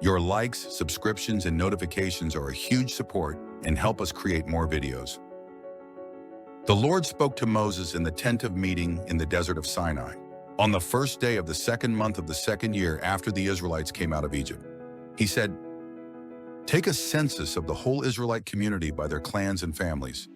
Your likes, subscriptions, and notifications are a huge support and help us create more videos. The Lord spoke to Moses in the tent of meeting in the desert of Sinai, on the first day of the second month of the second year after the Israelites came out of Egypt. He said, "Take a census of the whole Israelite community by their clans and families,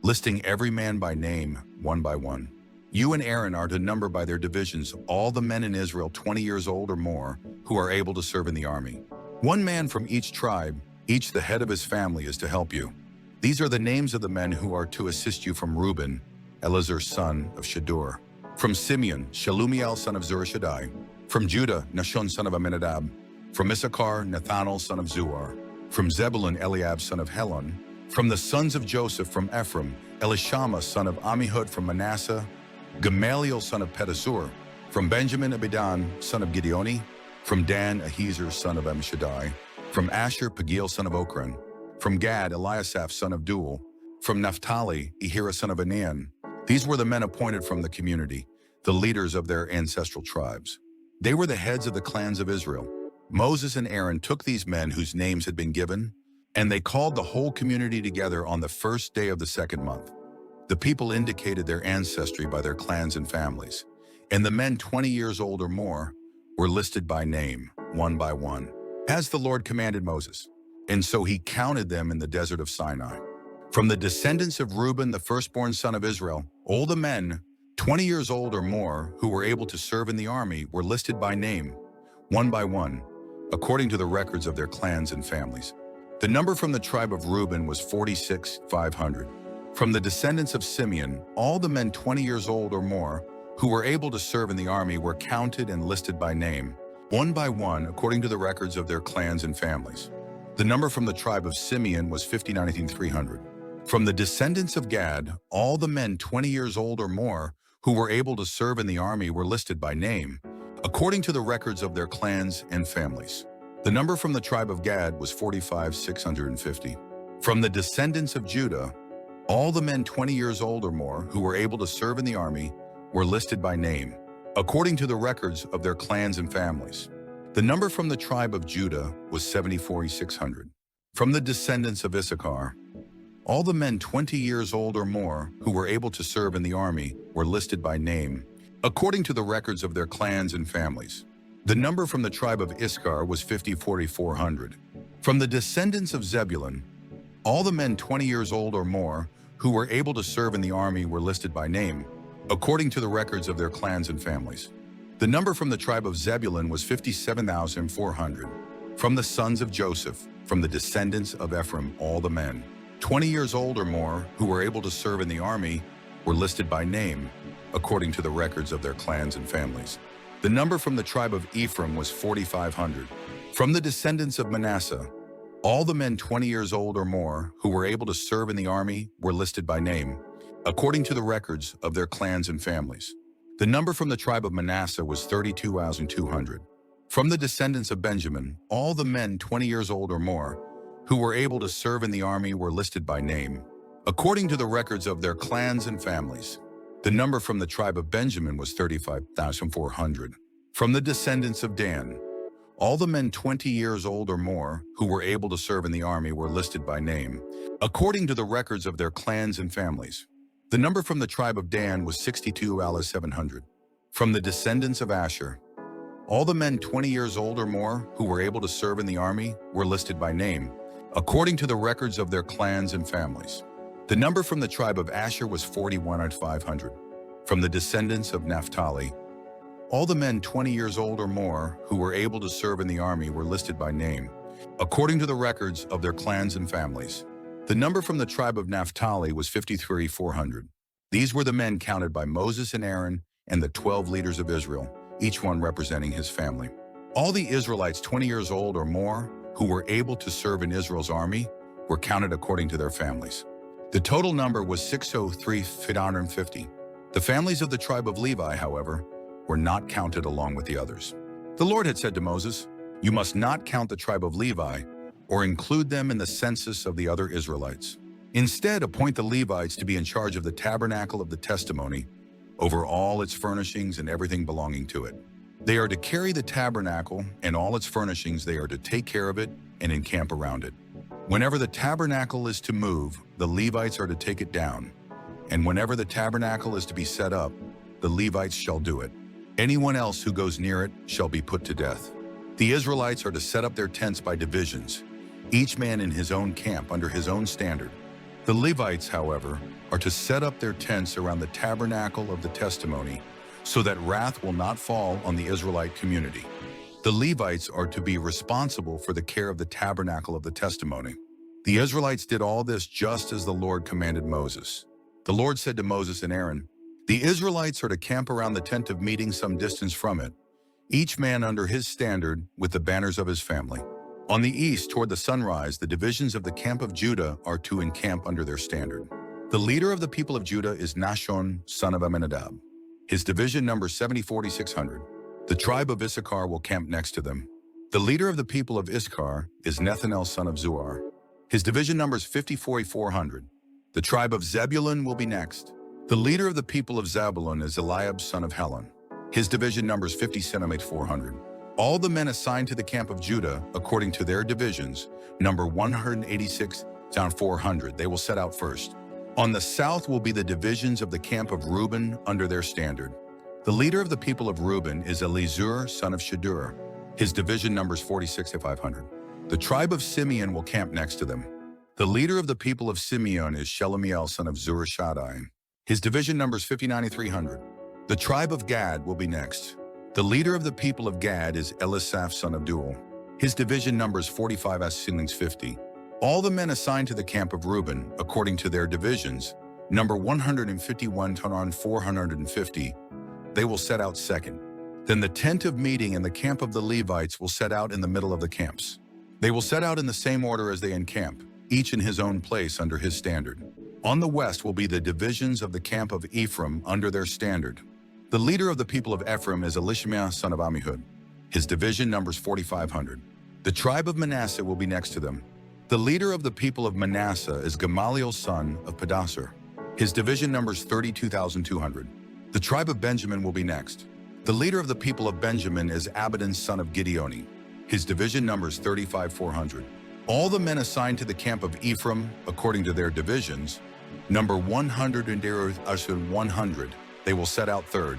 listing every man by name, one by one. You and Aaron are to number by their divisions all the men in Israel 20 years old or more who are able to serve in the army. One man from each tribe, each the head of his family, is to help you. These are the names of the men who are to assist you: from Reuben, Elazar son of Shadur; from Simeon, Shalumiel son of Zurishaddai; from Judah, Nashon son of Aminadab; from Issachar, Nathanael son of Zuar; from Zebulun, Eliab son of Helon; from the sons of Joseph, from Ephraim, Elishama son of Ammihud; from Manasseh, Gamaliel son of Pedasur; from Benjamin, Abidan son of Gideoni; from Dan, Ahiezer son of Ammishaddai; from Asher, Pagiel son of Okran; from Gad, Eliasaph son of Duel; from Naphtali, Ahira son of Anan. These were the men appointed from the community, the leaders of their ancestral tribes. They were the heads of the clans of Israel. Moses and Aaron took these men whose names had been given, and they called the whole community together on the first day of the second month. The people indicated their ancestry by their clans and families, and the men 20 years old or more were listed by name, one by one, as the Lord commanded Moses. And so he counted them in the desert of Sinai. From the descendants of Reuben, the firstborn son of Israel, all the men 20 years old or more who were able to serve in the army were listed by name, one by one, according to the records of their clans and families. The number from the tribe of Reuben was 46,500. From the descendants of Simeon, all the men 20 years old or more who were able to serve in the army were counted and listed by name, one by one, according to the records of their clans and families. The number from the tribe of Simeon was 59,300. From the descendants of Gad, all the men 20 years old or more who were able to serve in the army were listed by name, according to the records of their clans and families. The number from the tribe of Gad was 45,650. From the descendants of Judah, all the men 20 years old or more who were able to serve in the army were listed by name, according to the records of their clans and families. The number from the tribe of Judah was 74,600. From the descendants of Issachar, all the men 20 years old or more who were able to serve in the army were listed by name, according to the records of their clans and families. The number from the tribe of Issachar was 4,400. From the descendants of Zebulun, all the men 20 years old or more who were able to serve in the army were listed by name, according to the records of their clans and families. The number from the tribe of Zebulun was 57,400. From the sons of Joseph, from the descendants of Ephraim, all the men 20 years old or more who were able to serve in the army were listed by name, according to the records of their clans and families. The number from the tribe of Ephraim was 4,500. From the descendants of Manasseh, all the men 20 years old or more who were able to serve in the army were listed by name, according to the records of their clans and families. The number from the tribe of Manasseh was 32,200. From the descendants of Benjamin, all the men 20 years old or more who were able to serve in the army were listed by name, according to the records of their clans and families. The number from the tribe of Benjamin was 35,400. From the descendants of Dan, all the men 20 years old or more who were able to serve in the army were listed by name, according to the records of their clans and families. The number from the tribe of Dan was 62,700. From the descendants of Asher, all the men 20 years old or more who were able to serve in the army were listed by name, according to the records of their clans and families. The number from the tribe of Asher was 41,500. From the descendants of Naphtali, all the men 20 years old or more who were able to serve in the army were listed by name, according to the records of their clans and families. The number from the tribe of Naphtali was 53,400. These were the men counted by Moses and Aaron and the 12 leaders of Israel, each one representing his family. All the Israelites 20 years old or more who were able to serve in Israel's army were counted according to their families. The total number was 603,550. The families of the tribe of Levi, however, were not counted along with the others. The Lord had said to Moses, "You must not count the tribe of Levi or include them in the census of the other Israelites. Instead, appoint the Levites to be in charge of the tabernacle of the testimony, over all its furnishings and everything belonging to it. They are to carry the tabernacle and all its furnishings. They are to take care of it and encamp around it. Whenever the tabernacle is to move, the Levites are to take it down. And whenever the tabernacle is to be set up, the Levites shall do it. Anyone else who goes near it shall be put to death. The Israelites are to set up their tents by divisions, each man in his own camp under his own standard. The Levites, however, are to set up their tents around the tabernacle of the testimony, so that wrath will not fall on the Israelite community. The Levites are to be responsible for the care of the tabernacle of the testimony. The Israelites did all this just as the Lord commanded Moses. The Lord said to Moses and Aaron, "The Israelites are to camp around the tent of meeting some distance from it, each man under his standard with the banners of his family. On the east, toward the sunrise, the divisions of the camp of Judah are to encamp under their standard. The leader of the people of Judah is Nahshon, son of Amminadab. His division numbers 70,600. The tribe of Issachar will camp next to them. The leader of the people of Issachar is Nethanel, son of Zuar. His division numbers 54,400. The tribe of Zebulun will be next. The leader of the people of Zebulun is Eliab, son of Helon. His division numbers 50,400. All the men assigned to the camp of Judah, according to their divisions, number 186,400. They will set out first. On the south will be the divisions of the camp of Reuben under their standard. The leader of the people of Reuben is Elizur, son of Shadur. His division numbers 46,500. The tribe of Simeon will camp next to them. The leader of the people of Simeon is Shelumiel, son of Zurishaddai. His division numbers 59,300. The tribe of Gad will be next. The leader of the people of Gad is Elisaph, son of Duel. His division numbers 45,50. All the men assigned to the camp of Reuben, according to their divisions, number 151,450. They will set out second. Then the tent of meeting and the camp of the Levites will set out in the middle of the camps. They will set out in the same order as they encamp, each in his own place under his standard. On the west will be the divisions of the camp of Ephraim under their standard. The leader of the people of Ephraim is Elishama, son of Ammihud. His division numbers 4,500. The tribe of Manasseh will be next to them. The leader of the people of Manasseh is Gamaliel, son of Pedasur. His division numbers 32,200. The tribe of Benjamin will be next. The leader of the people of Benjamin is Abidan, son of Gideoni. His division numbers 35,400. All the men assigned to the camp of Ephraim, according to their divisions, number 100. They will set out third.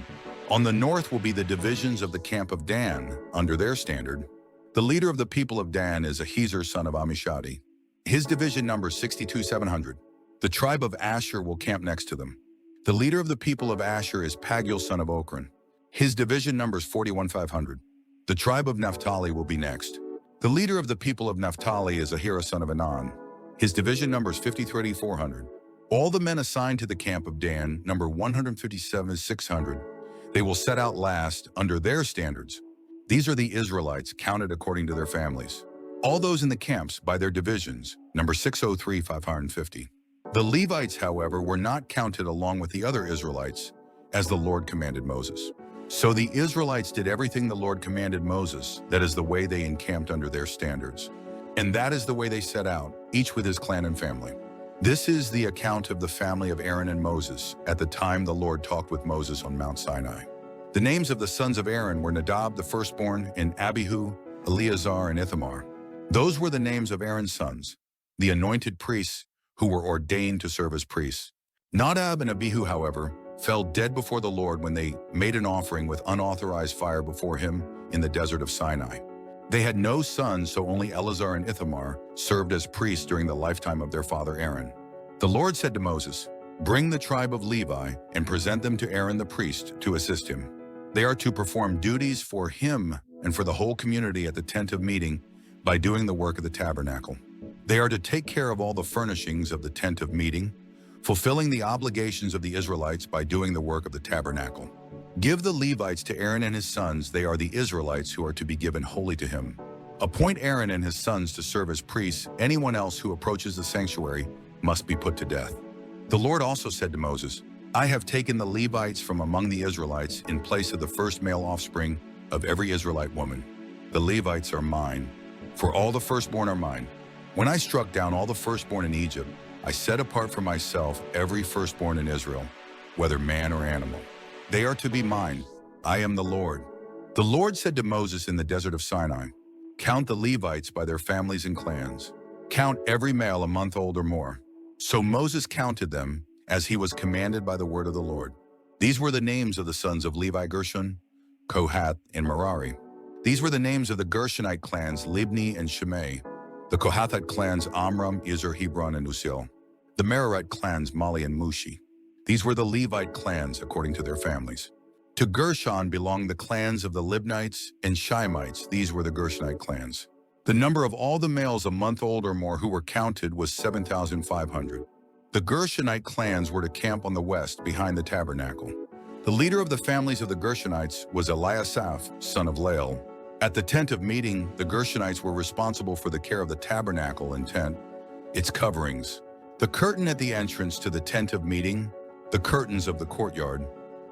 On the north will be the divisions of the camp of Dan, under their standard. The leader of the people of Dan is Ahiezer, son of Amishadi. His division numbers 62,700. The tribe of Asher will camp next to them. The leader of the people of Asher is Pagiel, son of Okran. His division numbers 41,500. The tribe of Naphtali will be next. The leader of the people of Naphtali is Ahira, son of Anan. His division numbers 53,400. All the men assigned to the camp of Dan, number 157,600. They will set out last under their standards. These are the Israelites counted according to their families. All those in the camps by their divisions, number 603,550. The Levites, however, were not counted along with the other Israelites, as the Lord commanded Moses. So the Israelites did everything the Lord commanded Moses. That is the way they encamped under their standards. And that is the way they set out, each with his clan and family. This is the account of the family of Aaron and Moses at the time the Lord talked with Moses on Mount Sinai. The names of the sons of Aaron were Nadab the firstborn, and Abihu, Eleazar, and Ithamar. Those were the names of Aaron's sons, the anointed priests who were ordained to serve as priests. Nadab and Abihu, however, fell dead before the Lord when they made an offering with unauthorized fire before him in the desert of Sinai. They had no sons, so only Eleazar and Ithamar served as priests during the lifetime of their father Aaron. The Lord said to Moses, "Bring the tribe of Levi and present them to Aaron the priest to assist him. They are to perform duties for him and for the whole community at the tent of meeting by doing the work of the tabernacle. They are to take care of all the furnishings of the tent of meeting, fulfilling the obligations of the Israelites by doing the work of the tabernacle. Give the Levites to Aaron and his sons. They are the Israelites who are to be given wholly to him. Appoint Aaron and his sons to serve as priests. Anyone else who approaches the sanctuary must be put to death." The Lord also said to Moses, "I have taken the Levites from among the Israelites in place of the first male offspring of every Israelite woman. The Levites are mine, for all the firstborn are mine. When I struck down all the firstborn in Egypt, I set apart for myself every firstborn in Israel, whether man or animal. They are to be mine. I am the Lord. The Lord said to Moses in the desert of Sinai, "Count the Levites by their families and clans. Count every male a month old or more." So Moses counted them, as he was commanded by the word of the Lord. These were the names of the sons of Levi: Gershon, Kohath, and Merari. These were the names of the Gershonite clans: Libni and Shimei. The Kohathite clans: Amram, Izhar, Hebron, and Uzziel. The Merarite clans: Mali and Mushi. These were the Levite clans according to their families. To Gershon belonged the clans of the Libnites and Shimeites. These were the Gershonite clans. The number of all the males a month old or more who were counted was 7,500. The Gershonite clans were to camp on the west behind the tabernacle. The leader of the families of the Gershonites was Eliasaph, son of Lael. At the tent of meeting, the Gershonites were responsible for the care of the tabernacle and tent, its coverings, the curtain at the entrance to the tent of meeting, the curtains of the courtyard,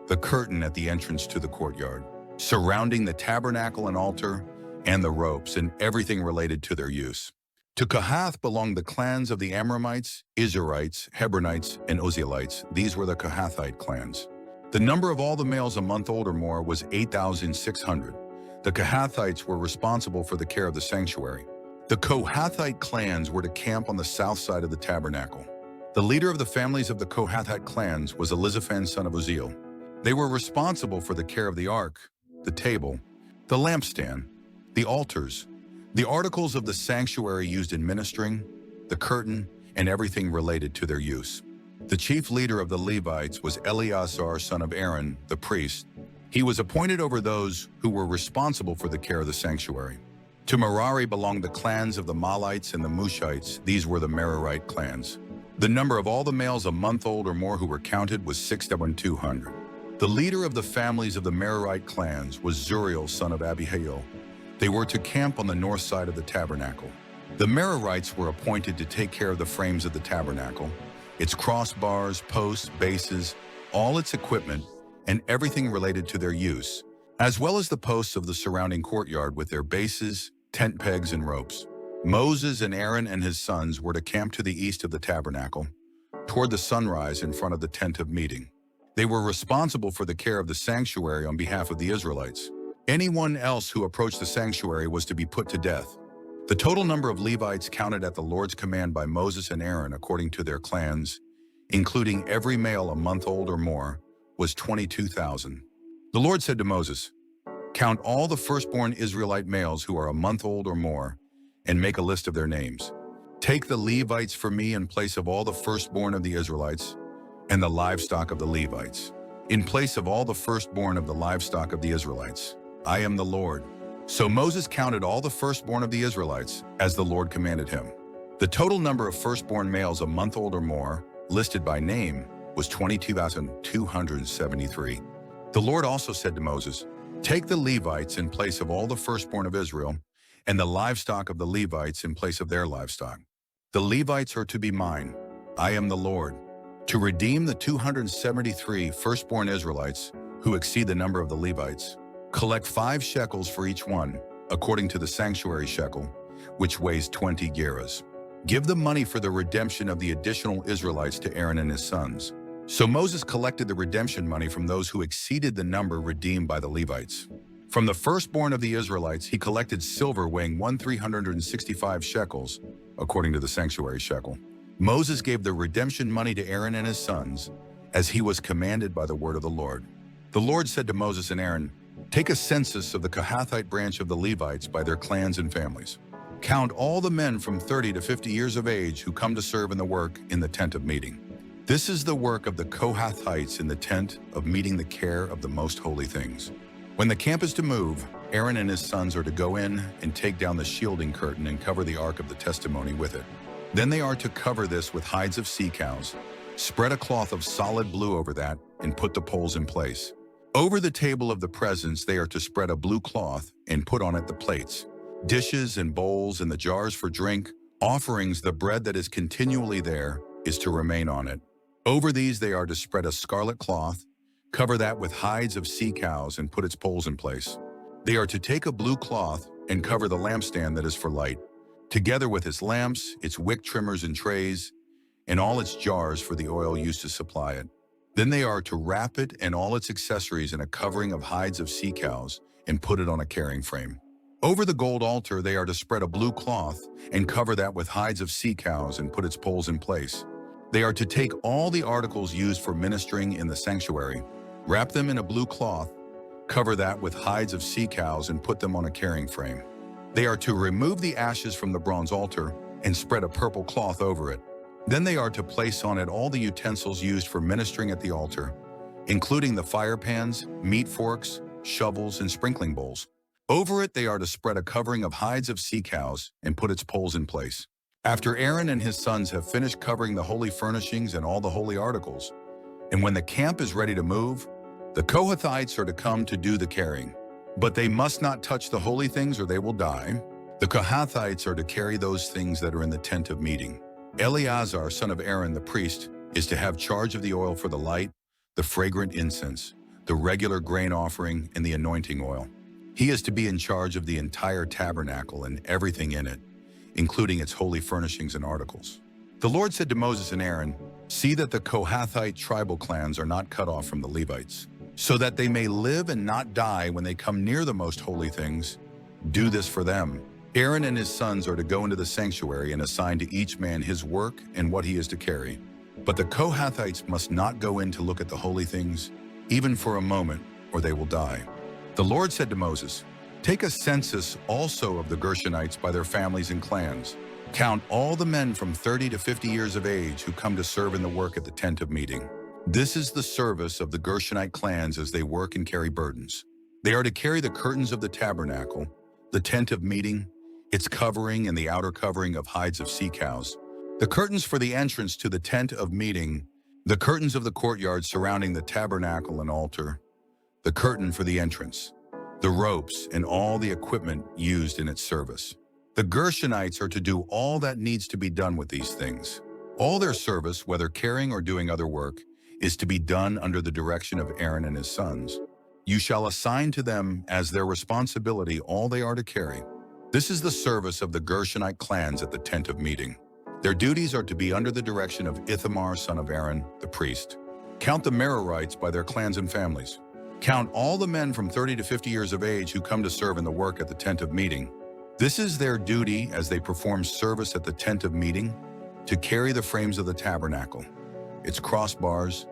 the curtain at the entrance to the courtyard, surrounding the tabernacle and altar, and the ropes and everything related to their use. To Kohath belonged the clans of the Amramites, Izharites, Hebronites, and Uzzielites. These were the Kohathite clans. The number of all the males a month old or more was 8,600. The Kohathites were responsible for the care of the sanctuary. The Kohathite clans were to camp on the south side of the tabernacle. The leader of the families of the Kohathite clans was Elizaphan, son of Uzziel. They were responsible for the care of the ark, the table, the lampstand, the altars, the articles of the sanctuary used in ministering, the curtain, and everything related to their use. The chief leader of the Levites was Eleazar, son of Aaron, the priest. He was appointed over those who were responsible for the care of the sanctuary. To Merari belonged the clans of the Malites and the Mushites. These were the Merarite clans. The number of all the males a month old or more who were counted was 6,200. The leader of the families of the Merarite clans was Zuriel, son of Abihail. They were to camp on the north side of the tabernacle. The Merarites were appointed to take care of the frames of the tabernacle, its crossbars, posts, bases, all its equipment, and everything related to their use, as well as the posts of the surrounding courtyard with their bases, tent pegs, and ropes. Moses and Aaron and his sons were to camp to the east of the tabernacle, toward the sunrise in front of the tent of meeting. They were responsible for the care of the sanctuary on behalf of the Israelites. Anyone else who approached the sanctuary was to be put to death. The total number of Levites counted at the Lord's command by Moses and Aaron according to their clans, including every male a month old or more, was 22,000. The Lord said to Moses, "Count all the firstborn Israelite males who are a month old or more, and make a list of their names. Take the Levites for me in place of all the firstborn of the Israelites, and the livestock of the Levites, in place of all the firstborn of the livestock of the Israelites. I am the Lord." So Moses counted all the firstborn of the Israelites, as the Lord commanded him. The total number of firstborn males a month old or more, listed by name, was 22,273. The Lord also said to Moses, "Take the Levites in place of all the firstborn of Israel, and the livestock of the Levites in place of their livestock. The Levites are to be mine. I am the Lord. To redeem the 273 firstborn Israelites who exceed the number of the Levites, collect 5 shekels for each one, according to the sanctuary shekel, which weighs 20 gerahs. Give the money for the redemption of the additional Israelites to Aaron and his sons." So Moses collected the redemption money from those who exceeded the number redeemed by the Levites. From the firstborn of the Israelites, he collected silver weighing 1,365 shekels, according to the sanctuary shekel. Moses gave the redemption money to Aaron and his sons, as he was commanded by the word of the Lord. The Lord said to Moses and Aaron, "Take a census of the Kohathite branch of the Levites by their clans and families. Count all the men from 30 to 50 years of age who come to serve in the work in the tent of meeting. This is the work of the Kohathites in the tent of meeting, the care of the most holy things. When the camp is to move, Aaron and his sons are to go in and take down the shielding curtain and cover the ark of the testimony with it. Then they are to cover this with hides of sea cows, spread a cloth of solid blue over that, and put the poles in place. Over the table of the presence they are to spread a blue cloth and put on it the plates, dishes and bowls and the jars for drink, offerings. The bread that is continually there is to remain on it. Over these they are to spread a scarlet cloth, cover that with hides of sea cows, and put its poles in place. They are to take a blue cloth and cover the lampstand that is for light, together with its lamps, its wick trimmers and trays, and all its jars for the oil used to supply it. Then they are to wrap it and all its accessories in a covering of hides of sea cows and put it on a carrying frame. Over the gold altar, they are to spread a blue cloth and cover that with hides of sea cows and put its poles in place. They are to take all the articles used for ministering in the sanctuary, wrap them in a blue cloth, cover that with hides of sea cows and put them on a carrying frame. They are to remove the ashes from the bronze altar and spread a purple cloth over it. Then they are to place on it all the utensils used for ministering at the altar, including the fire pans, meat forks, shovels, and sprinkling bowls. Over it they are to spread a covering of hides of sea cows and put its poles in place. After Aaron and his sons have finished covering the holy furnishings and all the holy articles, and when the camp is ready to move, the Kohathites are to come to do the carrying. But they must not touch the holy things or they will die. The Kohathites are to carry those things that are in the tent of meeting. Eleazar, son of Aaron the priest, is to have charge of the oil for the light, the fragrant incense, the regular grain offering, and the anointing oil. He is to be in charge of the entire tabernacle and everything in it, including its holy furnishings and articles. The Lord said to Moses and Aaron, "See that the Kohathite tribal clans are not cut off from the Levites, so that they may live and not die when they come near the most holy things. Do this for them." Aaron and his sons are to go into the sanctuary and assign to each man his work and what he is to carry. But the Kohathites must not go in to look at the holy things, even for a moment, or they will die. The Lord said to Moses, "Take a census also of the Gershonites by their families and clans. Count all the men from 30 to 50 years of age who come to serve in the work at the tent of meeting. This is the service of the Gershonite clans as they work and carry burdens. They are to carry the curtains of the tabernacle, the tent of meeting, its covering and the outer covering of hides of sea cows, the curtains for the entrance to the tent of meeting, the curtains of the courtyard surrounding the tabernacle and altar, the curtain for the entrance, the ropes, and all the equipment used in its service. The Gershonites are to do all that needs to be done with these things. All their service, whether carrying or doing other work, is to be done under the direction of Aaron and his sons. You shall assign to them as their responsibility all they are to carry. This is the service of the Gershonite clans at the tent of meeting. Their duties are to be under the direction of Ithamar, son of Aaron, the priest. Count the Merarites by their clans and families. Count all the men from 30 to 50 years of age who come to serve in the work at the tent of meeting. This is their duty as they perform service at the tent of meeting, to carry the frames of the tabernacle, its crossbars,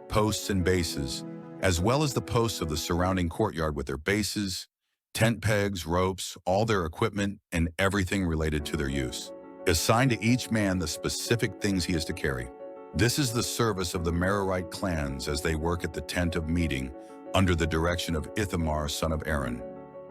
posts and bases, as well as the posts of the surrounding courtyard with their bases, tent pegs, ropes, all their equipment, and everything related to their use. Assign to each man the specific things he is to carry. This is the service of the Merarite clans as they work at the tent of meeting under the direction of Ithamar, son of Aaron,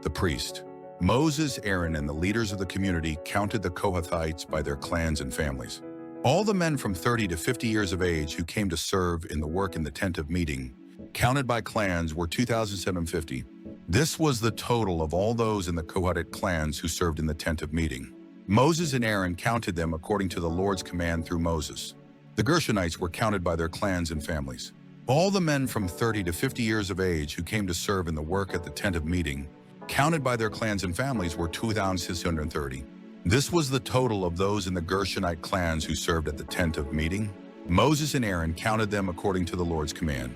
the priest. Moses, Aaron, and the leaders of the community counted the Kohathites by their clans and families. All the men from 30 to 50 years of age who came to serve in the work in the tent of meeting, counted by clans, were 2,750. This was the total of all those in the Kohathite clans who served in the tent of meeting. Moses and Aaron counted them according to the Lord's command through Moses. The Gershonites were counted by their clans and families. All the men from 30 to 50 years of age who came to serve in the work at the tent of meeting, counted by their clans and families, were 2,630. This was the total of those in the Gershonite clans who served at the tent of meeting. Moses and Aaron counted them according to the Lord's command.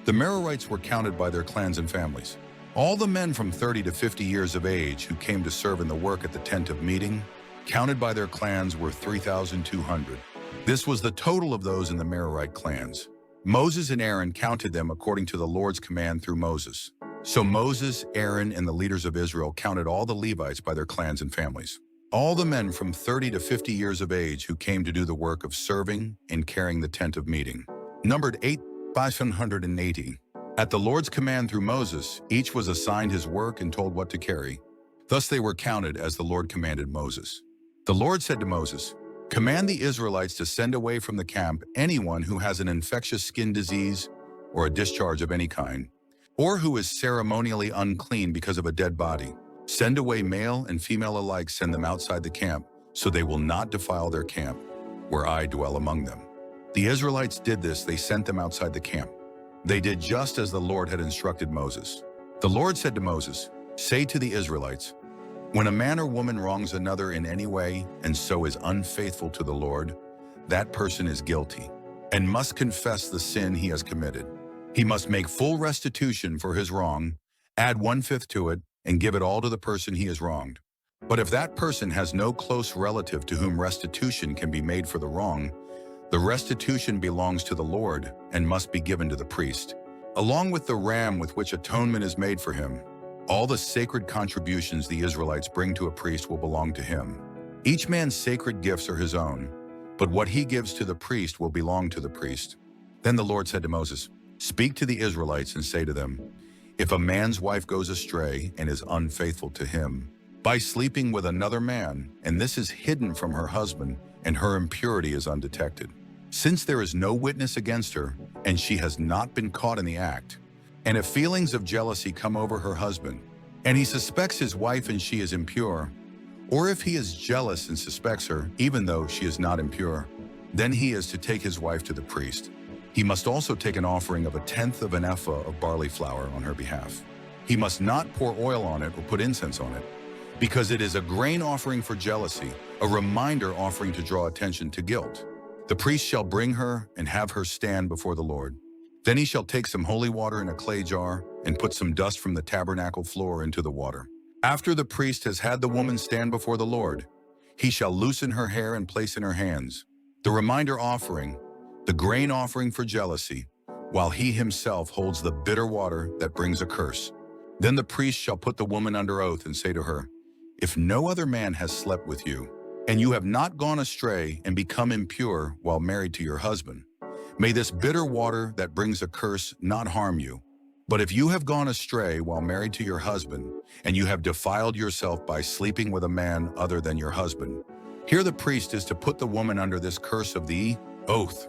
The Merarites were counted by their clans and families. All the men from 30 to 50 years of age who came to serve in the work at the tent of meeting, counted by their clans, were 3,200. This was the total of those in the Merarite clans. Moses and Aaron counted them according to the Lord's command through Moses. So Moses, Aaron, and the leaders of Israel counted all the Levites by their clans and families. All the men from 30 to 50 years of age who came to do the work of serving and carrying the tent of meeting, numbered 8,580. At the Lord's command through Moses, each was assigned his work and told what to carry. Thus they were counted as the Lord commanded Moses. The Lord said to Moses, "Command the Israelites to send away from the camp anyone who has an infectious skin disease or a discharge of any kind, or who is ceremonially unclean because of a dead body. Send away male and female alike, send them outside the camp, so they will not defile their camp, where I dwell among them." The Israelites did this, they sent them outside the camp. They did just as the Lord had instructed Moses. The Lord said to Moses, "Say to the Israelites, when a man or woman wrongs another in any way and so is unfaithful to the Lord, that person is guilty and must confess the sin he has committed. He must make full restitution for his wrong, add 1/5 to it, and give it all to the person he has wronged. But if that person has no close relative to whom restitution can be made for the wrong, the restitution belongs to the Lord and must be given to the priest. Along with the ram with which atonement is made for him, all the sacred contributions the Israelites bring to a priest will belong to him. Each man's sacred gifts are his own, but what he gives to the priest will belong to the priest. Then the Lord said to Moses, "Speak to the Israelites and say to them, if a man's wife goes astray and is unfaithful to him by sleeping with another man, and this is hidden from her husband, and her impurity is undetected, since there is no witness against her, and she has not been caught in the act, and if feelings of jealousy come over her husband, and he suspects his wife and she is impure, or if he is jealous and suspects her, even though she is not impure, then he is to take his wife to the priest. He must also take an offering of 1/10 of an ephah of barley flour on her behalf. He must not pour oil on it or put incense on it, because it is a grain offering for jealousy, a reminder offering to draw attention to guilt. The priest shall bring her and have her stand before the Lord. Then he shall take some holy water in a clay jar and put some dust from the tabernacle floor into the water. After the priest has had the woman stand before the Lord, he shall loosen her hair and place in her hands the reminder offering, the grain offering for jealousy, while he himself holds the bitter water that brings a curse. Then the priest shall put the woman under oath and say to her, if no other man has slept with you, and you have not gone astray and become impure while married to your husband, may this bitter water that brings a curse not harm you. But if you have gone astray while married to your husband, and you have defiled yourself by sleeping with a man other than your husband, here the priest is to put the woman under this curse of the oath.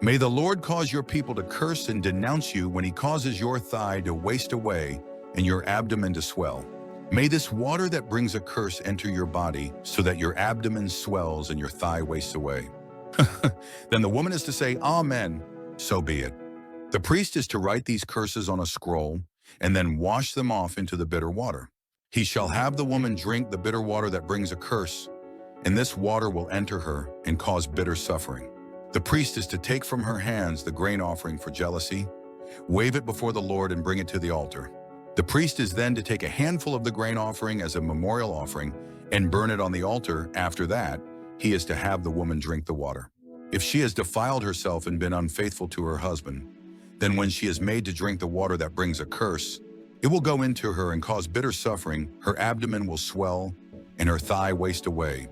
May the Lord cause your people to curse and denounce you when he causes your thigh to waste away and your abdomen to swell. May this water that brings a curse enter your body so that your abdomen swells and your thigh wastes away. Then the woman is to say, Amen, so be it. The priest is to write these curses on a scroll and then wash them off into the bitter water. He shall have the woman drink the bitter water that brings a curse, and this water will enter her and cause bitter suffering. The priest is to take from her hands the grain offering for jealousy, wave it before the Lord and bring it to the altar. The priest is then to take a handful of the grain offering as a memorial offering and burn it on the altar. After that, he is to have the woman drink the water. If she has defiled herself and been unfaithful to her husband, then when she is made to drink the water that brings a curse, it will go into her and cause bitter suffering. Her abdomen will swell and her thigh waste away,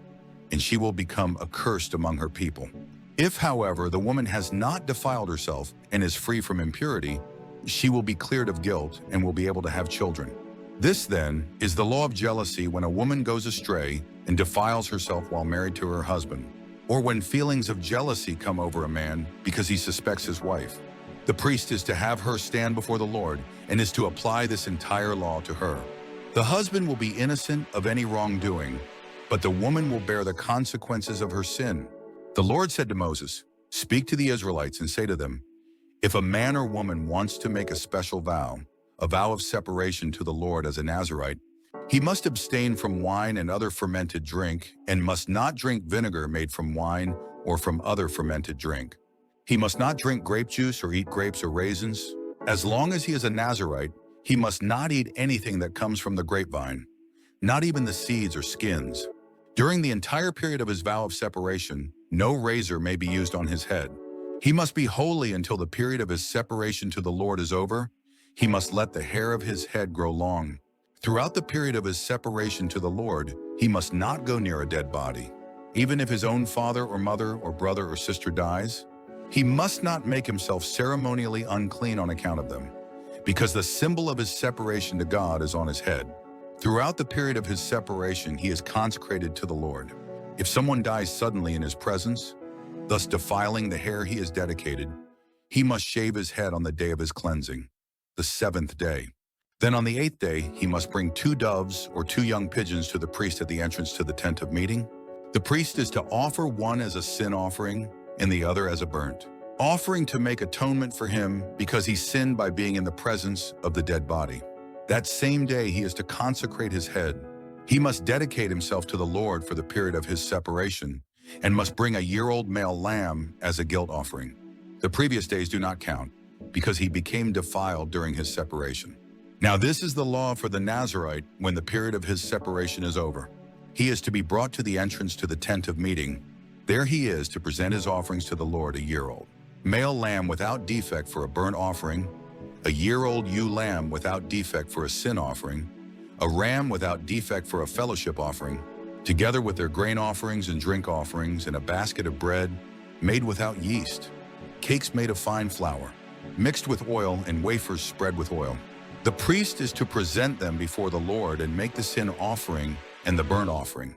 and she will become accursed among her people. If, however, the woman has not defiled herself and is free from impurity, she will be cleared of guilt and will be able to have children. This, then, is the law of jealousy when a woman goes astray and defiles herself while married to her husband, or when feelings of jealousy come over a man because he suspects his wife. The priest is to have her stand before the Lord and is to apply this entire law to her. The husband will be innocent of any wrongdoing, but the woman will bear the consequences of her sin. The Lord said to Moses, "Speak to the Israelites and say to them, if a man or woman wants to make a special vow, a vow of separation to the Lord as a Nazirite, he must abstain from wine and other fermented drink, and must not drink vinegar made from wine or from other fermented drink. He must not drink grape juice or eat grapes or raisins. As long as he is a Nazirite, he must not eat anything that comes from the grapevine, not even the seeds or skins. During the entire period of his vow of separation, no razor may be used on his head. He must be holy until the period of his separation to the Lord is over. He must let the hair of his head grow long. Throughout the period of his separation to the Lord, he must not go near a dead body. Even if his own father or mother or brother or sister dies, he must not make himself ceremonially unclean on account of them, because the symbol of his separation to God is on his head. Throughout the period of his separation, he is consecrated to the Lord. If someone dies suddenly in his presence, thus defiling the hair he has dedicated, he must shave his head on the day of his cleansing, the 7th day. Then on the 8th day, he must bring 2 doves or 2 young pigeons to the priest at the entrance to the tent of meeting. The priest is to offer one as a sin offering and the other as a burnt offering to make atonement for him because he sinned by being in the presence of the dead body. That same day, he is to consecrate his head. He must dedicate himself to the Lord for the period of his separation and must bring a year-old male lamb as a guilt offering. The previous days do not count because he became defiled during his separation. Now this is the law for the Nazirite when the period of his separation is over. He is to be brought to the entrance to the tent of meeting. There he is to present his offerings to the Lord, a year-old male lamb without defect for a burnt offering, a year-old ewe lamb without defect for a sin offering, a ram without defect for a fellowship offering, together with their grain offerings and drink offerings, and a basket of bread made without yeast, cakes made of fine flour, mixed with oil, and wafers spread with oil. The priest is to present them before the Lord and make the sin offering and the burnt offering.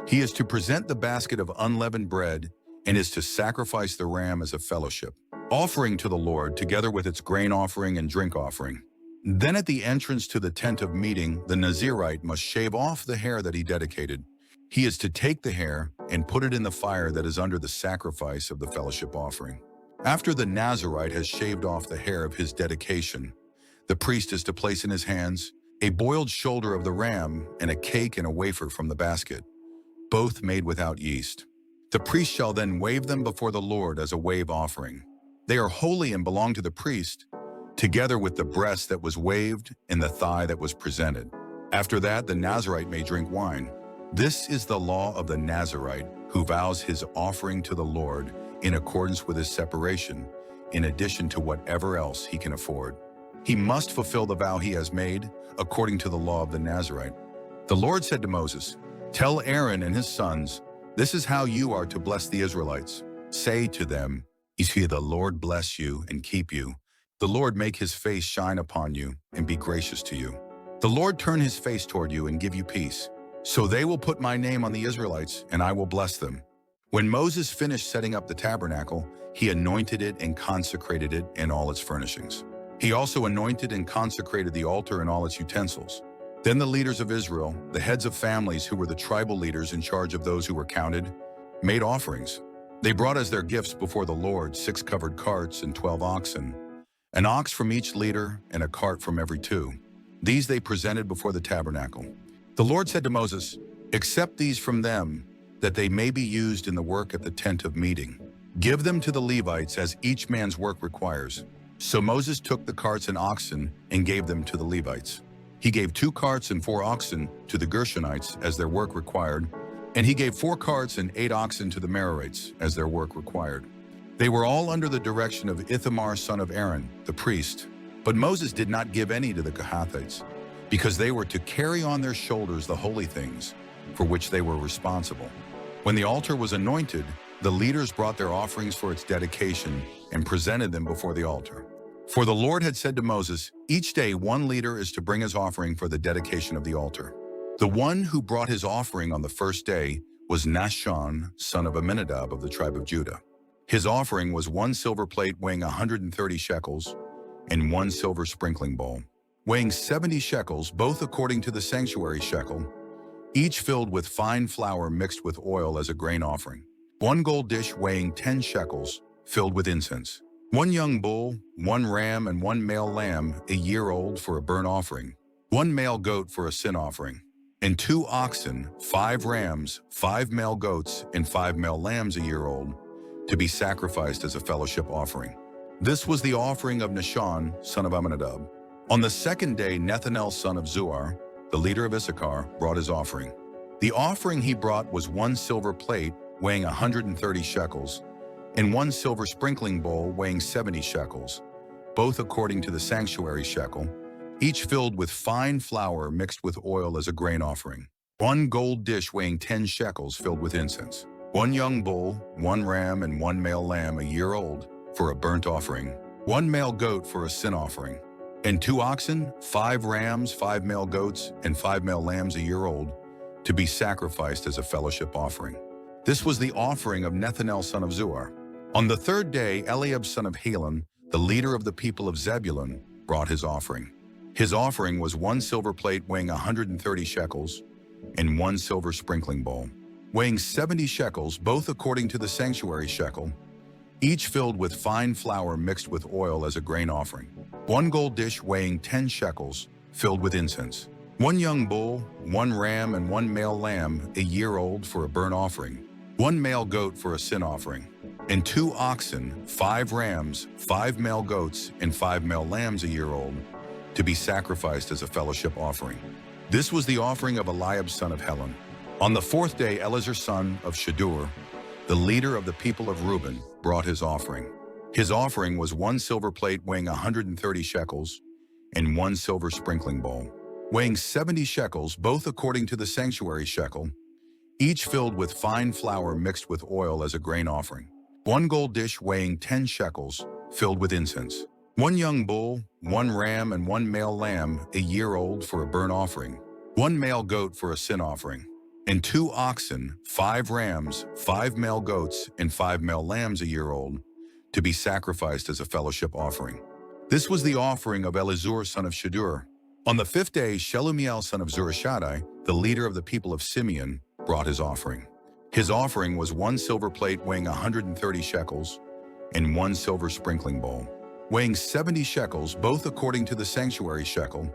He is to present the basket of unleavened bread and is to sacrifice the ram as a fellowship offering to the Lord, together with its grain offering and drink offering. Then at the entrance to the tent of meeting, the Nazirite must shave off the hair that he dedicated. He is to take the hair and put it in the fire that is under the sacrifice of the fellowship offering. After the Nazirite has shaved off the hair of his dedication, the priest is to place in his hands a boiled shoulder of the ram and a cake and a wafer from the basket, both made without yeast. The priest shall then wave them before the Lord as a wave offering. They are holy and belong to the priest, together with the breast that was waved and the thigh that was presented. After that, the Nazirite may drink wine. This is the law of the Nazirite who vows his offering to the Lord in accordance with his separation, in addition to whatever else he can afford. He must fulfill the vow he has made according to the law of the Nazirite. The Lord said to Moses, "Tell Aaron and his sons, this is how you are to bless the Israelites. Say to them, the Lord bless you and keep you. The Lord make his face shine upon you and be gracious to you. The Lord turn his face toward you and give you peace. So they will put my name on the Israelites, and I will bless them." When Moses finished setting up the tabernacle, he anointed it and consecrated it and all its furnishings. He also anointed and consecrated the altar and all its utensils. Then the leaders of Israel, the heads of families who were the tribal leaders in charge of those who were counted, made offerings. They brought as their gifts before the Lord 6 covered carts and 12 oxen, an ox from each leader and a cart from every 2. These they presented before the tabernacle. The Lord said to Moses, "Accept these from them, that they may be used in the work at the tent of meeting. Give them to the Levites as each man's work requires." So Moses took the carts and oxen and gave them to the Levites. He gave 2 carts and 4 oxen to the Gershonites as their work required, and he gave 4 carts and 8 oxen to the Merarites as their work required. They were all under the direction of Ithamar son of Aaron, the priest. But Moses did not give any to the Kohathites, because they were to carry on their shoulders the holy things for which they were responsible. When the altar was anointed, the leaders brought their offerings for its dedication and presented them before the altar. For the Lord had said to Moses, "Each day 1 leader is to bring his offering for the dedication of the altar." The one who brought his offering on the first day was Nahshon, son of Amminadab of the tribe of Judah. His offering was 1 silver plate weighing 130 shekels and 1 silver sprinkling bowl, weighing 70 shekels, both according to the sanctuary shekel, each filled with fine flour mixed with oil as a grain offering. 1 gold dish weighing 10 shekels, filled with incense. 1 young bull, 1 ram, and 1 male lamb, a year-old, for a burnt offering. 1 male goat for a sin offering. And 2 oxen, 5 rams, 5 male goats, and 5 male lambs a year-old, to be sacrificed as a fellowship offering. This was the offering of Nahshon, son of Amminadab. On the second day, Nethanel, son of Zuar, the leader of Issachar, brought his offering. The offering he brought was 1 silver plate weighing 130 shekels, and 1 silver sprinkling bowl weighing 70 shekels, both according to the sanctuary shekel, each filled with fine flour mixed with oil as a grain offering. 1 gold dish weighing 10 shekels filled with incense. 1 young bull, 1 ram, and 1 male lamb a year old for a burnt offering. 1 male goat for a sin offering. And 2 oxen, 5 rams, 5 male goats, and 5 male lambs a year old, to be sacrificed as a fellowship offering. This was the offering of Nethanel, son of Zuar. On the third day, Eliab, son of Helon, the leader of the people of Zebulun, brought his offering. His offering was 1 silver plate weighing 130 shekels and 1 silver sprinkling bowl, weighing 70 shekels, both according to the sanctuary shekel, each filled with fine flour mixed with oil as a grain offering. 1 gold dish weighing 10 shekels, filled with incense. 1 young bull, 1 ram, and 1 male lamb, a year old, for a burnt offering. 1 male goat for a sin offering. And 2 oxen, 5 rams, 5 male goats, and 5 male lambs a year old, to be sacrificed as a fellowship offering. This was the offering of Eliab son of Helon. On the fourth day, Eleazar son of Shadur, the leader of the people of Reuben, brought his offering. His offering was 1 silver plate weighing 130 shekels and 1 silver sprinkling bowl, weighing 70 shekels, both according to the sanctuary shekel, each filled with fine flour mixed with oil as a grain offering. 1 gold dish weighing 10 shekels, filled with incense. 1 young bull, 1 ram, and 1 male lamb, a year old, for a burnt offering. 1 male goat for a sin offering. And 2 oxen, 5 rams, 5 male goats, and 5 male lambs a year old, to be sacrificed as a fellowship offering. This was the offering of Eleazar son of Shadur. On the 5th day, Shelumiel son of Zurishaddai, the leader of the people of Simeon, brought his offering. His offering was 1 silver plate weighing 130 shekels and 1 silver sprinkling bowl, weighing 70 shekels, both according to the sanctuary shekel,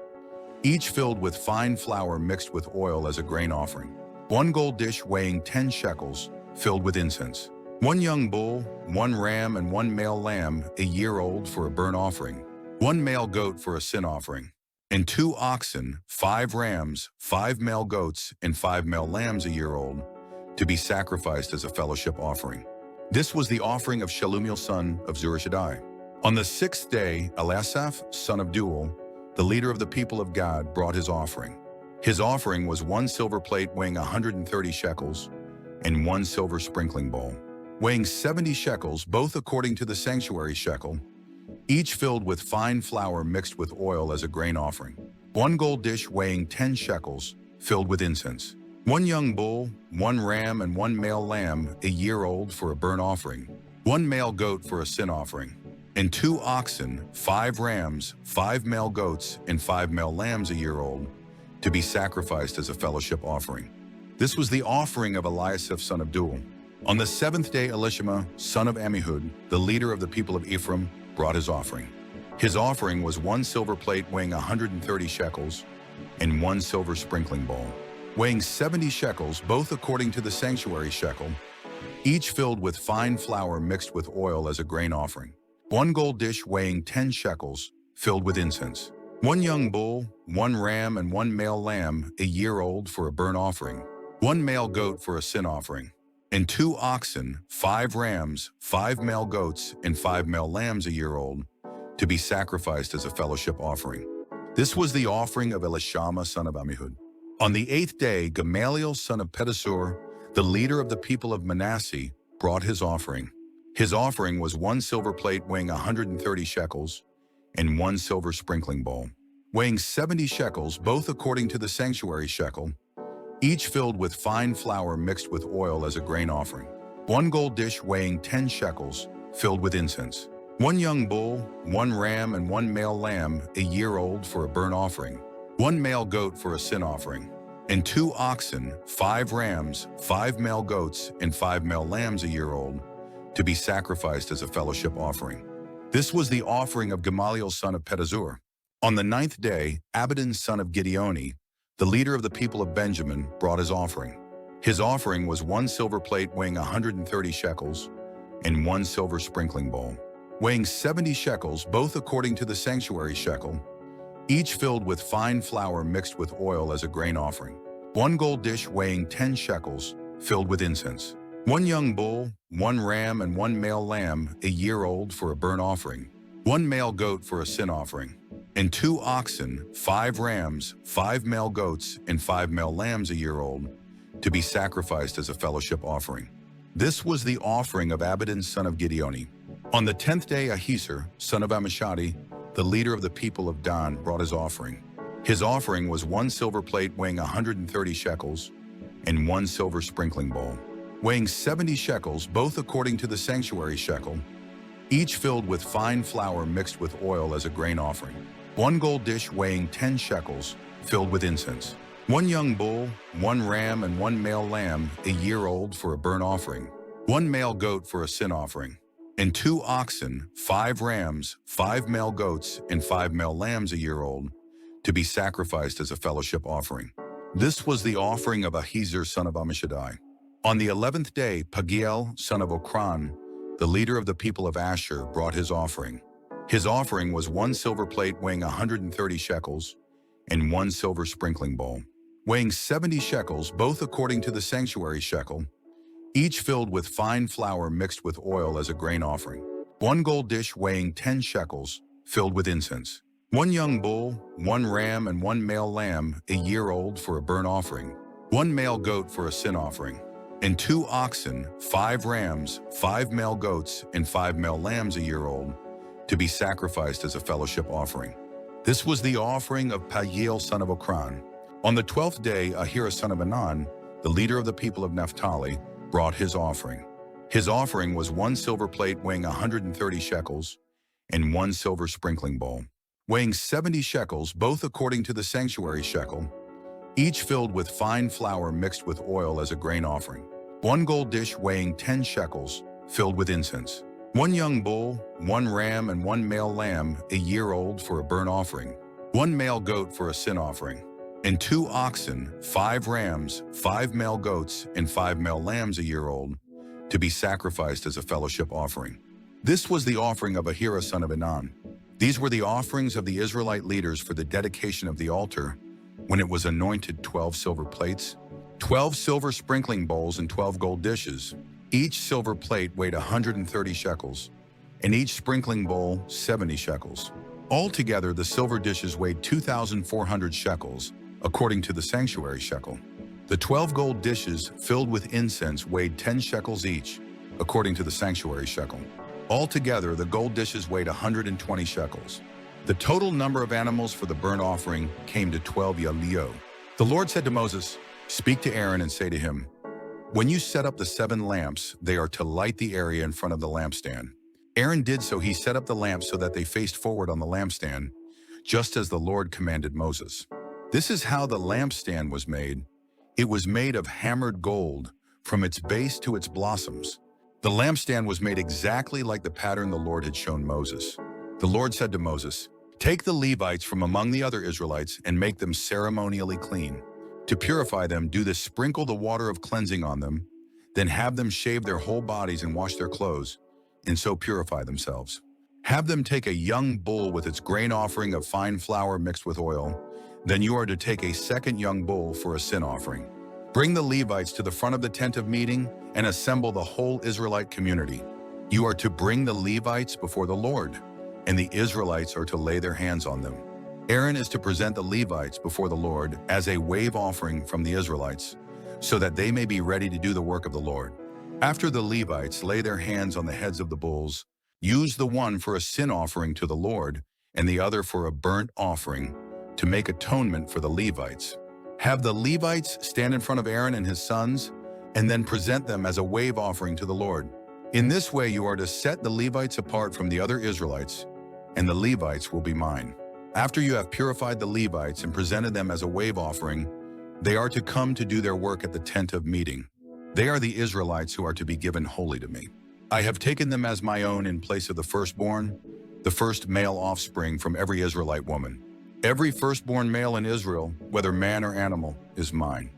each filled with fine flour mixed with oil as a grain offering. 1 gold dish weighing 10 shekels, filled with incense. 1 young bull, 1 ram, and 1 male lamb, a year old, for a burnt offering. 1 male goat for a sin offering. And 2 oxen, 5 rams, 5 male goats, and 5 male lambs a year old, to be sacrificed as a fellowship offering. This was the offering of Shelumiel son of Zurishaddai. On the 6th day, Eliasaph son of Deuel, the leader of the people of God, brought his offering. His offering was 1 silver plate weighing 130 shekels and 1 silver sprinkling bowl, weighing 70 shekels, both according to the sanctuary shekel, each filled with fine flour mixed with oil as a grain offering. 1 gold dish weighing 10 shekels, filled with incense. 1 young bull, 1 ram, and 1 male lamb, a year old, for a burnt offering. 1 male goat for a sin offering. And 2 oxen, 5 rams, 5 male goats, and 5 male lambs a year old, to be sacrificed as a fellowship offering. This was the offering of Eliasaph son of Deuel. On the 7th day, Elishama son of Ammihud, the leader of the people of Ephraim, brought his offering. His offering was 1 silver plate weighing 130 shekels and 1 silver sprinkling bowl, weighing 70 shekels, both according to the sanctuary shekel, each filled with fine flour mixed with oil as a grain offering. 1 gold dish weighing 10 shekels, filled with incense. 1 young bull, 1 ram, and 1 male lamb, a year old, for a burnt offering. 1 male goat for a sin offering. And 2 oxen, 5 rams, 5 male goats, and 5 male lambs a year old, to be sacrificed as a fellowship offering. This was the offering of Elishama son of Ammihud. On the 8th day, Gamaliel son of Pedasur, the leader of the people of Manasseh, brought his offering. His offering was 1 silver plate weighing 130 shekels and 1 silver sprinkling bowl, weighing 70 shekels, both according to the sanctuary shekel, each filled with fine flour mixed with oil as a grain offering. 1 gold dish weighing 10 shekels, filled with incense. 1 young bull, 1 ram, and 1 male lamb, a year old, for a burnt offering. 1 male goat for a sin offering. And 2 oxen, 5 rams, 5 male goats, and 5 male lambs a year old, to be sacrificed as a fellowship offering. This was the offering of Gamaliel son of Pedasur. On the 9th day, Abidan son of Gideoni, the leader of the people of Benjamin, brought his offering. His offering was 1 silver plate weighing 130 shekels and 1 silver sprinkling bowl, weighing 70 shekels, both according to the sanctuary shekel, each filled with fine flour mixed with oil as a grain offering. 1 gold dish weighing 10 shekels, filled with incense. 1 young bull, 1 ram, and 1 male lamb, a year old, for a burnt offering. 1 male goat for a sin offering. And 2 oxen, 5 rams, 5 male goats, and 5 male lambs a year old, to be sacrificed as a fellowship offering. This was the offering of Abidan son of Gideoni. On the 10th day, Ahiezer son of Amishadi, the leader of the people of Dan, brought his offering. His offering was 1 silver plate weighing 130 shekels and 1 silver sprinkling bowl, weighing 70 shekels, both according to the sanctuary shekel, each filled with fine flour mixed with oil as a grain offering. 1 gold dish weighing 10 shekels, filled with incense. 1 young bull, 1 ram, and 1 male lamb, a year old, for a burnt offering. 1 male goat for a sin offering. And 2 oxen, 5 rams, 5 male goats, and 5 male lambs a year old, to be sacrificed as a fellowship offering. This was the offering of Ahiezer son of Ammishaddai. On the 11th day, Pagiel son of Okran, the leader of the people of Asher, brought his offering. His offering was 1 silver plate weighing 130 shekels and 1 silver sprinkling bowl, weighing 70 shekels, both according to the sanctuary shekel, each filled with fine flour mixed with oil as a grain offering. 1 gold dish weighing 10 shekels, filled with incense. 1 young bull, 1 ram, and 1 male lamb, a year old, for a burnt offering. 1 male goat for a sin offering. And 2 oxen, 5 rams, 5 male goats, and 5 male lambs a year old, to be sacrificed as a fellowship offering. This was the offering of Pagiel son of Okran. On the 12th day, Ahira son of Anan, the leader of the people of Naphtali, brought his offering. His offering was 1 silver plate weighing 130 shekels and 1 silver sprinkling bowl, weighing 70 shekels, both according to the sanctuary shekel, each filled with fine flour mixed with oil as a grain offering. 1 gold dish weighing 10 shekels, filled with incense. 1 young bull, 1 ram, and 1 male lamb, a year old, for a burnt offering. 1 male goat for a sin offering. And 2 oxen, 5 rams, 5 male goats, and 5 male lambs a year old, to be sacrificed as a fellowship offering. This was the offering of Ahira son of Anan. These were the offerings of the Israelite leaders for the dedication of the altar, when it was anointed: 12 silver plates, 12 silver sprinkling bowls, and 12 gold dishes. Each silver plate weighed 130 shekels, and each sprinkling bowl 70 shekels. Altogether, the silver dishes weighed 2,400 shekels, according to the sanctuary shekel. The 12 gold dishes filled with incense weighed 10 shekels each, according to the sanctuary shekel. Altogether, the gold dishes weighed 120 shekels. The total number of animals for the burnt offering came to 12 yalio. The Lord said to Moses, "Speak to Aaron and say to him, when you set up the 7 lamps, they are to light the area in front of the lampstand." Aaron did so. He set up the lamps so that they faced forward on the lampstand, just as the Lord commanded Moses. This is how the lampstand was made. It was made of hammered gold, from its base to its blossoms. The lampstand was made exactly like the pattern the Lord had shown Moses. The Lord said to Moses, "Take the Levites from among the other Israelites and make them ceremonially clean. To purify them, do this: sprinkle the water of cleansing on them, then have them shave their whole bodies and wash their clothes, and so purify themselves. Have them take a young bull with its grain offering of fine flour mixed with oil. Then you are to take a second young bull for a sin offering. Bring the Levites to the front of the tent of meeting and assemble the whole Israelite community. You are to bring the Levites before the Lord, and the Israelites are to lay their hands on them. Aaron is to present the Levites before the Lord as a wave offering from the Israelites, so that they may be ready to do the work of the Lord. After the Levites lay their hands on the heads of the bulls, use the one for a sin offering to the Lord and the other for a burnt offering to make atonement for the Levites. Have the Levites stand in front of Aaron and his sons, and then present them as a wave offering to the Lord. In this way you are to set the Levites apart from the other Israelites, and the Levites will be mine. After you have purified the Levites and presented them as a wave offering, they are to come to do their work at the tent of meeting. They are the Israelites who are to be given wholly to me. I have taken them as my own in place of the firstborn, the first male offspring from every Israelite woman. Every firstborn male in Israel, whether man or animal, is mine.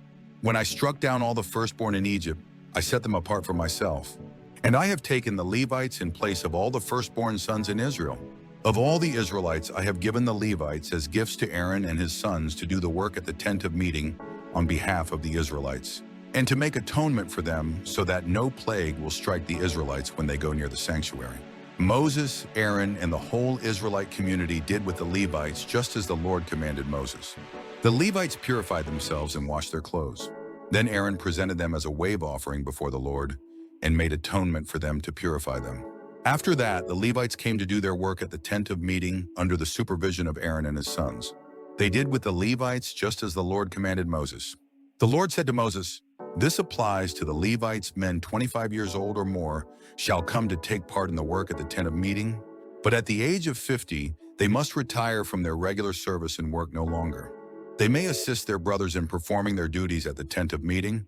When I struck down all the firstborn in Egypt, I set them apart for myself. And I have taken the Levites in place of all the firstborn sons in Israel. Of all the Israelites, I have given the Levites as gifts to Aaron and his sons to do the work at the tent of meeting on behalf of the Israelites, and to make atonement for them so that no plague will strike the Israelites when they go near the sanctuary. Moses, Aaron, and the whole Israelite community did with the Levites just as the Lord commanded Moses. The Levites purified themselves and washed their clothes. Then Aaron presented them as a wave offering before the Lord and made atonement for them to purify them. After that, the Levites came to do their work at the tent of meeting under the supervision of Aaron and his sons. They did with the Levites just as the Lord commanded Moses. The Lord said to Moses, "This applies to the Levites: men 25 years old or more shall come to take part in the work at the tent of meeting, but at the age of 50, they must retire from their regular service and work no longer. They may assist their brothers in performing their duties at the tent of meeting,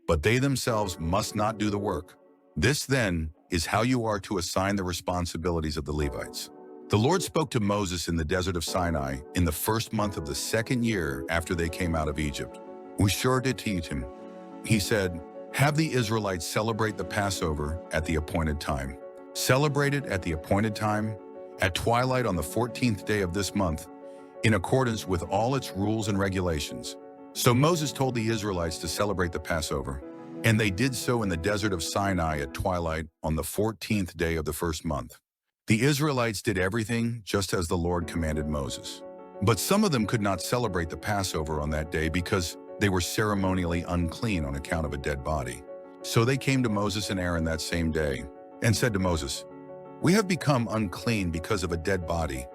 but they themselves must not do the work. This, then, is how you are to assign the responsibilities of the Levites." The Lord spoke to Moses in the desert of Sinai in the first month of the second year after they came out of Egypt. He said, "Have the Israelites celebrate the Passover at the appointed time. Celebrate it at the appointed time at twilight on the 14th day of this month, in accordance with all its rules and regulations. So Moses told the Israelites to celebrate the Passover, and they did so in the desert of Sinai at twilight on the 14th day of the first month. The Israelites did everything just as the Lord commanded Moses. But some of them could not celebrate the Passover on that day because they were ceremonially unclean on account of a dead body. So they came to Moses and Aaron that same day and said to Moses, "We have become unclean because of a dead body,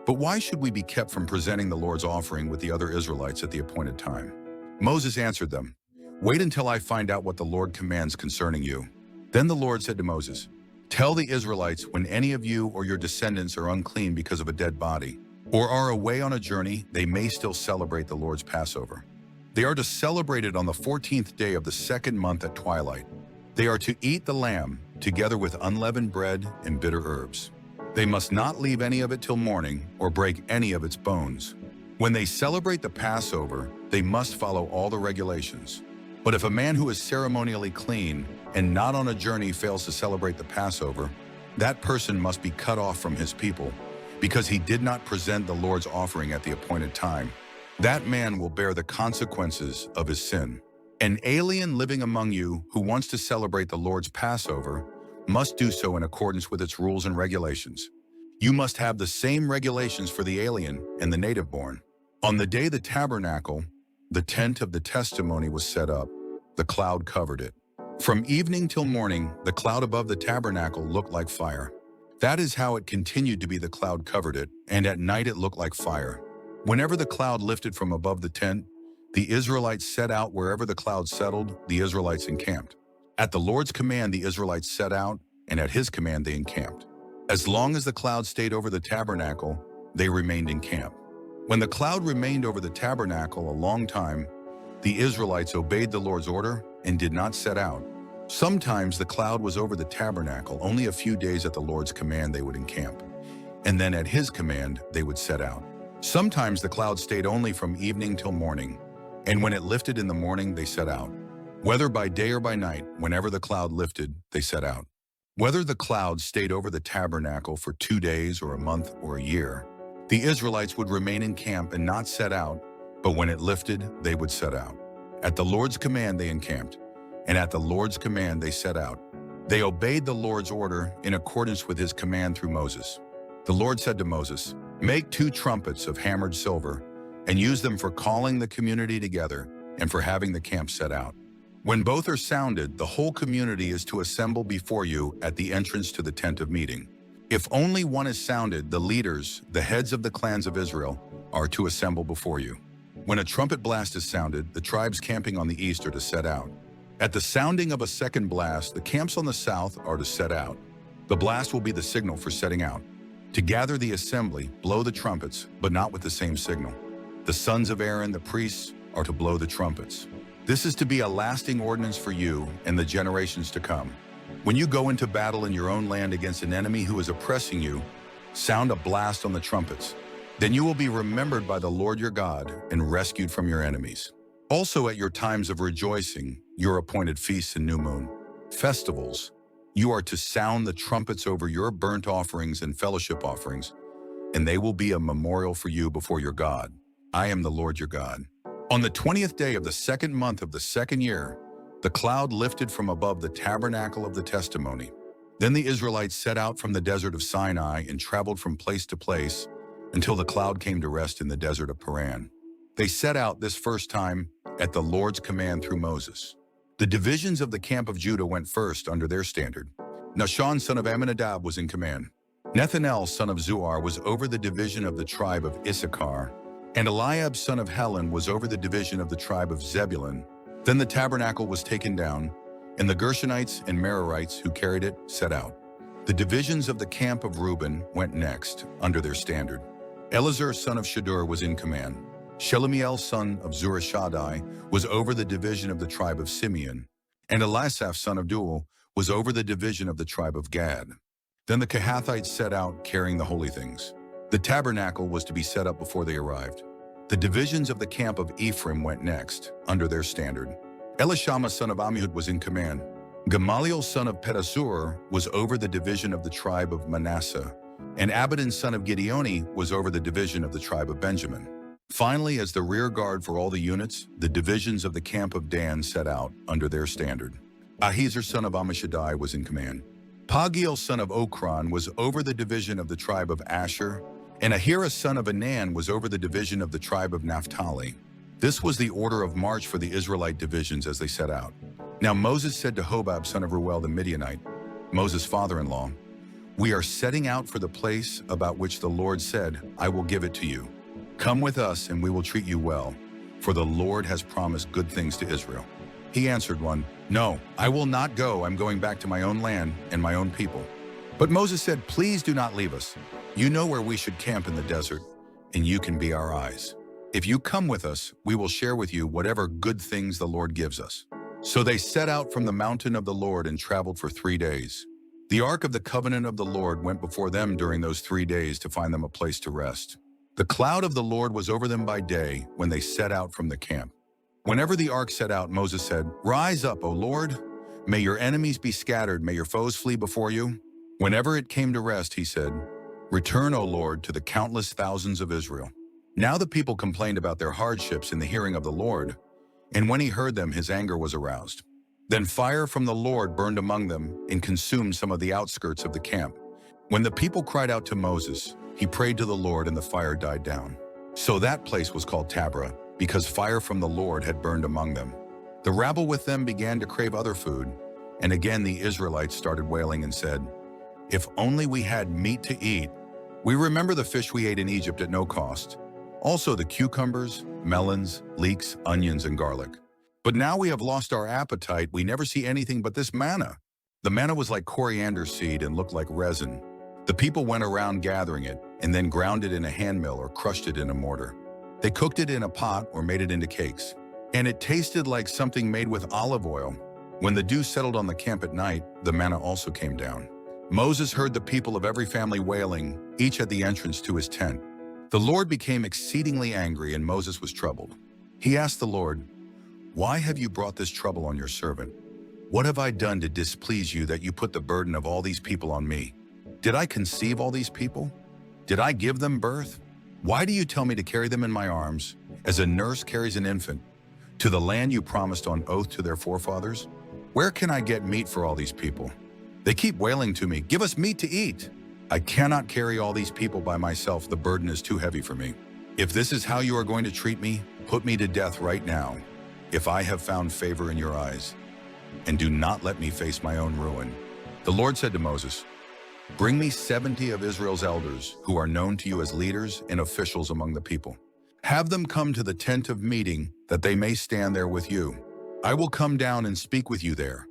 but why should we be kept from presenting the Lord's offering with the other Israelites at the appointed time?" Moses answered them, "Wait until I find out what the Lord commands concerning you." Then the Lord said to Moses, "Tell the Israelites, when any of you or your descendants are unclean because of a dead body, or are away on a journey, they may still celebrate the Lord's Passover. They are to celebrate it on the 14th day of the second month at twilight. They are to eat the lamb together with unleavened bread and bitter herbs. They must not leave any of it till morning or break any of its bones. When they celebrate the Passover, they must follow all the regulations. But if a man who is ceremonially clean and not on a journey fails to celebrate the Passover, that person must be cut off from his people, because he did not present the Lord's offering at the appointed time. That man will bear the consequences of his sin. An alien living among you who wants to celebrate the Lord's Passover must do so in accordance with its rules and regulations. You must have the same regulations for the alien and the native-born. On the day the tabernacle, the tent of the testimony, was set up, the cloud covered it. From evening till morning, the cloud above the tabernacle looked like fire. That is how it continued to be. The cloud covered it, and at night it looked like fire. Whenever the cloud lifted from above the tent, the Israelites set out. Wherever the cloud settled, the Israelites encamped. At the Lord's command, the Israelites set out, and at his command they encamped. As long as the cloud stayed over the tabernacle, they remained in camp. When the cloud remained over the tabernacle a long time, the Israelites obeyed the Lord's order and did not set out. Sometimes the cloud was over the tabernacle only a few days. At the Lord's command they would encamp, and then at his command they would set out. Sometimes the cloud stayed only from evening till morning, and when it lifted in the morning they set out. Whether by day or by night, whenever the cloud lifted, they set out. Whether the cloud stayed over the tabernacle for 2 days or a month or a year, the Israelites would remain in camp and not set out, but when it lifted, they would set out. At the Lord's command they encamped, and at the Lord's command they set out. They obeyed the Lord's order in accordance with his command through Moses. The Lord said to Moses, "Make 2 trumpets of hammered silver and use them for calling the community together and for having the camp set out. When both are sounded, the whole community is to assemble before you at the entrance to the tent of meeting. If only one is sounded, the leaders, the heads of the clans of Israel, are to assemble before you. When a trumpet blast is sounded, the tribes camping on the east are to set out. At the sounding of a second blast, the camps on the south are to set out. The blast will be the signal for setting out. To gather the assembly, blow the trumpets, but not with the same signal. The sons of Aaron, the priests, are to blow the trumpets. This is to be a lasting ordinance for you and the generations to come. When you go into battle in your own land against an enemy who is oppressing you, sound a blast on the trumpets. Then you will be remembered by the Lord your God and rescued from your enemies. Also at your times of rejoicing, your appointed feasts and new moon, festivals, you are to sound the trumpets over your burnt offerings and fellowship offerings, and they will be a memorial for you before your God. I am the Lord your God. On the 20th day of the second month of the second year, the cloud lifted from above the tabernacle of the testimony. Then the Israelites set out from the desert of Sinai and traveled from place to place until the cloud came to rest in the desert of Paran. They set out this first time at the Lord's command through Moses. The divisions of the camp of Judah went first under their standard. Nahshon son of Amminadab was in command. Nethanel son of Zuar was over the division of the tribe of Issachar, and Eliab son of Helon was over the division of the tribe of Zebulun. Then the tabernacle was taken down, and the Gershonites and Merarites who carried it set out. The divisions of the camp of Reuben went next under their standard. Elazar son of Shadur was in command. Shelumiel son of Zurishaddai was over the division of the tribe of Simeon, and Elisaph son of Duel was over the division of the tribe of Gad. Then the Kehathites set out carrying the holy things. The tabernacle was to be set up before they arrived. The divisions of the camp of Ephraim went next, under their standard. Elishama son of Ammihud was in command. Gamaliel son of Pedasur was over the division of the tribe of Manasseh, and Abidan son of Gideoni was over the division of the tribe of Benjamin. Finally, as the rear guard for all the units, the divisions of the camp of Dan set out under their standard. Ahiezer son of Ammishaddai was in command. Pagiel son of Okran was over the division of the tribe of Asher, and Ahira son of Anan was over the division of the tribe of Naphtali. This was the order of march for the Israelite divisions as they set out. Now Moses said to Hobab son of Ruel the Midianite, Moses' father-in-law, "We are setting out for the place about which the Lord said, 'I will give it to you.' Come with us and we will treat you well, for the Lord has promised good things to Israel." He answered one, "No, I will not go. I'm going back to my own land and my own people." But Moses said, "Please do not leave us. You know where we should camp in the desert, and you can be our eyes. If you come with us, we will share with you whatever good things the Lord gives us." So they set out from the mountain of the Lord and traveled for 3 days. The ark of the covenant of the Lord went before them during those 3 days to find them a place to rest. The cloud of the Lord was over them by day when they set out from the camp. Whenever the ark set out, Moses said, "Rise up, O Lord. May your enemies be scattered. May your foes flee before you." Whenever it came to rest, he said, "Return, O Lord, to the countless thousands of Israel." Now the people complained about their hardships in the hearing of the Lord, and when he heard them, his anger was aroused. Then fire from the Lord burned among them and consumed some of the outskirts of the camp. When the people cried out to Moses, he prayed to the Lord and the fire died down. So that place was called Taberah, because fire from the Lord had burned among them. The rabble with them began to crave other food, and again the Israelites started wailing and said, "If only we had meat to eat. We remember the fish we ate in Egypt at no cost, also the cucumbers, melons, leeks, onions, and garlic. But now we have lost our appetite. We never see anything but this manna." The manna was like coriander seed and looked like resin. The people went around gathering it and then ground it in a hand mill or crushed it in a mortar. They cooked it in a pot or made it into cakes, and it tasted like something made with olive oil. When the dew settled on the camp at night, the manna also came down. Moses heard the people of every family wailing, each at the entrance to his tent. The Lord became exceedingly angry, and Moses was troubled. He asked the Lord, "Why have you brought this trouble on your servant? What have I done to displease you that you put the burden of all these people on me? Did I conceive all these people? Did I give them birth? Why do you tell me to carry them in my arms, as a nurse carries an infant, to the land you promised on oath to their forefathers? Where can I get meat for all these people? They keep wailing to me, 'Give us meat to eat.' I cannot carry all these people by myself. The burden is too heavy for me. If this is how you are going to treat me, put me to death right now, if I have found favor in your eyes, and do not let me face my own ruin." The Lord said to Moses, "Bring me 70 of Israel's elders, who are known to you as leaders and officials among the people. Have them come to the tent of meeting, that they may stand there with you. I will come down and speak with you there,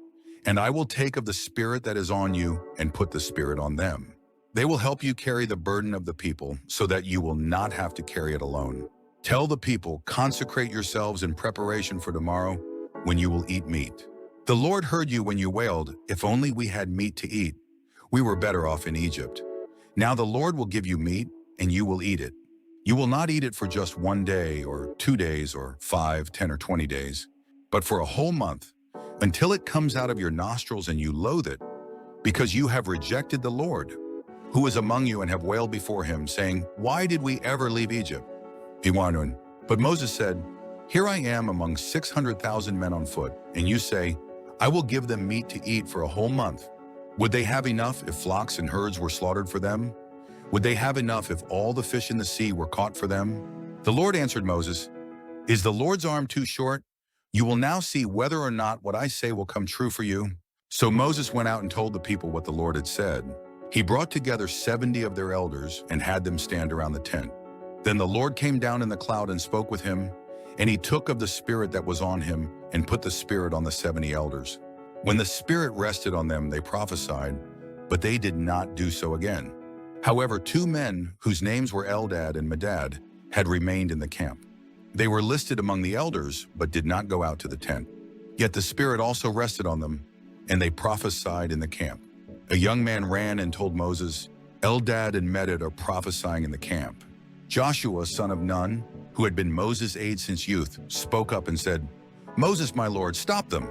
and I will take of the Spirit that is on you and put the Spirit on them. They will help you carry the burden of the people, so that you will not have to carry it alone. Tell the people, 'Consecrate yourselves in preparation for tomorrow, when you will eat meat.' The Lord heard you when you wailed, 'If only we had meat to eat. We were better off in Egypt.' Now the Lord will give you meat, and you will eat it. You will not eat it for just 1 day, or 2 days, or 5, 10, or 20 days, but for a whole month, until it comes out of your nostrils and you loathe it, because you have rejected the Lord, who is among you, and have wailed before him, saying, 'Why did we ever leave Egypt?'" But Moses said, "Here I am among 600,000 men on foot, and you say, 'I will give them meat to eat for a whole month.' Would they have enough if flocks and herds were slaughtered for them? Would they have enough if all the fish in the sea were caught for them?" The Lord answered Moses, "Is the Lord's arm too short? You will now see whether or not what I say will come true for you." So Moses went out and told the people what the Lord had said. He brought together 70 of their elders and had them stand around the tent. Then the Lord came down in the cloud and spoke with him, and he took of the Spirit that was on him and put the Spirit on the 70 elders. When the Spirit rested on them, they prophesied, but they did not do so again. However, 2 men, whose names were Eldad and Medad, had remained in the camp. They were listed among the elders, but did not go out to the tent. Yet the Spirit also rested on them, and they prophesied in the camp. A young man ran and told Moses, "Eldad and Medad are prophesying in the camp." Joshua, son of Nun, who had been Moses' aide since youth, spoke up and said, "Moses, my lord, stop them."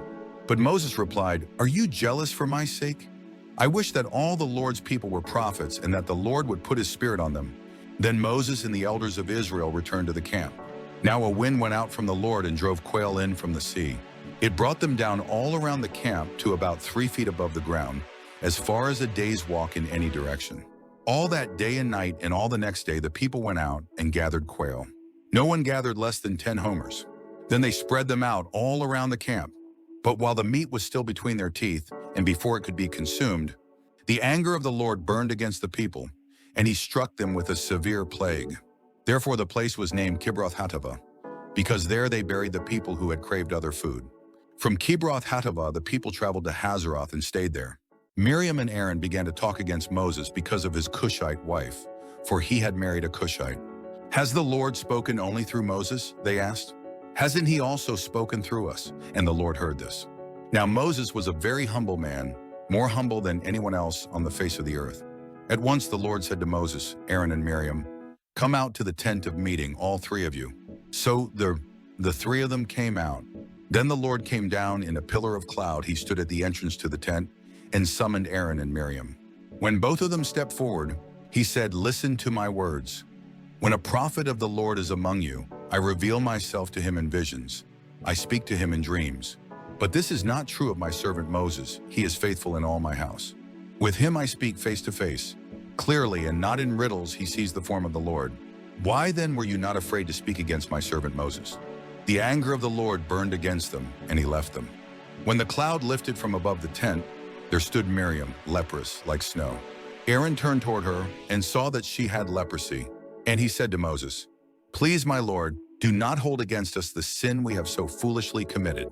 But Moses replied, "Are you jealous for my sake? I wish that all the Lord's people were prophets and that the Lord would put his spirit on them." Then Moses and the elders of Israel returned to the camp. Now a wind went out from the Lord and drove quail in from the sea. It brought them down all around the camp to about 3 feet above the ground, as far as a day's walk in any direction. All that day and night and all the next day the people went out and gathered quail. No one gathered less than 10 homers. Then they spread them out all around the camp. But while the meat was still between their teeth, and before it could be consumed, the anger of the Lord burned against the people, and he struck them with a severe plague. Therefore the place was named Kibroth-Hattaavah, because there they buried the people who had craved other food. From Kibroth-Hattaavah the people traveled to Hazeroth and stayed there. Miriam and Aaron began to talk against Moses because of his Cushite wife, for he had married a Cushite. "Has the Lord spoken only through Moses?" they asked. "Hasn't he also spoken through us?" And the Lord heard this. Now Moses was a very humble man, more humble than anyone else on the face of the earth. At once the Lord said to Moses, Aaron, and Miriam, "Come out to the tent of meeting, all 3 of you." So the 3 of them came out. Then the Lord came down in a pillar of cloud. He stood at the entrance to the tent and summoned Aaron and Miriam. When both of them stepped forward, he said, "Listen to my words. When a prophet of the Lord is among you, I reveal myself to him in visions. I speak to him in dreams. But this is not true of my servant Moses. He is faithful in all my house. With him I speak face to face. Clearly and not in riddles he sees the form of the Lord. Why then were you not afraid to speak against my servant Moses?" The anger of the Lord burned against them, and he left them. When the cloud lifted from above the tent, there stood Miriam, leprous, like snow. Aaron turned toward her and saw that she had leprosy. And he said to Moses, "Please, my Lord, do not hold against us the sin we have so foolishly committed.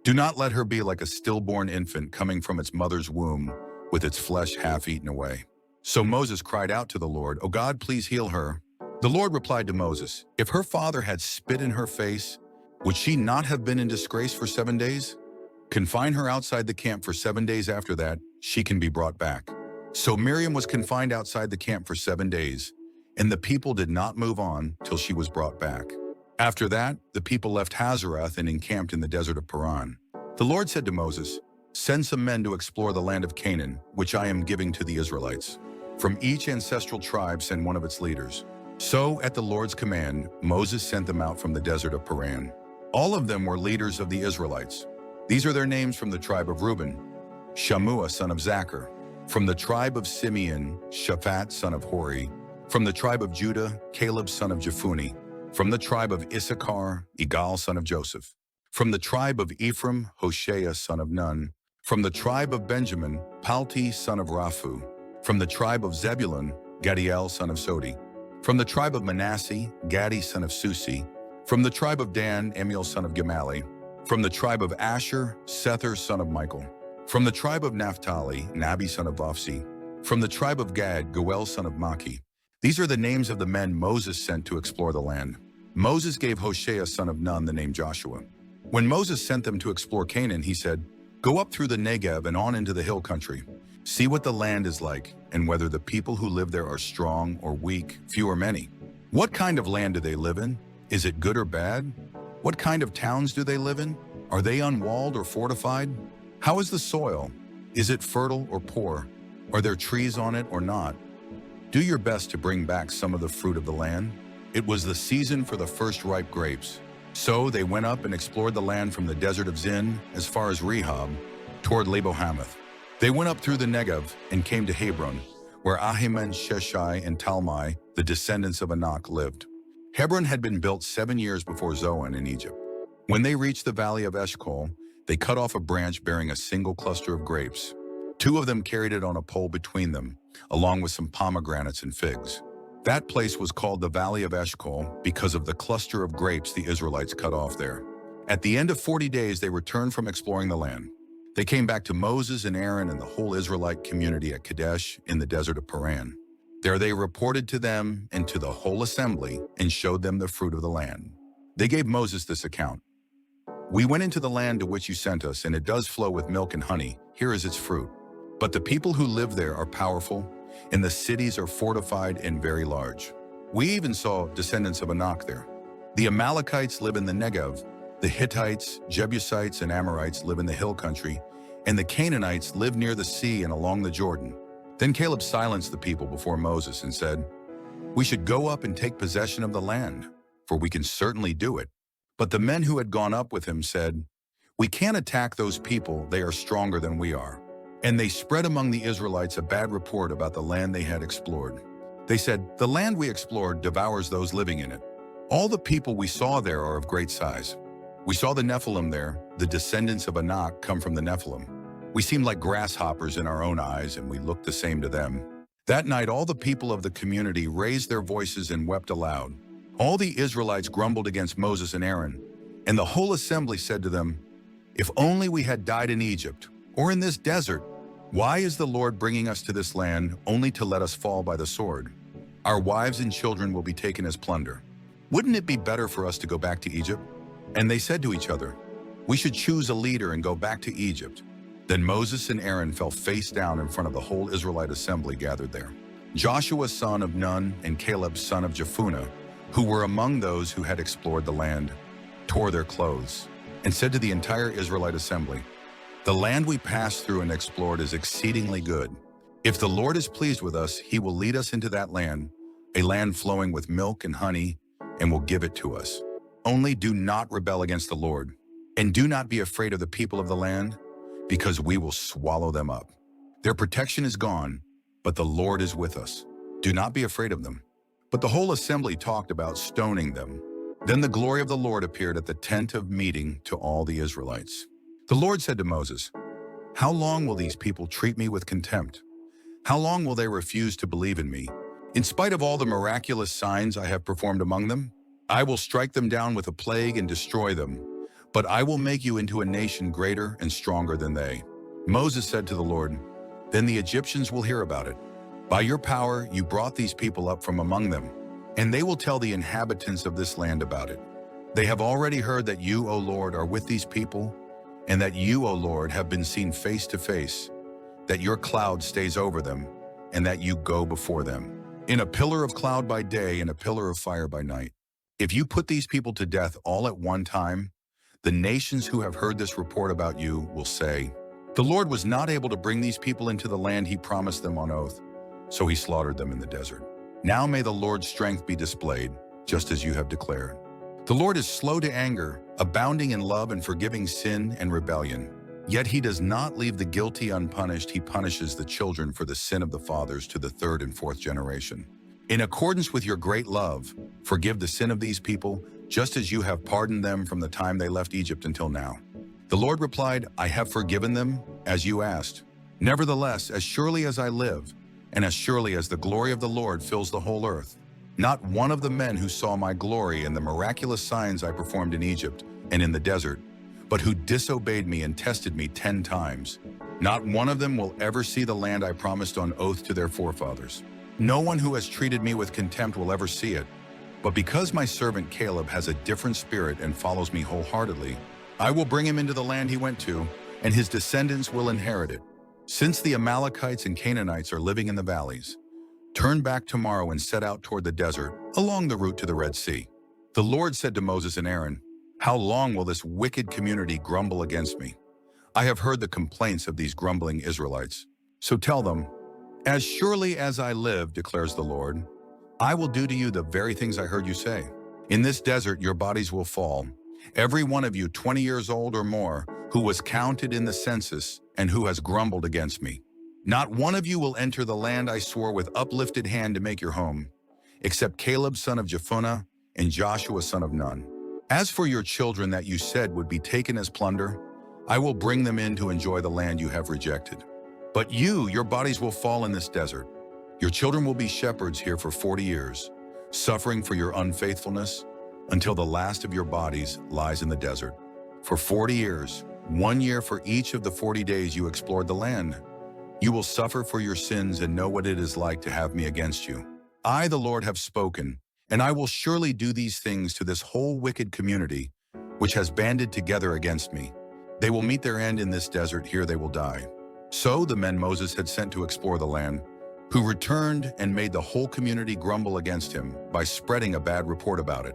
Do not let her be like a stillborn infant coming from its mother's womb, with its flesh half eaten away." So Moses cried out to the Lord, "O God, please heal her." The Lord replied to Moses, "If her father had spit in her face, would she not have been in disgrace for 7 days? Confine her outside the camp for 7 days. After that, she can be brought back." So Miriam was confined outside the camp for 7 days, and the people did not move on till she was brought back. After that, the people left Hazeroth and encamped in the desert of Paran. The Lord said to Moses, "Send some men to explore the land of Canaan, which I am giving to the Israelites. From each ancestral tribe send one of its leaders." So, at the Lord's command, Moses sent them out from the desert of Paran. All of them were leaders of the Israelites. These are their names: from the tribe of Reuben, Shammua son of Zachar; from the tribe of Simeon, Shaphat son of Hori; from the tribe of Judah, Caleb son of Jephunneh; from the tribe of Issachar, Igal son of Joseph; from the tribe of Ephraim, Hoshea son of Nun; from the tribe of Benjamin, Palti son of Raphu; from the tribe of Zebulun, Gadiel son of Sodi; from the tribe of Manasseh, Gadi son of Susi; from the tribe of Dan, Amiel son of Gemali; from the tribe of Asher, Sethur son of Michael; from the tribe of Naphtali, Nabi son of Vophsi; from the tribe of Gad, Goel son of Maki. These are the names of the men Moses sent to explore the land. Moses gave Hoshea son of Nun the name Joshua. When Moses sent them to explore Canaan, he said, "Go up through the Negev and on into the hill country. See what the land is like, and whether the people who live there are strong or weak, few or many. What kind of land do they live in? Is it good or bad? What kind of towns do they live in? Are they unwalled or fortified? How is the soil? Is it fertile or poor? Are there trees on it or not? Do your best to bring back some of the fruit of the land." It was the season for the first ripe grapes. So they went up and explored the land from the desert of Zin as far as Rehob, toward Lebo-Hamath. They went up through the Negev and came to Hebron, where Ahiman, Sheshai, and Talmai, the descendants of Anak, lived. Hebron had been built 7 years before Zoan in Egypt. When they reached the valley of Eshcol, they cut off a branch bearing a single cluster of grapes. 2 of them carried it on a pole between them, along with some pomegranates and figs. That place was called the Valley of Eshcol because of the cluster of grapes the Israelites cut off there. At the end of 40 days, they returned from exploring the land. They came back to Moses and Aaron and the whole Israelite community at Kadesh in the desert of Paran. There they reported to them and to the whole assembly and showed them the fruit of the land. They gave Moses this account. "We went into the land to which you sent us, and it does flow with milk and honey. Here is its fruit. But the people who live there are powerful, and the cities are fortified and very large. We even saw descendants of Anak there. The Amalekites live in the Negev. The Hittites, Jebusites, and Amorites live in the hill country, and the Canaanites lived near the sea and along the Jordan. Then Caleb silenced the people before Moses and said, "We should go up and take possession of the land, for we can certainly do it." But the men who had gone up with him said, "We can't attack those people, they are stronger than we are." And they spread among the Israelites a bad report about the land they had explored. They said, "The land we explored devours those living in it. All the people we saw there are of great size. We saw the Nephilim there, the descendants of Anak come from the Nephilim. We seemed like grasshoppers in our own eyes, and we looked the same to them." That night all the people of the community raised their voices and wept aloud. All the Israelites grumbled against Moses and Aaron, and the whole assembly said to them, "If only we had died in Egypt, or in this desert. Why is the Lord bringing us to this land only to let us fall by the sword? Our wives and children will be taken as plunder. Wouldn't it be better for us to go back to Egypt?" And they said to each other, "We should choose a leader and go back to Egypt." Then Moses and Aaron fell face down in front of the whole Israelite assembly gathered there. Joshua son of Nun and Caleb son of Jephunneh, who were among those who had explored the land, tore their clothes and said to the entire Israelite assembly, "The land we passed through and explored is exceedingly good. If the Lord is pleased with us, he will lead us into that land, a land flowing with milk and honey, and will give it to us. Only do not rebel against the Lord, and do not be afraid of the people of the land, because we will swallow them up. Their protection is gone, but the Lord is with us. Do not be afraid of them." But the whole assembly talked about stoning them. Then the glory of the Lord appeared at the tent of meeting to all the Israelites. The Lord said to Moses, "How long will these people treat me with contempt? How long will they refuse to believe in me? In spite of all the miraculous signs I have performed among them, I will strike them down with a plague and destroy them. But I will make you into a nation greater and stronger than they." Moses said to the Lord, "Then the Egyptians will hear about it. By your power you brought these people up from among them, and they will tell the inhabitants of this land about it. They have already heard that you, O Lord, are with these people, and that you, O Lord, have been seen face to face, that your cloud stays over them, and that you go before them, in a pillar of cloud by day and a pillar of fire by night. If you put these people to death all at one time, the nations who have heard this report about you will say, 'The Lord was not able to bring these people into the land he promised them on oath, so he slaughtered them in the desert.' Now may the Lord's strength be displayed, just as you have declared. The Lord is slow to anger, abounding in love and forgiving sin and rebellion. Yet he does not leave the guilty unpunished. He punishes the children for the sin of the fathers to the third and fourth generation. In accordance with your great love, forgive the sin of these people, just as you have pardoned them from the time they left Egypt until now." The Lord replied, "I have forgiven them, as you asked. Nevertheless, as surely as I live, and as surely as the glory of the Lord fills the whole earth, not one of the men who saw my glory and the miraculous signs I performed in Egypt and in the desert, but who disobeyed me and tested me 10 times, not one of them will ever see the land I promised on oath to their forefathers. No one who has treated me with contempt will ever see it. But because my servant Caleb has a different spirit and follows me wholeheartedly, I will bring him into the land he went to, and his descendants will inherit it. Since the Amalekites and Canaanites are living in the valleys, turn back tomorrow and set out toward the desert, along the route to the Red Sea." The Lord said to Moses and Aaron, "How long will this wicked community grumble against me? I have heard the complaints of these grumbling Israelites. So tell them, 'As surely as I live, declares the Lord, I will do to you the very things I heard you say. In this desert your bodies will fall, every one of you 20 years old or more, who was counted in the census and who has grumbled against me. Not one of you will enter the land I swore with uplifted hand to make your home, except Caleb son of Jephunneh and Joshua son of Nun. As for your children that you said would be taken as plunder, I will bring them in to enjoy the land you have rejected. But your bodies will fall in this desert. Your children will be shepherds here for 40 years, suffering for your unfaithfulness, until the last of your bodies lies in the desert. For 40 years, 1 year for each of the 40 days you explored the land. You will suffer for your sins and know what it is like to have me against you. I, the Lord, have spoken, and I will surely do these things to this whole wicked community, which has banded together against me. They will meet their end in this desert, here they will die." So the men Moses had sent to explore the land, who returned and made the whole community grumble against him by spreading a bad report about it.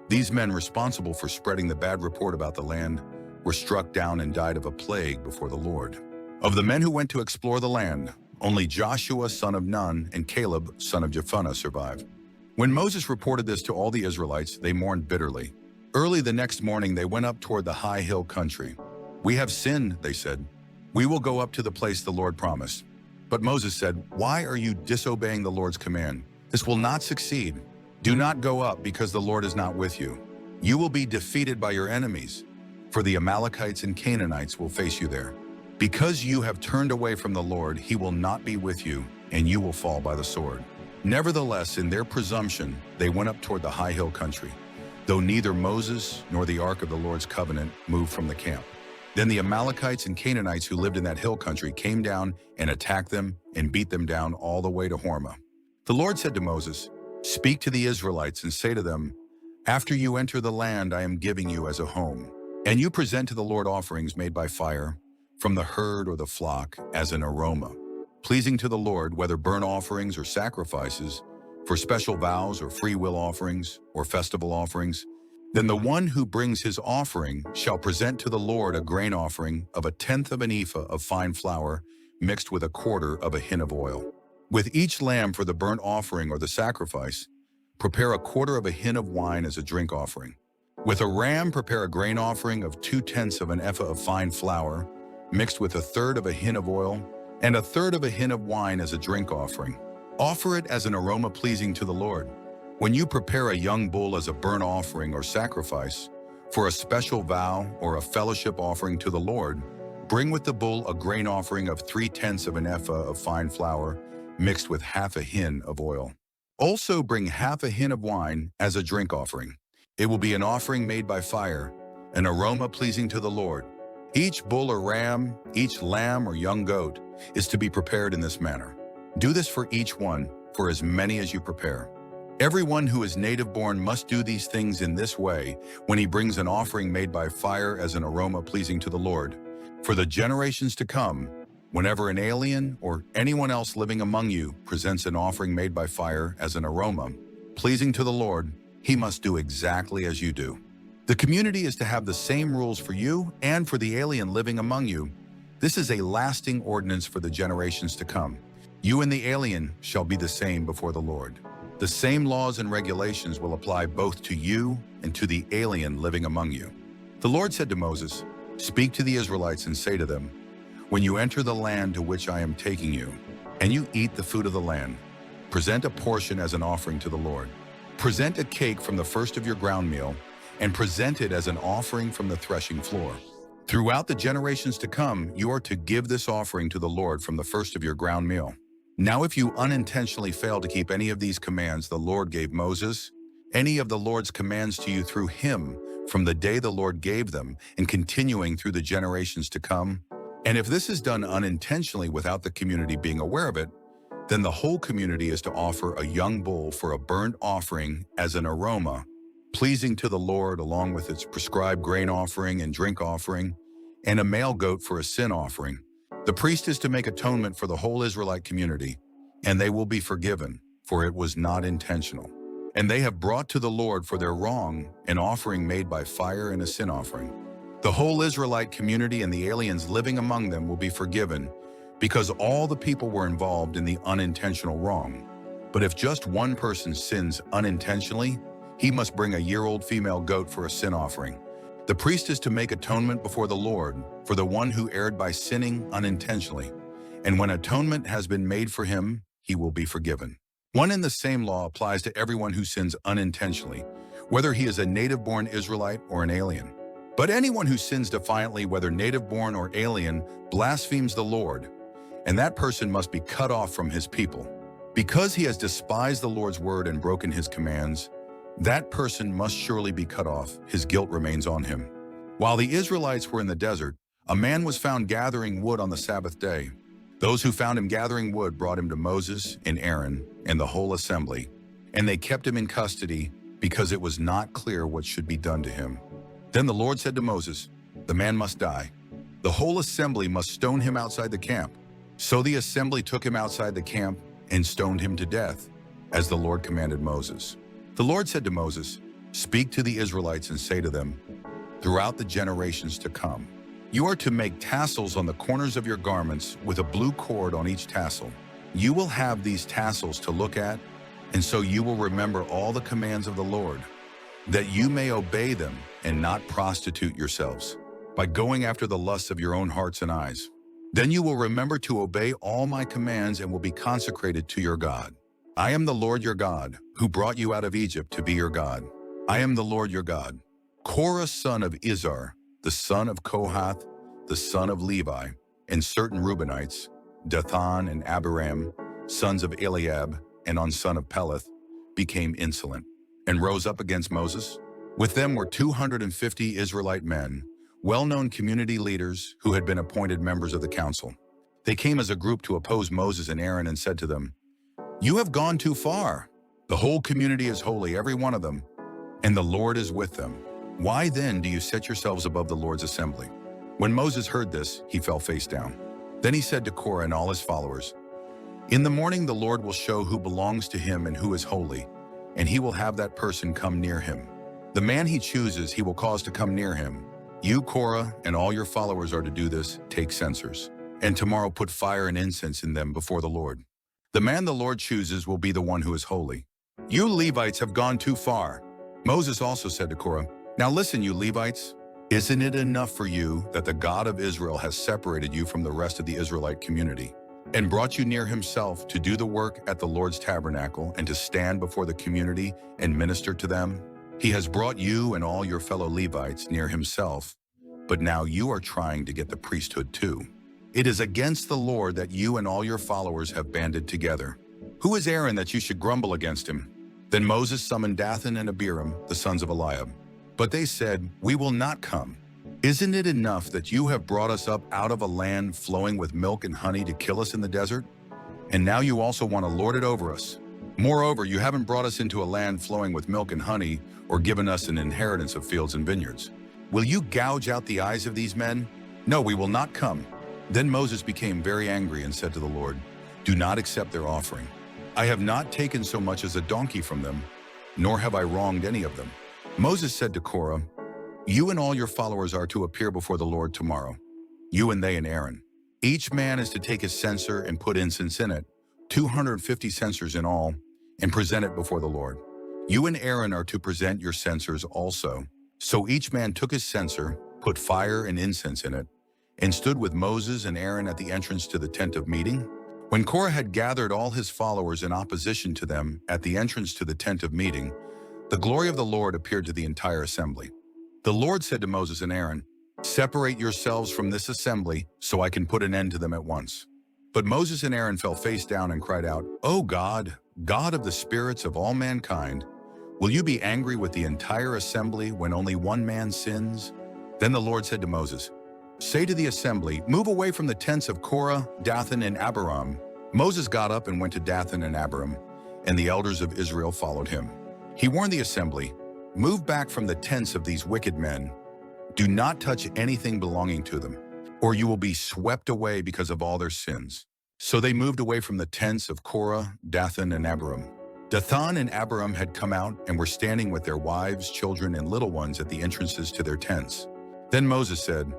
These men responsible for spreading the bad report about the land were struck down and died of a plague before the Lord. Of the men who went to explore the land, only Joshua son of Nun and Caleb son of Jephunneh survived. When Moses reported this to all the Israelites, they mourned bitterly. Early the next morning they went up toward the high hill country. "We have sinned," they said. "We will go up to the place the Lord promised." But Moses said, "Why are you disobeying the Lord's command? This will not succeed. Do not go up because the Lord is not with you. You will be defeated by your enemies, for the Amalekites and Canaanites will face you there. Because you have turned away from the Lord, he will not be with you, and you will fall by the sword." Nevertheless, in their presumption, they went up toward the high hill country, though neither Moses nor the ark of the Lord's covenant moved from the camp. Then the Amalekites and Canaanites who lived in that hill country came down and attacked them and beat them down all the way to Hormah. The Lord said to Moses, "Speak to the Israelites and say to them, after you enter the land I am giving you as a home, and you present to the Lord offerings made by fire, from the herd or the flock, as an aroma, pleasing to the Lord, whether burnt offerings or sacrifices, for special vows or free will offerings or festival offerings, then the one who brings his offering shall present to the Lord a grain offering of 1/10 of an ephah of fine flour mixed with 1/4 of a hin of oil. With each lamb for the burnt offering or the sacrifice, prepare 1/4 of a hin of wine as a drink offering. With a ram, prepare a grain offering of 2/10 of an ephah of fine flour mixed with 1/3 of a hin of oil and 1/3 of a hin of wine as a drink offering. Offer it as an aroma pleasing to the Lord. When you prepare a young bull as a burnt offering or sacrifice, for a special vow or a fellowship offering to the Lord, bring with the bull a grain offering of 3/10 of an ephah of fine flour mixed with 1/2 a hin of oil. Also bring 1/2 a hin of wine as a drink offering. It will be an offering made by fire, an aroma pleasing to the Lord. Each bull or ram, each lamb or young goat is to be prepared in this manner. Do this for each one, for as many as you prepare. Everyone who is native-born must do these things in this way when he brings an offering made by fire as an aroma pleasing to the Lord. For the generations to come, whenever an alien or anyone else living among you presents an offering made by fire as an aroma pleasing to the Lord, he must do exactly as you do. The community is to have the same rules for you and for the alien living among you. This is a lasting ordinance for the generations to come. You and the alien shall be the same before the Lord. The same laws and regulations will apply both to you and to the alien living among you. The Lord said to Moses, "Speak to the Israelites and say to them, when you enter the land to which I am taking you, and you eat the food of the land, present a portion as an offering to the Lord. Present a cake from the first of your ground meal, and present it as an offering from the threshing floor. Throughout the generations to come, you are to give this offering to the Lord from the first of your ground meal. Now if you unintentionally fail to keep any of these commands the Lord gave Moses, any of the Lord's commands to you through him from the day the Lord gave them and continuing through the generations to come, and if this is done unintentionally without the community being aware of it, then the whole community is to offer a young bull for a burnt offering as an aroma, pleasing to the Lord along with its prescribed grain offering and drink offering, and a male goat for a sin offering. The priest is to make atonement for the whole Israelite community, and they will be forgiven, for it was not intentional. And they have brought to the Lord for their wrong an offering made by fire and a sin offering. The whole Israelite community and the aliens living among them will be forgiven, because all the people were involved in the unintentional wrong. But if just one person sins unintentionally, he must bring a year-old female goat for a sin offering. The priest is to make atonement before the Lord for the one who erred by sinning unintentionally, and when atonement has been made for him, he will be forgiven. One and the same law applies to everyone who sins unintentionally, whether he is a native-born Israelite or an alien. But anyone who sins defiantly, whether native-born or alien, blasphemes the Lord, and that person must be cut off from his people. Because he has despised the Lord's word and broken his commands, that person must surely be cut off. His guilt remains on him. While the Israelites were in the desert, a man was found gathering wood on the Sabbath day. Those who found him gathering wood brought him to Moses and Aaron and the whole assembly, and they kept him in custody because it was not clear what should be done to him. Then the Lord said to Moses, "The man must die. The whole assembly must stone him outside the camp." So the assembly took him outside the camp and stoned him to death, as the Lord commanded Moses. The Lord said to Moses, "Speak to the Israelites and say to them, throughout the generations to come, You are to make tassels on the corners of your garments with a blue cord on each tassel. You will have these tassels to look at, and so you will remember all the commands of the Lord, that you may obey them and not prostitute yourselves by going after the lusts of your own hearts and eyes. Then you will remember to obey all my commands and will be consecrated to your God. I am the Lord your God, who brought you out of Egypt to be your God. I am the Lord your God. Korah son of Izhar, the son of Kohath, the son of Levi, and certain Reubenites, Dathan and Abiram, sons of Eliab, and on son of Peleth, became insolent and rose up against Moses. With them were 250 Israelite men, well-known community leaders who had been appointed members of the council. They came as a group to oppose Moses and Aaron and said to them, "You have gone too far. The whole community is holy, every one of them, and the Lord is with them. Why then do you set yourselves above the Lord's assembly?" When Moses heard this, he fell face down. Then he said to Korah and all his followers, "In the morning the Lord will show who belongs to him and who is holy, and he will have that person come near him. The man he chooses he will cause to come near him. You, Korah, and all your followers are to do this, take censers, and tomorrow put fire and incense in them before the Lord. The man the Lord chooses will be the one who is holy. You Levites have gone too far." Moses also said to Korah, "Now listen, you Levites, isn't it enough for you that the God of Israel has separated you from the rest of the Israelite community and brought you near himself to do the work at the Lord's tabernacle and to stand before the community and minister to them? He has brought you and all your fellow Levites near himself, but now you are trying to get the priesthood too. It is against the Lord that you and all your followers have banded together. Who is Aaron that you should grumble against him?" Then Moses summoned Dathan and Abiram, the sons of Eliab. But they said, "We will not come. Isn't it enough that you have brought us up out of a land flowing with milk and honey to kill us in the desert? And now you also want to lord it over us. Moreover, you haven't brought us into a land flowing with milk and honey or given us an inheritance of fields and vineyards. Will you gouge out the eyes of these men? No, we will not come." Then Moses became very angry and said to the Lord, "Do not accept their offering. I have not taken so much as a donkey from them, nor have I wronged any of them." Moses said to Korah, "You and all your followers are to appear before the Lord tomorrow, you and they and Aaron. Each man is to take his censer and put incense in it, 250 censers in all, and present it before the Lord. You and Aaron are to present your censers also." So each man took his censer, put fire and incense in it, and stood with Moses and Aaron at the entrance to the tent of meeting. When Korah had gathered all his followers in opposition to them at the entrance to the tent of meeting, the glory of the Lord appeared to the entire assembly. The Lord said to Moses and Aaron, "Separate yourselves from this assembly so I can put an end to them at once." But Moses and Aaron fell face down and cried out, "O God, God of the spirits of all mankind, will you be angry with the entire assembly when only one man sins?" Then the Lord said to Moses, "Say to the assembly, move away from the tents of Korah, Dathan, and Abiram." Moses got up and went to Dathan and Abiram, and the elders of Israel followed him. He warned the assembly, "Move back from the tents of these wicked men. Do not touch anything belonging to them, or you will be swept away because of all their sins." So they moved away from the tents of Korah, Dathan, and Abiram. Dathan and Abiram had come out and were standing with their wives, children, and little ones at the entrances to their tents. Then Moses said,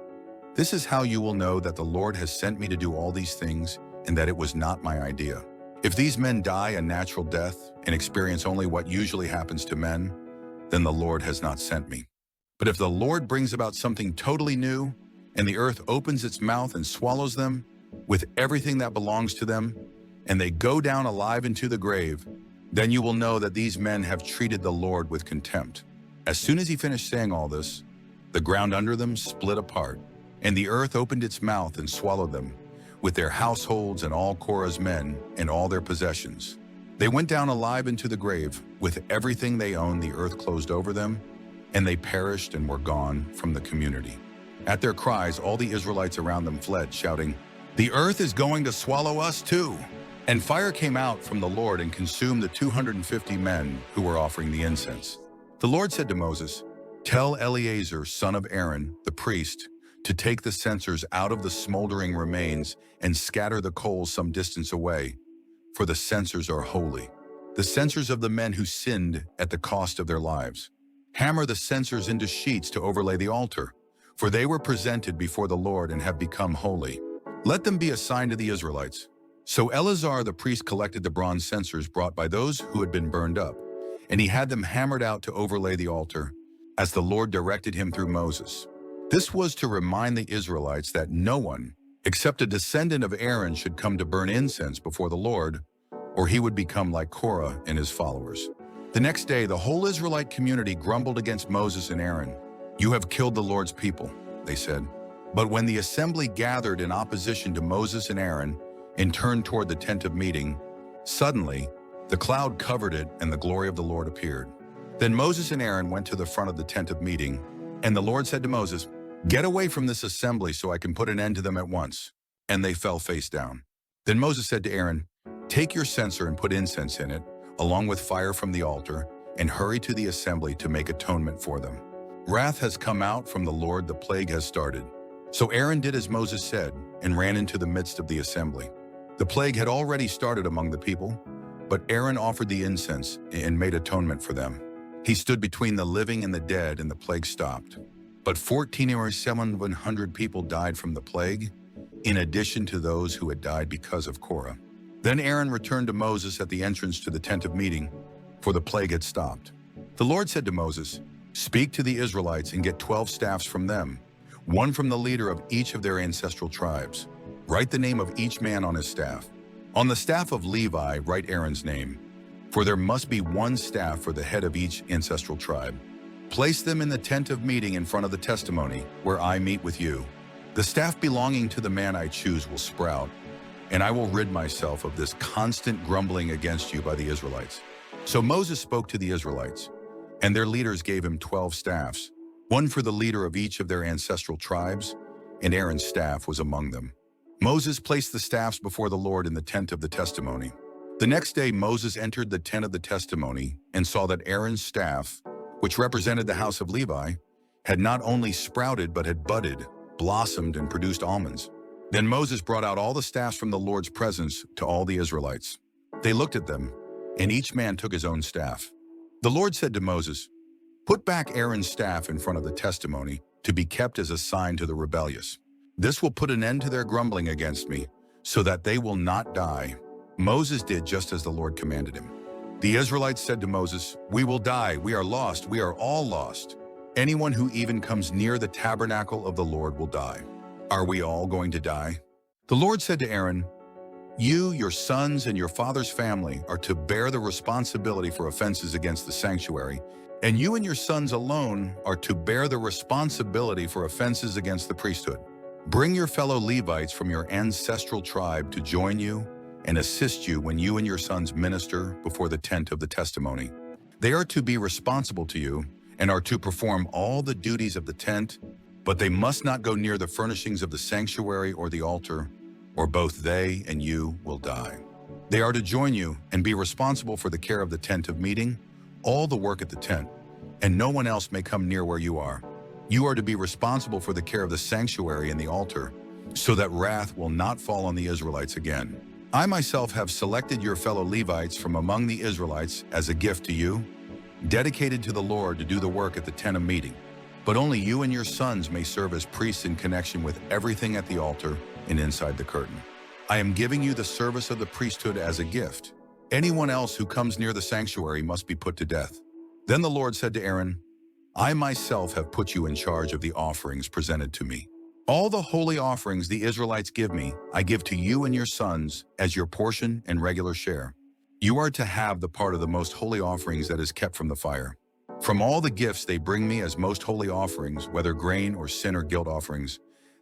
"This is how you will know that the Lord has sent me to do all these things and that it was not my idea. If these men die a natural death and experience only what usually happens to men, then the Lord has not sent me. But if the Lord brings about something totally new, and the earth opens its mouth and swallows them, with everything that belongs to them, and they go down alive into the grave, then you will know that these men have treated the Lord with contempt." As soon as he finished saying all this, the ground under them split apart, and the earth opened its mouth and swallowed them, with their households and all Korah's men and all their possessions. They went down alive into the grave. With everything they owned, the earth closed over them, and they perished and were gone from the community. At their cries, all the Israelites around them fled, shouting, "The earth is going to swallow us too." And fire came out from the Lord and consumed the 250 men who were offering the incense. The Lord said to Moses, "Tell Eleazar, son of Aaron, the priest, to take the censers out of the smoldering remains and scatter the coals some distance away, for the censers are holy, the censers of the men who sinned at the cost of their lives. Hammer the censers into sheets to overlay the altar, for they were presented before the Lord and have become holy. Let them be a sign to the Israelites." So Eleazar the priest collected the bronze censers brought by those who had been burned up, and he had them hammered out to overlay the altar, as the Lord directed him through Moses. This was to remind the Israelites that no one, except a descendant of Aaron, should come to burn incense before the Lord, or he would become like Korah and his followers. The next day, the whole Israelite community grumbled against Moses and Aaron. "You have killed the Lord's people," they said. But when the assembly gathered in opposition to Moses and Aaron and turned toward the tent of meeting, suddenly the cloud covered it and the glory of the Lord appeared. Then Moses and Aaron went to the front of the tent of meeting, and the Lord said to Moses, "Get away from this assembly so I can put an end to them at once." And they fell face down. Then Moses said to Aaron, "Take your censer and put incense in it, along with fire from the altar, and hurry to the assembly to make atonement for them. Wrath has come out from the Lord, the plague has started." So Aaron did as Moses said and ran into the midst of the assembly. The plague had already started among the people, but Aaron offered the incense and made atonement for them. He stood between the living and the dead, and the plague stopped. But 14,700 people died from the plague, in addition to those who had died because of Korah. Then Aaron returned to Moses at the entrance to the tent of meeting, for the plague had stopped. The Lord said to Moses, "Speak to the Israelites and get 12 staffs from them, one from the leader of each of their ancestral tribes. Write the name of each man on his staff. On the staff of Levi, write Aaron's name, for there must be one staff for the head of each ancestral tribe. Place them in the tent of meeting in front of the testimony, where I meet with you. The staff belonging to the man I choose will sprout, and I will rid myself of this constant grumbling against you by the Israelites." So Moses spoke to the Israelites, and their leaders gave him 12 staffs, one for the leader of each of their ancestral tribes, and Aaron's staff was among them. Moses placed the staffs before the Lord in the tent of the testimony. The next day Moses entered the tent of the testimony and saw that Aaron's staff, which represented the house of Levi, had not only sprouted but had budded, blossomed, and produced almonds. Then Moses brought out all the staffs from the Lord's presence to all the Israelites. They looked at them, and each man took his own staff. The Lord said to Moses, "Put back Aaron's staff in front of the testimony to be kept as a sign to the rebellious. This will put an end to their grumbling against me, so that they will not die." Moses did just as the Lord commanded him. The Israelites said to Moses, "We will die, we are lost, we are all lost. Anyone who even comes near the tabernacle of the Lord will die. Are we all going to die?" The Lord said to Aaron, "You, your sons, and your father's family are to bear the responsibility for offenses against the sanctuary, and you and your sons alone are to bear the responsibility for offenses against the priesthood. Bring your fellow Levites from your ancestral tribe to join you and assist you when you and your sons minister before the tent of the testimony. They are to be responsible to you and are to perform all the duties of the tent, but they must not go near the furnishings of the sanctuary or the altar, or both they and you will die. They are to join you and be responsible for the care of the tent of meeting, all the work at the tent, and no one else may come near where you are. You are to be responsible for the care of the sanctuary and the altar, so that wrath will not fall on the Israelites again. I myself have selected your fellow Levites from among the Israelites as a gift to you, dedicated to the Lord to do the work at the tent of meeting. But only you and your sons may serve as priests in connection with everything at the altar and inside the curtain. I am giving you the service of the priesthood as a gift. Anyone else who comes near the sanctuary must be put to death." Then the Lord said to Aaron, "I myself have put you in charge of the offerings presented to me. All the holy offerings the Israelites give me, I give to you and your sons as your portion and regular share. You are to have the part of the most holy offerings that is kept from the fire. From all the gifts they bring me as most holy offerings, whether grain or sin or guilt offerings,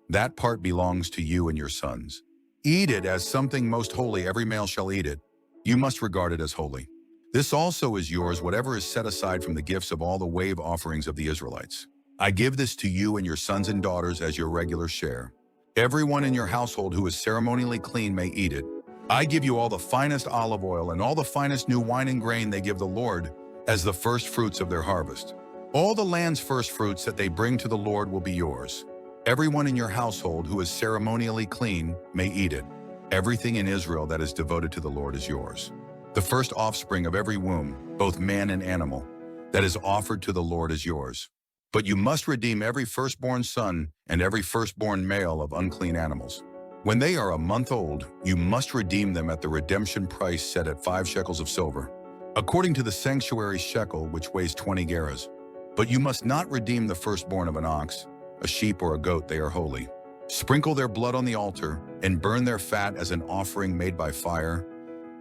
that part belongs to you and your sons. Eat it as something most holy, every male shall eat it. You must regard it as holy. This also is yours, whatever is set aside from the gifts of all the wave offerings of the Israelites. I give this to you and your sons and daughters as your regular share. Everyone in your household who is ceremonially clean may eat it. I give you all the finest olive oil and all the finest new wine and grain they give the Lord as the first fruits of their harvest. All the land's first fruits that they bring to the Lord will be yours. Everyone in your household who is ceremonially clean may eat it. Everything in Israel that is devoted to the Lord is yours. The first offspring of every womb, both man and animal, that is offered to the Lord is yours. But you must redeem every firstborn son and every firstborn male of unclean animals. When they are a month old, you must redeem them at the redemption price set at 5 shekels of silver, according to the sanctuary shekel, which weighs 20 gerahs. But you must not redeem the firstborn of an ox, a sheep, or a goat. They are holy. Sprinkle their blood on the altar and burn their fat as an offering made by fire,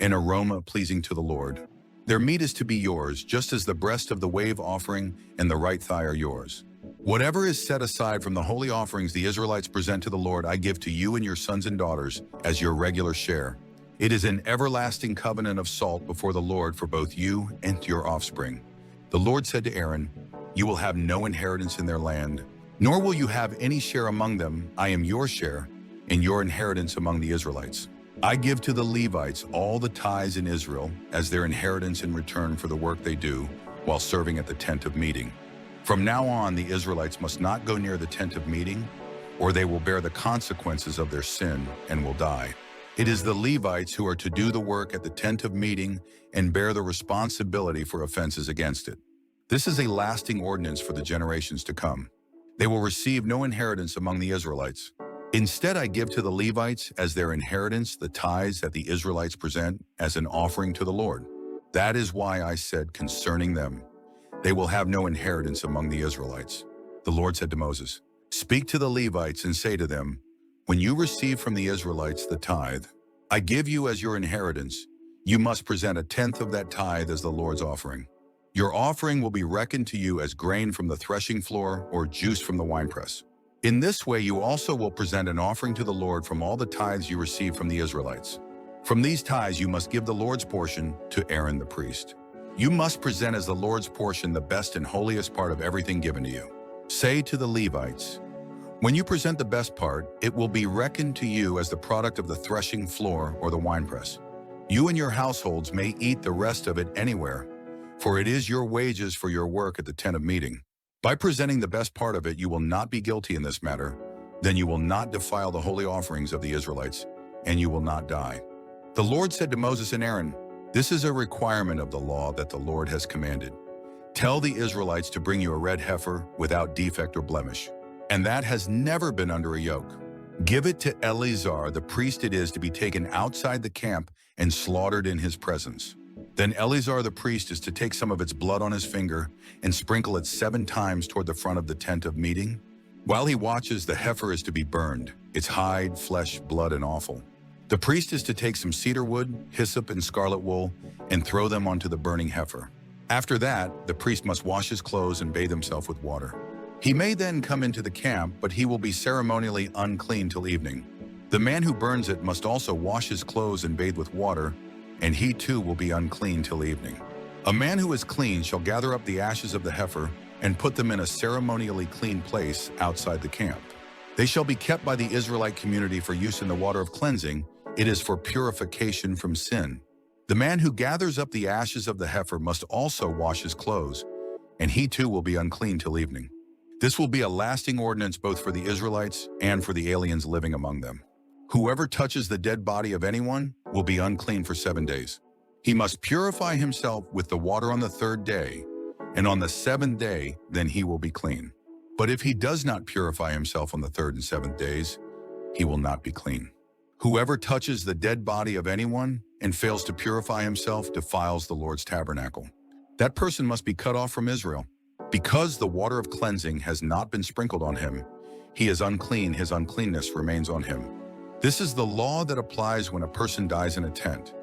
an aroma pleasing to the Lord. Their meat is to be yours, just as the breast of the wave offering and the right thigh are yours. Whatever is set aside from the holy offerings the Israelites present to the Lord, I give to you and your sons and daughters as your regular share. It is an everlasting covenant of salt before the Lord for both you and your offspring. The Lord said to Aaron, "You will have no inheritance in their land, nor will you have any share among them. I am your share and your inheritance among the Israelites. I give to the Levites all the tithes in Israel as their inheritance in return for the work they do while serving at the tent of meeting. From now on, the Israelites must not go near the tent of meeting, or they will bear the consequences of their sin and will die. It is the Levites who are to do the work at the tent of meeting and bear the responsibility for offenses against it. This is a lasting ordinance for the generations to come. They will receive no inheritance among the Israelites. Instead, I give to the Levites as their inheritance the tithes that the Israelites present as an offering to the Lord. That is why I said concerning them, they will have no inheritance among the Israelites." The Lord said to Moses, "Speak to the Levites and say to them, when you receive from the Israelites the tithe I give you as your inheritance, you must present 1/10 of that tithe as the Lord's offering. Your offering will be reckoned to you as grain from the threshing floor or juice from the winepress. In this way you also will present an offering to the Lord from all the tithes you receive from the Israelites. From these tithes you must give the Lord's portion to Aaron the priest. You must present as the Lord's portion the best and holiest part of everything given to you. Say to the Levites, when you present the best part, it will be reckoned to you as the product of the threshing floor or the winepress. You and your households may eat the rest of it anywhere, for it is your wages for your work at the tent of meeting. By presenting the best part of it, you will not be guilty in this matter. Then you will not defile the holy offerings of the Israelites, and you will not die." The Lord said to Moses and Aaron, "This is a requirement of the law that the Lord has commanded. Tell the Israelites to bring you a red heifer without defect or blemish, and that has never been under a yoke. Give it to Eleazar, the priest it is to be taken outside the camp and slaughtered in his presence. Then Eleazar the priest is to take some of its blood on his finger and sprinkle it 7 times toward the front of the tent of meeting. While he watches, the heifer is to be burned, its hide, flesh, blood, and offal. The priest is to take some cedar wood, hyssop, and scarlet wool and throw them onto the burning heifer. After that, the priest must wash his clothes and bathe himself with water. He may then come into the camp, but he will be ceremonially unclean till evening. The man who burns it must also wash his clothes and bathe with water, and he too will be unclean till evening. A man who is clean shall gather up the ashes of the heifer and put them in a ceremonially clean place outside the camp. They shall be kept by the Israelite community for use in the water of cleansing. It is for purification from sin. The man who gathers up the ashes of the heifer must also wash his clothes, and he too will be unclean till evening. This will be a lasting ordinance both for the Israelites and for the aliens living among them. Whoever touches the dead body of anyone will be unclean for 7 days. He must purify himself with the water on the 3rd day, and on the 7th day, then he will be clean. But if he does not purify himself on the 3rd and 7th days, he will not be clean. Whoever touches the dead body of anyone and fails to purify himself defiles the Lord's tabernacle. That person must be cut off from Israel. Because the water of cleansing has not been sprinkled on him, he is unclean, his uncleanness remains on him. This is the law that applies when a person dies in a tent.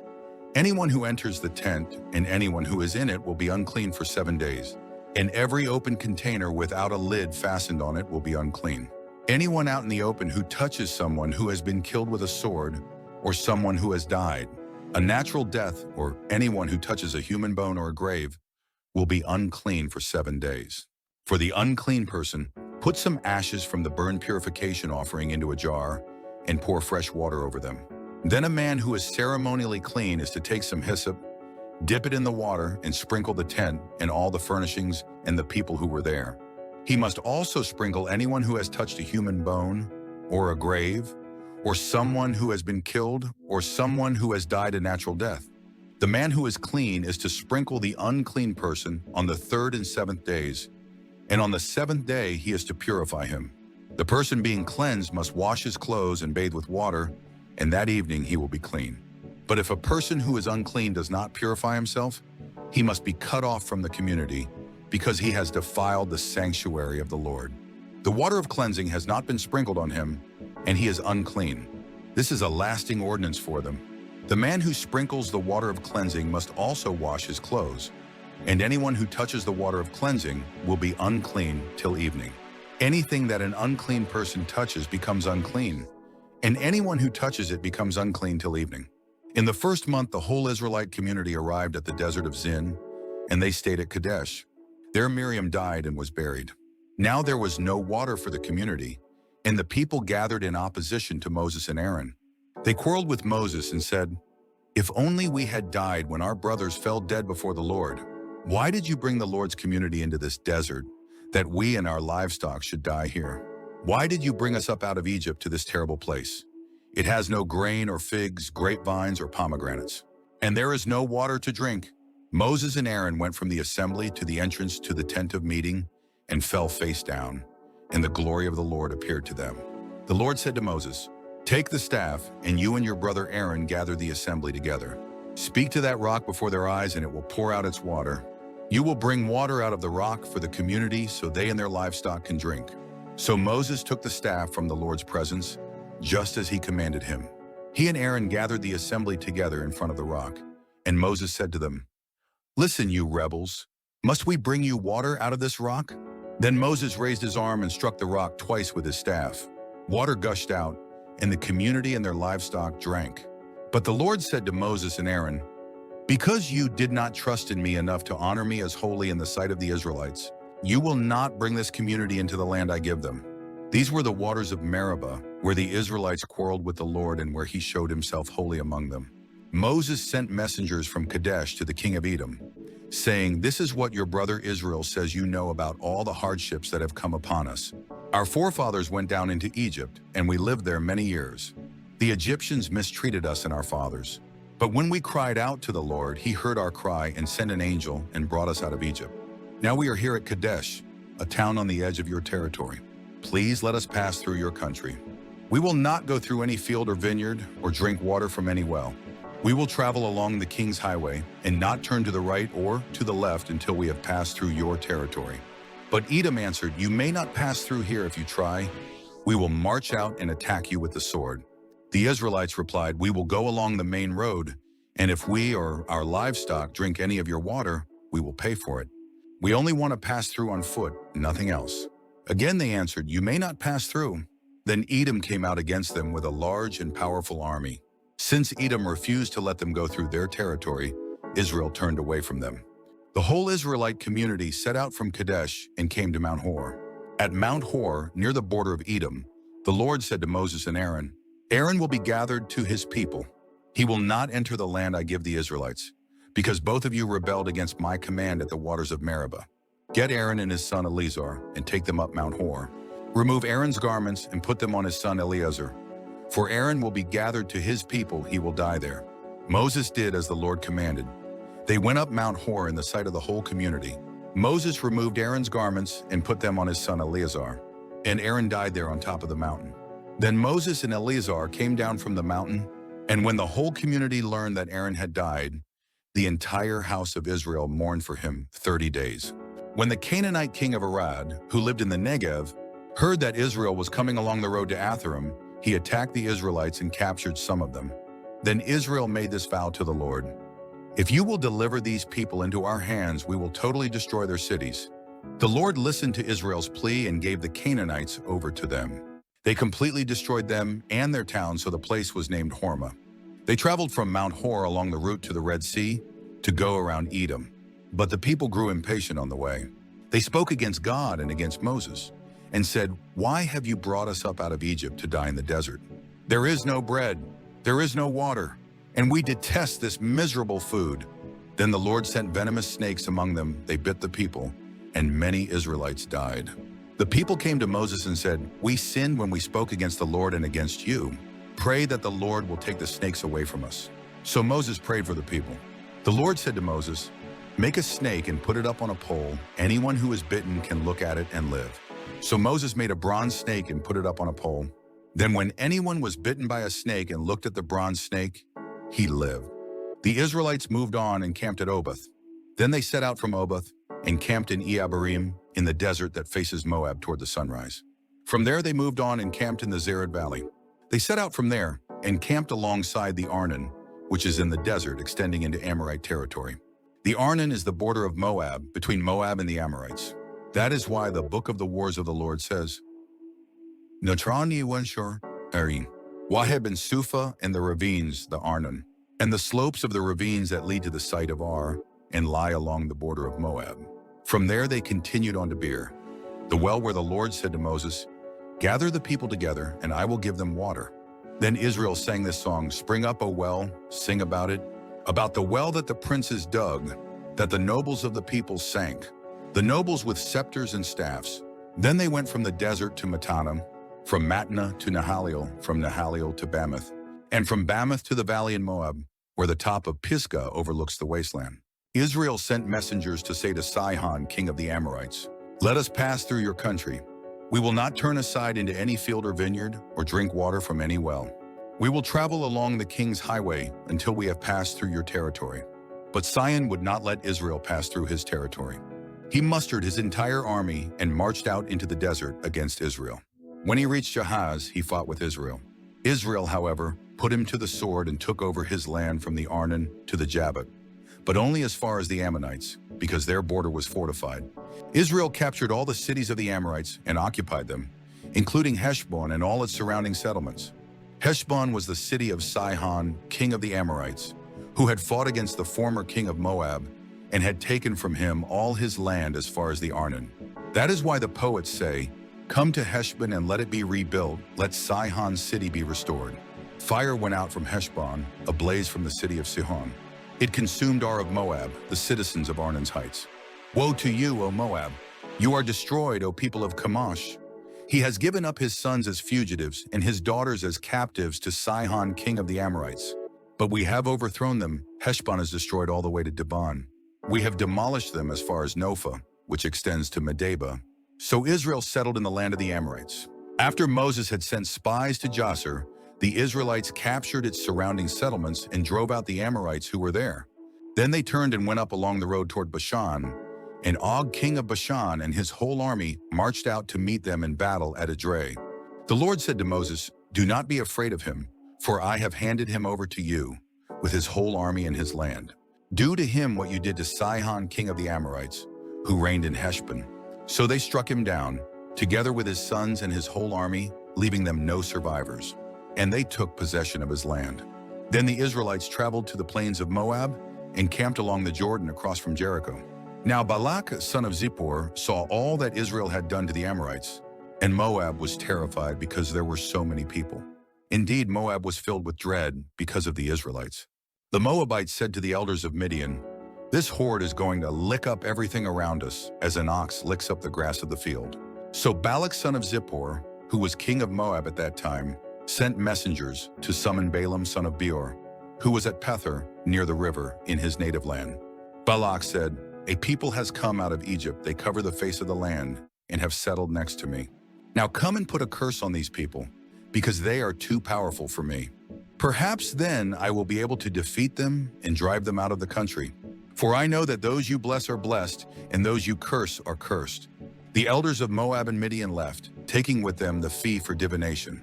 Anyone who enters the tent and anyone who is in it will be unclean for 7 days, and every open container without a lid fastened on it will be unclean. Anyone out in the open who touches someone who has been killed with a sword, or someone who has died, a natural death, or anyone who touches a human bone or a grave, will be unclean for 7 days. For the unclean person, put some ashes from the burnt purification offering into a jar and pour fresh water over them. Then a man who is ceremonially clean is to take some hyssop, dip it in the water, and sprinkle the tent and all the furnishings and the people who were there. He must also sprinkle anyone who has touched a human bone, or a grave, or someone who has been killed, or someone who has died a natural death. The man who is clean is to sprinkle the unclean person on the 3rd and 7th days, and on the seventh day he is to purify him. The person being cleansed must wash his clothes and bathe with water, and that evening he will be clean. But if a person who is unclean does not purify himself, he must be cut off from the community, because he has defiled the sanctuary of the Lord. The water of cleansing has not been sprinkled on him, and he is unclean. This is a lasting ordinance for them. The man who sprinkles the water of cleansing must also wash his clothes, and anyone who touches the water of cleansing will be unclean till evening. Anything that an unclean person touches becomes unclean, and anyone who touches it becomes unclean till evening. In the first month, the whole Israelite community arrived at the desert of Zin, and they stayed at Kadesh. There Miriam died and was buried. Now there was no water for the community, and the people gathered in opposition to Moses and Aaron. They quarreled with Moses and said, "If only we had died when our brothers fell dead before the Lord. Why did you bring the Lord's community into this desert, that we and our livestock should die here? Why did you bring us up out of Egypt to this terrible place? It has no grain or figs, grapevines or pomegranates, and there is no water to drink." Moses and Aaron went from the assembly to the entrance to the tent of meeting and fell face down, and the glory of the Lord appeared to them. The Lord said to Moses, "Take the staff, and you and your brother Aaron gather the assembly together. Speak to that rock before their eyes, and it will pour out its water. You will bring water out of the rock for the community so they and their livestock can drink." So Moses took the staff from the Lord's presence, just as he commanded him. He and Aaron gathered the assembly together in front of the rock, and Moses said to them, "Listen, you rebels, must we bring you water out of this rock?" Then Moses raised his arm and struck the rock twice with his staff. Water gushed out, and the community and their livestock drank. But the Lord said to Moses and Aaron, "Because you did not trust in me enough to honor me as holy in the sight of the Israelites, you will not bring this community into the land I give them." These were the waters of Meribah, where the Israelites quarreled with the Lord and where he showed himself holy among them. Moses sent messengers from Kadesh to the king of Edom, saying, "This is what your brother Israel says you know about all the hardships that have come upon us. Our forefathers went down into Egypt, and we lived there many years. The Egyptians mistreated us and our fathers. But when we cried out to the Lord, he heard our cry and sent an angel and brought us out of Egypt. Now we are here at Kadesh, a town on the edge of your territory. Please let us pass through your country. We will not go through any field or vineyard or drink water from any well. We will travel along the king's highway and not turn to the right or to the left until we have passed through your territory." But Edom answered, "You may not pass through here if you try. We will march out and attack you with the sword." The Israelites replied, "We will go along the main road, and if we or our livestock drink any of your water, we will pay for it. We only want to pass through on foot, nothing else." Again they answered, "You may not pass through." Then Edom came out against them with a large and powerful army. Since Edom refused to let them go through their territory, Israel turned away from them. The whole Israelite community set out from Kadesh and came to Mount Hor. At Mount Hor, near the border of Edom, the Lord said to Moses and Aaron, "Aaron will be gathered to his people. He will not enter the land I give the Israelites, because both of you rebelled against my command at the waters of Meribah. Get Aaron and his son Eleazar and take them up Mount Hor. Remove Aaron's garments and put them on his son Eleazar. For Aaron will be gathered to his people, he will die there." Moses did as the Lord commanded. They went up Mount Hor in the sight of the whole community. Moses removed Aaron's garments and put them on his son Eleazar, and Aaron died there on top of the mountain. Then Moses and Eleazar came down from the mountain, and when the whole community learned that Aaron had died, the entire house of Israel mourned for him 30 days. When the Canaanite king of Arad, who lived in the Negev, heard that Israel was coming along the road to Atharim, he attacked the Israelites and captured some of them. Then Israel made this vow to the Lord, "If you will deliver these people into our hands, we will totally destroy their cities." The Lord listened to Israel's plea and gave the Canaanites over to them. They completely destroyed them and their towns, so the place was named Hormah. They traveled from Mount Hor along the route to the Red Sea to go around Edom. But the people grew impatient on the way. They spoke against God and against Moses, and said, "Why have you brought us up out of Egypt to die in the desert? There is no bread, there is no water, and we detest this miserable food." Then the Lord sent venomous snakes among them. They bit the people, and many Israelites died. The people came to Moses and said, "We sinned when we spoke against the Lord and against you. Pray that the Lord will take the snakes away from us." So Moses prayed for the people. The Lord said to Moses, Make a snake and put it up on a pole. Anyone who is bitten can look at it and live." So Moses made a bronze snake and put it up on a pole. Then when anyone was bitten by a snake and looked at the bronze snake, he lived. The Israelites moved on and camped at Oboth. Then they set out from Oboth and camped in Abarim in the desert that faces Moab toward the sunrise. From there they moved on and camped in the Zered Valley. They set out from there and camped alongside the Arnon, which is in the desert extending into Amorite territory. The Arnon is the border of Moab, between Moab and the Amorites. That is why the book of the wars of the Lord says, Notrani Wenshor, Eri, Waheb and Sufa and the ravines, the Arnon, and the slopes of the ravines that lead to the site of Ar and lie along the border of Moab. From there they continued on to Beer, the well where the Lord said to Moses, "Gather the people together, and I will give them water." Then Israel sang this song, "Spring up, O well, sing about it, about the well that the princes dug, that the nobles of the people sank, the nobles with scepters and staffs." Then they went from the desert to Mattanah, from Mattanah to Nahaliel, from Nahaliel to Bamoth, and from Bamoth to the valley in Moab, where the top of Pisgah overlooks the wasteland. Israel sent messengers to say to Sihon, king of the Amorites, "Let us pass through your country. We will not turn aside into any field or vineyard, or drink water from any well. We will travel along the king's highway until we have passed through your territory." But Sihon would not let Israel pass through his territory. He mustered his entire army and marched out into the desert against Israel. When he reached Jahaz, he fought with Israel. Israel, however, put him to the sword and took over his land from the Arnon to the Jabbok, but only as far as the Ammonites, because their border was fortified. Israel captured all the cities of the Amorites and occupied them, including Heshbon and all its surrounding settlements. Heshbon was the city of Sihon, king of the Amorites, who had fought against the former king of Moab and had taken from him all his land as far as the Arnon. That is why the poets say, "Come to Heshbon and let it be rebuilt, let Sihon's city be restored." Fire went out from Heshbon, a blaze from the city of Sihon. It consumed Ar of Moab, the citizens of Arnon's heights. "Woe to you, O Moab! You are destroyed, O people of Chemosh! He has given up his sons as fugitives and his daughters as captives to Sihon, king of the Amorites. But we have overthrown them. Heshbon is destroyed all the way to Dibon. We have demolished them as far as Nophah, which extends to Medeba." So Israel settled in the land of the Amorites. After Moses had sent spies to Jasser, the Israelites captured its surrounding settlements and drove out the Amorites who were there. Then they turned and went up along the road toward Bashan, and Og, king of Bashan, and his whole army marched out to meet them in battle at Edrei. The Lord said to Moses, "Do not be afraid of him, for I have handed him over to you, with his whole army and his land. Do to him what you did to Sihon, king of the Amorites, who reigned in Heshbon." So they struck him down, together with his sons and his whole army, leaving them no survivors. And they took possession of his land. Then the Israelites traveled to the plains of Moab and camped along the Jordan across from Jericho. Now Balak, son of Zippor, saw all that Israel had done to the Amorites, and Moab was terrified because there were so many people. Indeed, Moab was filled with dread because of the Israelites. The Moabites said to the elders of Midian, "This horde is going to lick up everything around us, as an ox licks up the grass of the field." So Balak, son of Zippor, who was king of Moab at that time, sent messengers to summon Balaam, son of Beor, who was at Pethor, near the river, in his native land. Balak said, "A people has come out of Egypt. They cover the face of the land and have settled next to me. Now come and put a curse on these people, because they are too powerful for me. Perhaps then I will be able to defeat them and drive them out of the country. For I know that those you bless are blessed, and those you curse are cursed." The elders of Moab and Midian left, taking with them the fee for divination.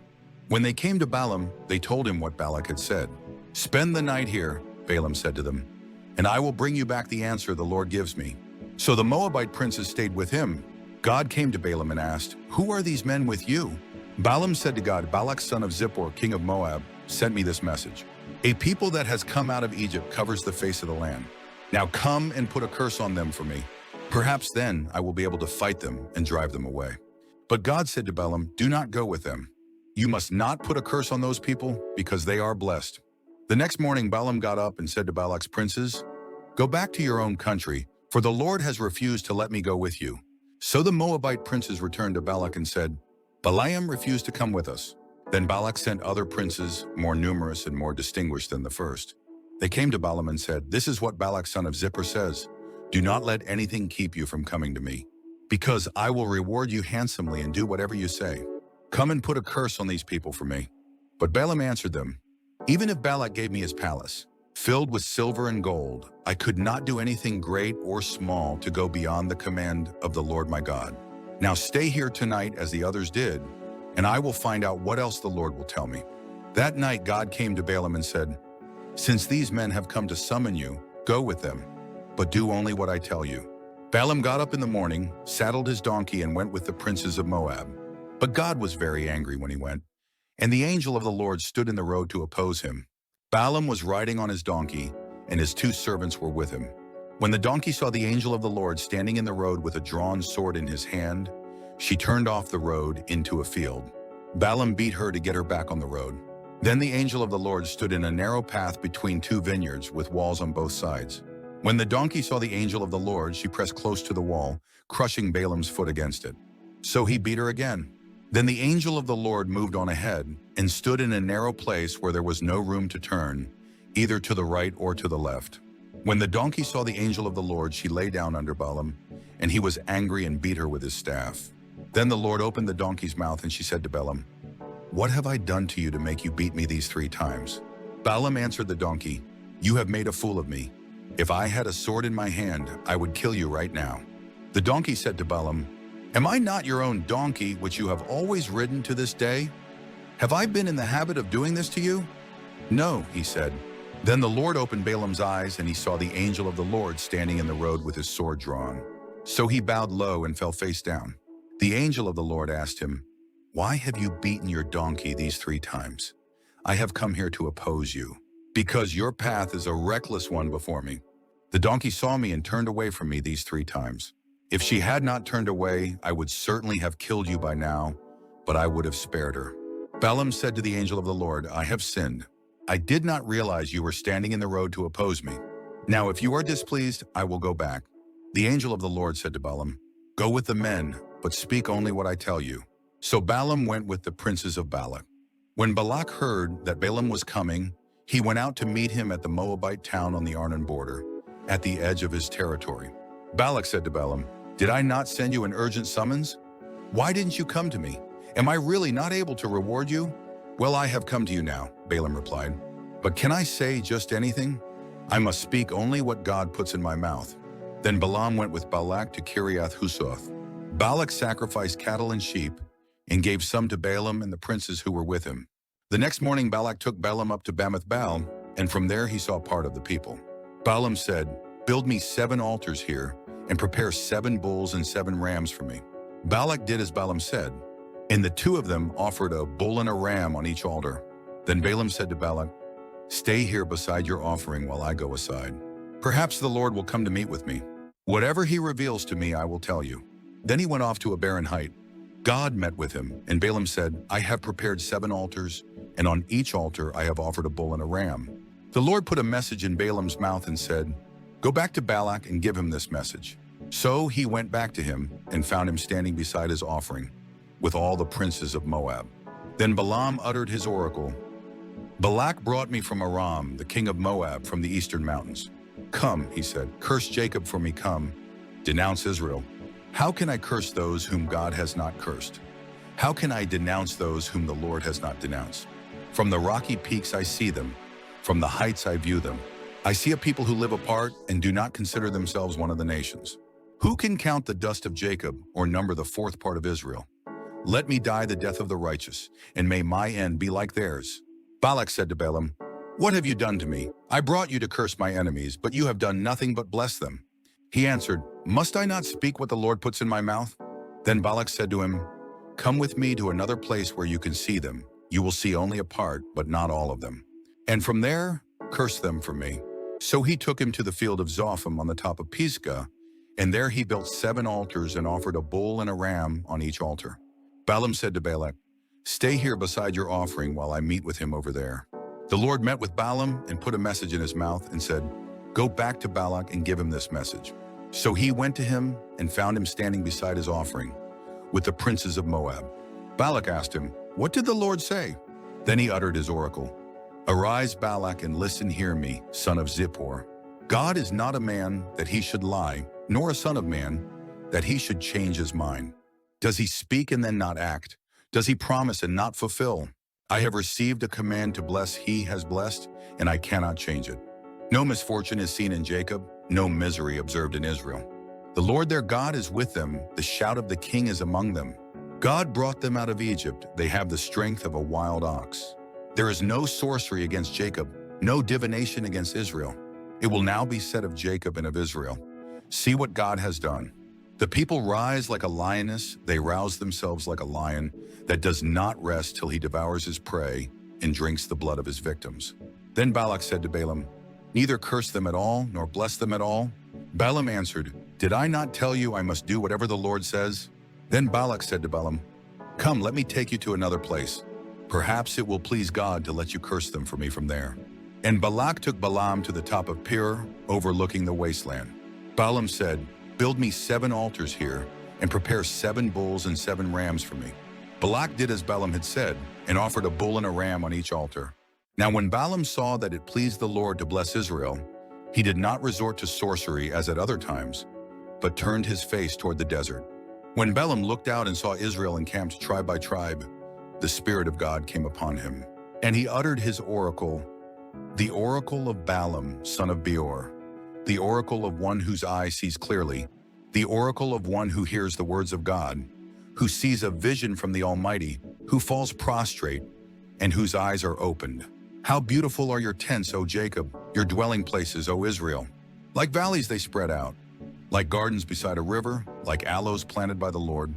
When they came to Balaam, they told him what Balak had said. "Spend the night here," Balaam said to them, "and I will bring you back the answer the Lord gives me." So the Moabite princes stayed with him. God came to Balaam and asked, "Who are these men with you?" Balaam said to God, "Balak, son of Zippor, king of Moab, sent me this message. A people that has come out of Egypt covers the face of the land. Now come and put a curse on them for me. Perhaps then I will be able to fight them and drive them away." But God said to Balaam, "Do not go with them. You must not put a curse on those people, because they are blessed." The next morning Balaam got up and said to Balak's princes, "Go back to your own country, for the Lord has refused to let me go with you." So the Moabite princes returned to Balak and said, "Balaam refused to come with us." Then Balak sent other princes, more numerous and more distinguished than the first. They came to Balaam and said, "This is what Balak, son of Zippor, says. Do not let anything keep you from coming to me, because I will reward you handsomely and do whatever you say. Come and put a curse on these people for me." But Balaam answered them, "Even if Balak gave me his palace, filled with silver and gold, I could not do anything great or small to go beyond the command of the Lord my God. Now stay here tonight as the others did, and I will find out what else the Lord will tell me." That night God came to Balaam and said, "Since these men have come to summon you, go with them, but do only what I tell you." Balaam got up in the morning, saddled his donkey, and went with the princes of Moab. But God was very angry when he went, and the angel of the Lord stood in the road to oppose him. Balaam was riding on his donkey, and his 2 servants were with him. When the donkey saw the angel of the Lord standing in the road with a drawn sword in his hand, she turned off the road into a field. Balaam beat her to get her back on the road. Then the angel of the Lord stood in a narrow path between 2 vineyards with walls on both sides. When the donkey saw the angel of the Lord, she pressed close to the wall, crushing Balaam's foot against it. So he beat her again. Then the angel of the Lord moved on ahead and stood in a narrow place where there was no room to turn, either to the right or to the left. When the donkey saw the angel of the Lord, she lay down under Balaam, and he was angry and beat her with his staff. Then the Lord opened the donkey's mouth, and she said to Balaam, "What have I done to you to make you beat me these 3 times?" Balaam answered the donkey, "You have made a fool of me. If I had a sword in my hand, I would kill you right now." The donkey said to Balaam, "Am I not your own donkey, which you have always ridden to this day? Have I been in the habit of doing this to you?" "No," he said. Then the Lord opened Balaam's eyes, and he saw the angel of the Lord standing in the road with his sword drawn. So he bowed low and fell face down. The angel of the Lord asked him, "Why have you beaten your donkey these 3 times? I have come here to oppose you, because your path is a reckless one before me. The donkey saw me and turned away from me these 3 times. If she had not turned away, I would certainly have killed you by now, but I would have spared her." Balaam said to the angel of the Lord, "I have sinned. I did not realize you were standing in the road to oppose me. Now if you are displeased, I will go back." The angel of the Lord said to Balaam, "Go with the men, but speak only what I tell you." So Balaam went with the princes of Balak. When Balak heard that Balaam was coming, he went out to meet him at the Moabite town on the Arnon border, at the edge of his territory. Balak said to Balaam, "Did I not send you an urgent summons? Why didn't you come to me? Am I really not able to reward you?" "Well, I have come to you now," Balaam replied. "But can I say just anything? I must speak only what God puts in my mouth." Then Balaam went with Balak to Kiriath Huzoth. Balak sacrificed cattle and sheep, and gave some to Balaam and the princes who were with him. The next morning Balak took Balaam up to Bamoth Baal, and from there he saw part of the people. Balaam said, "Build me 7 altars here, and prepare 7 bulls and 7 rams for me." Balak did as Balaam said, and the 2 of them offered a bull and a ram on each altar. Then Balaam said to Balak, "Stay here beside your offering while I go aside. Perhaps the Lord will come to meet with me. Whatever he reveals to me, I will tell you." Then he went off to a barren height. God met with him, and Balaam said, "I have prepared 7 altars, and on each altar I have offered a bull and a ram." The Lord put a message in Balaam's mouth and said, "Go back to Balak and give him this message." So he went back to him and found him standing beside his offering, with all the princes of Moab. Then Balaam uttered his oracle. "Balak brought me from Aram, the king of Moab, from the eastern mountains. Come," he said, "curse Jacob for me, come, denounce Israel. How can I curse those whom God has not cursed? How can I denounce those whom the Lord has not denounced? From the rocky peaks I see them, from the heights I view them. I see a people who live apart and do not consider themselves one of the nations. Who can count the dust of Jacob or number the 4th part of Israel? Let me die the death of the righteous, and may my end be like theirs." Balak said to Balaam, "What have you done to me? I brought you to curse my enemies, but you have done nothing but bless them." He answered, "Must I not speak what the Lord puts in my mouth?" Then Balak said to him, "Come with me to another place where you can see them. You will see only a part, but not all of them. And from there, curse them for me." So he took him to the field of Zophim on the top of Pisgah, and there he built 7 altars and offered a bull and a ram on each altar. Balaam said to Balak, "Stay here beside your offering while I meet with him over there." The Lord met with Balaam and put a message in his mouth and said, "Go back to Balak and give him this message." So he went to him and found him standing beside his offering, with the princes of Moab. Balak asked him, "What did the Lord say?" Then he uttered his oracle. "Arise, Balak, and listen, hear me, son of Zippor. God is not a man that he should lie, nor a son of man that he should change his mind. Does he speak and then not act? Does he promise and not fulfill? I have received a command to bless he has blessed, and I cannot change it. No misfortune is seen in Jacob, no misery observed in Israel. The Lord their God is with them, the shout of the king is among them. God brought them out of Egypt, they have the strength of a wild ox. There is no sorcery against Jacob, no divination against Israel. It will now be said of Jacob and of Israel, see what God has done. The people rise like a lioness, they rouse themselves like a lion that does not rest till he devours his prey and drinks the blood of his victims. Then Balak said to Balaam, neither curse them at all, nor bless them at all. Balaam answered, did I not tell you I must do whatever the Lord says? Then Balak said to Balaam, come, let me take you to another place. Perhaps it will please God to let you curse them for me from there. And Balak took Balaam to the top of Peor, overlooking the wasteland. Balaam said, build me 7 altars here, and prepare 7 bulls and 7 rams for me. Balak did as Balaam had said, and offered a bull and a ram on each altar. Now when Balaam saw that it pleased the Lord to bless Israel, he did not resort to sorcery as at other times, but turned his face toward the desert. When Balaam looked out and saw Israel encamped tribe by tribe, the Spirit of God came upon him, and he uttered his oracle, the oracle of Balaam, son of Beor, the oracle of one whose eye sees clearly, the oracle of one who hears the words of God, who sees a vision from the Almighty, who falls prostrate, and whose eyes are opened. How beautiful are your tents, O Jacob, your dwelling places, O Israel. Like valleys they spread out, like gardens beside a river, like aloes planted by the Lord,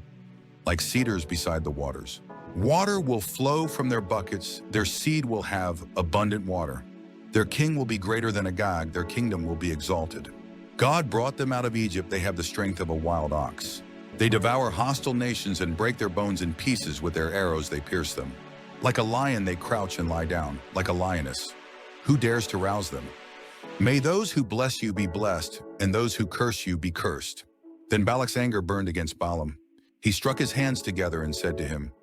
like cedars beside the waters. Water will flow from their buckets, their seed will have abundant water. Their king will be greater than Agag, their kingdom will be exalted. God brought them out of Egypt, they have the strength of a wild ox. They devour hostile nations and break their bones in pieces, with their arrows they pierce them. Like a lion they crouch and lie down, like a lioness. Who dares to rouse them? May those who bless you be blessed, and those who curse you be cursed. Then Balak's anger burned against Balaam. He struck his hands together and said to him,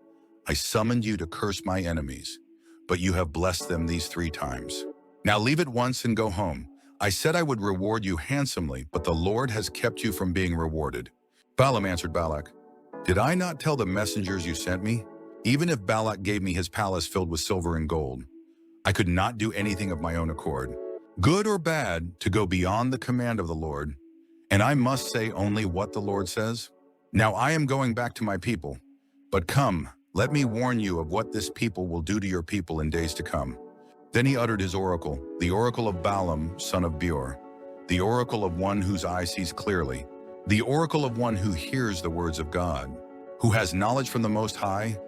I summoned you to curse my enemies, but you have blessed them these 3 times. Now leave at once and go home. I said I would reward you handsomely, but the Lord has kept you from being rewarded. Balaam answered Balak, did I not tell the messengers you sent me? Even if Balak gave me his palace filled with silver and gold, I could not do anything of my own accord, good or bad, to go beyond the command of the Lord, and I must say only what the Lord says. Now I am going back to my people, but come, let me warn you of what this people will do to your people in days to come. Then he uttered his oracle, the oracle of Balaam, son of Beor, the oracle of one whose eye sees clearly, the oracle of one who hears the words of God, who has knowledge from the Most High,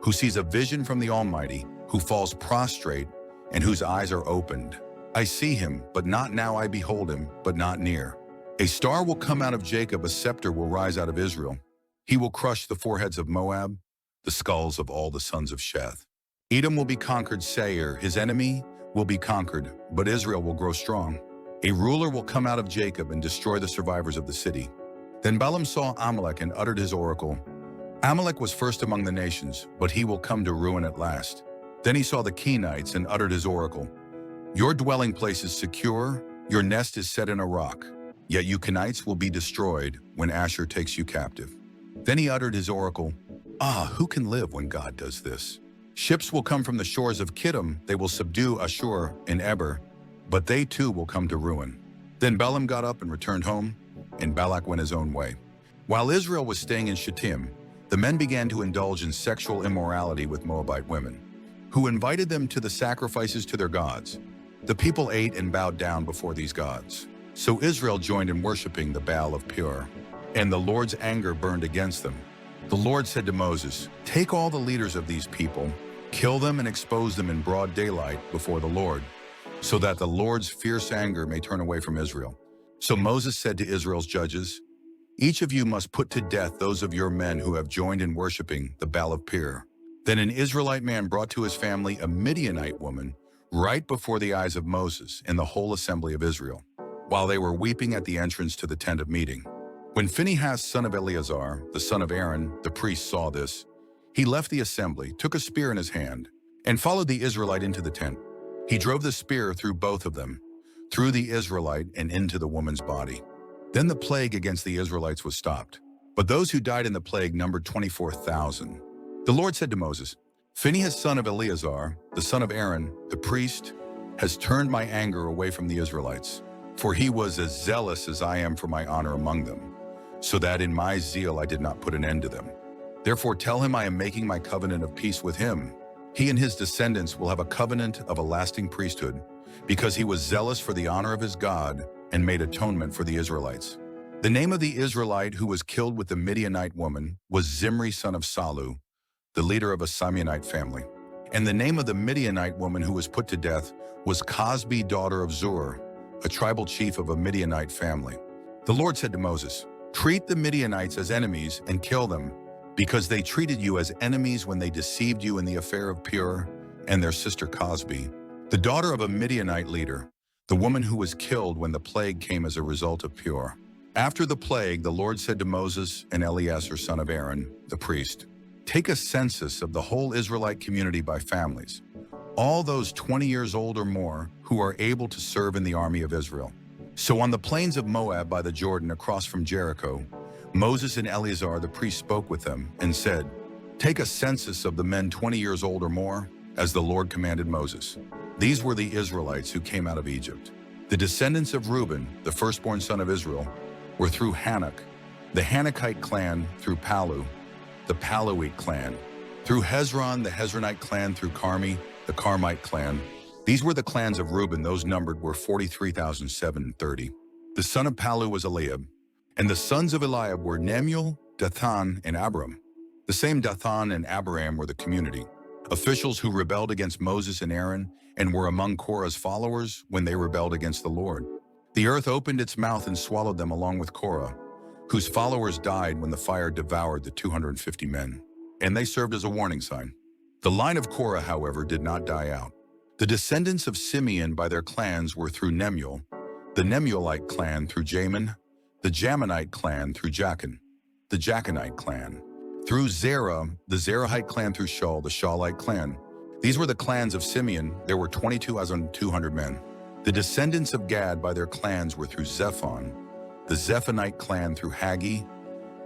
who sees a vision from the Almighty, who falls prostrate, and whose eyes are opened. I see him, but not now. I behold him, but not near. A star will come out of Jacob, a scepter will rise out of Israel. He will crush the foreheads of Moab, the skulls of all the sons of Sheth. Edom will be conquered, Seir, his enemy, will be conquered, but Israel will grow strong. A ruler will come out of Jacob and destroy the survivors of the city. Then Balaam saw Amalek and uttered his oracle. Amalek was first among the nations, but he will come to ruin at last. Then he saw the Kenites and uttered his oracle. Your dwelling place is secure, your nest is set in a rock, yet you Kenites will be destroyed when Asher takes you captive. Then he uttered his oracle. Who can live when God does this? Ships will come from the shores of Kittim, they will subdue Ashur and Eber, but they too will come to ruin. Then Balaam got up and returned home, and Balak went his own way. While Israel was staying in Shittim, the men began to indulge in sexual immorality with Moabite women, who invited them to the sacrifices to their gods. The people ate and bowed down before these gods. So Israel joined in worshiping the Baal of Peor, and the Lord's anger burned against them. The Lord said to Moses, take all the leaders of these people, kill them and expose them in broad daylight before the Lord, so that the Lord's fierce anger may turn away from Israel. So Moses said to Israel's judges, each of you must put to death those of your men who have joined in worshiping the Baal of Peor. Then an Israelite man brought to his family a Midianite woman right before the eyes of Moses and the whole assembly of Israel, while they were weeping at the entrance to the tent of meeting. When Phinehas, son of Eleazar, the son of Aaron, the priest, saw this, he left the assembly, took a spear in his hand, and followed the Israelite into the tent. He drove the spear through both of them, through the Israelite and into the woman's body. Then the plague against the Israelites was stopped. But those who died in the plague numbered 24,000. The Lord said to Moses, Phinehas, son of Eleazar, the son of Aaron, the priest, has turned my anger away from the Israelites, for he was as zealous as I am for my honor among them, so that in my zeal I did not put an end to them. Therefore tell him I am making my covenant of peace with him. He and his descendants will have a covenant of a lasting priesthood, because he was zealous for the honor of his God and made atonement for the Israelites. The name of the Israelite who was killed with the Midianite woman was Zimri, son of Salu, the leader of a Simeonite family. And the name of the Midianite woman who was put to death was Cosbi, daughter of Zur, a tribal chief of a Midianite family. The Lord said to Moses, Treat the Midianites as enemies and kill them, because they treated you as enemies when they deceived you in the affair of Pur and their sister Cosbi, the daughter of a Midianite leader, the woman who was killed when the plague came as a result of Pur. After the plague, the Lord said to Moses and Eleazar, son of Aaron, the priest, Take a census of the whole Israelite community by families, all those 20 years old or more who are able to serve in the army of Israel. So on the plains of Moab by the Jordan across from Jericho, Moses and Eleazar the priest spoke with them and said, Take a census of the men 20 years old or more, as the Lord commanded Moses. These were the Israelites who came out of Egypt. The descendants of Reuben, the firstborn son of Israel, were through Hanok, the Hanokite clan through Palu, the Paluite clan, through Hezron, the Hezronite clan through Carmi, the Carmite clan. These were the clans of Reuben, those numbered were 43,730. The son of Palu was Eliab, and the sons of Eliab were Nemuel, Dathan, and Abiram. The same Dathan and Abiram were the community, officials who rebelled against Moses and Aaron and were among Korah's followers when they rebelled against the Lord. The earth opened its mouth and swallowed them along with Korah, whose followers died when the fire devoured the 250 men, and they served as a warning sign. The line of Korah, however, did not die out. The descendants of Simeon by their clans were through Nemuel, the Nemuelite clan through Jamin, the Jaminite clan through Jachin, the Jachinite clan, through Zerah, the Zerahite clan through Shaul, the Shaulite clan. These were the clans of Simeon. There were 22,200 men. The descendants of Gad by their clans were through Zephon, the Zephonite clan through Haggi,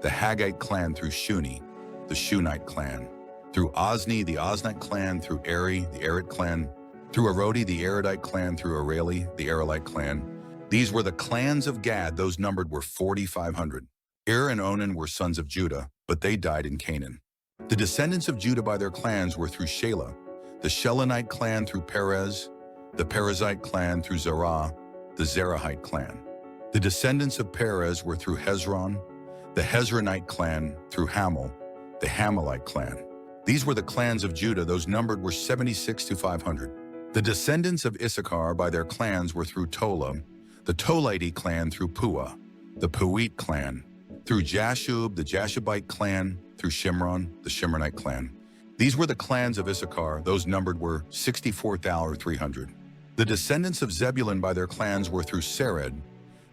the Haggite clan through Shuni, the Shunite clan, through Ozni, the Oznite clan through Eri, the Erit clan, through Arodi, the Eridite clan through Areli, the Arelite clan. These were the clans of Gad, those numbered were 4,500. Er and Onan were sons of Judah, but they died in Canaan. The descendants of Judah by their clans were through Shelah, the Shelonite clan through Perez, the Perezite clan through Zerah, the Zerahite clan. The descendants of Perez were through Hezron, the Hezronite clan through Hamel, the Hamelite clan. These were the clans of Judah, those numbered were 76 to 500. The descendants of Issachar by their clans were through Tola, the Tolite clan through Puah, the Puite clan, through Jashub, the Jashubite clan, through Shimron, the Shimronite clan. These were the clans of Issachar, those numbered were 64,300. The descendants of Zebulun by their clans were through Sered,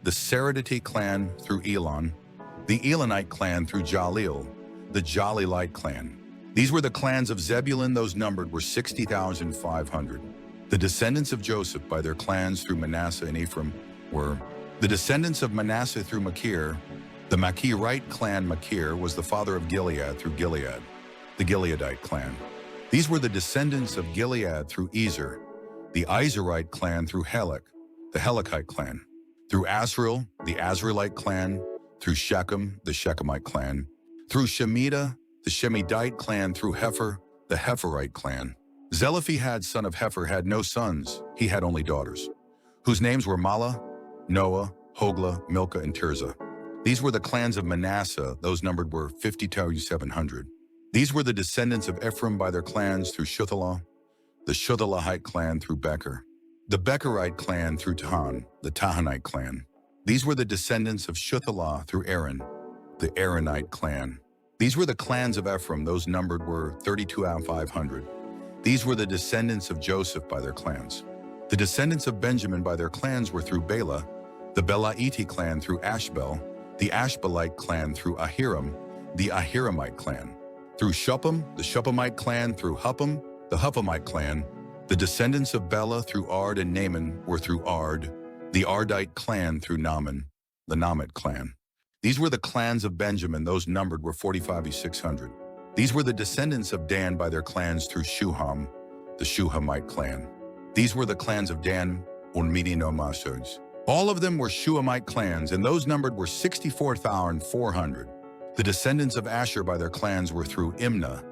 the Seredite clan through Elon, the Elonite clan through Jalil, the Jalilite clan. These were the clans of Zebulun, those numbered were 60,500. The descendants of Joseph by their clans through Manasseh and Ephraim were the descendants of Manasseh through Machir. The Machirite clan Machir was the father of Gilead through Gilead, the Gileadite clan. These were the descendants of Gilead through Ezer, the Ezerite clan through Helek, the Helekite clan, through Asriel, the Asrielite clan, through Shechem, the Shechemite clan, through Shemida, the Shemidite clan, through Hefer, the Heferite clan. Zelophehad, son of Hefer, had no sons, he had only daughters, whose names were Mahlah, Noah, Hoglah, Milcah, and Tirzah. These were the clans of Manasseh, those numbered were 52,700. These were the descendants of Ephraim by their clans through Shuthelah, the Shuthelahite clan through Becher, the Becherite clan through Tahan, the Tahanite clan. These were the descendants of Shuthelah through Aaron, the Aaronite clan. These were the clans of Ephraim, those numbered were 32,500. These were the descendants of Joseph by their clans. The descendants of Benjamin by their clans were through Bela, the Belaiti clan through Ashbel, the Ashbelite clan through Ahiram, the Ahiramite clan, through Shuppim, the Shuppimite clan through Huppim, the Huppimite clan. The descendants of Bela through Ard and Naaman were through Ard, the Ardite clan through Naaman, the Naamite clan. These were the clans of Benjamin, those numbered were 45,600. These were the descendants of Dan by their clans through Shuham, the Shuhamite clan. These were the clans of Dan, Unmidinomasods. All of them were Shuhamite clans, and those numbered were 64,400. The descendants of Asher by their clans were through Imnah,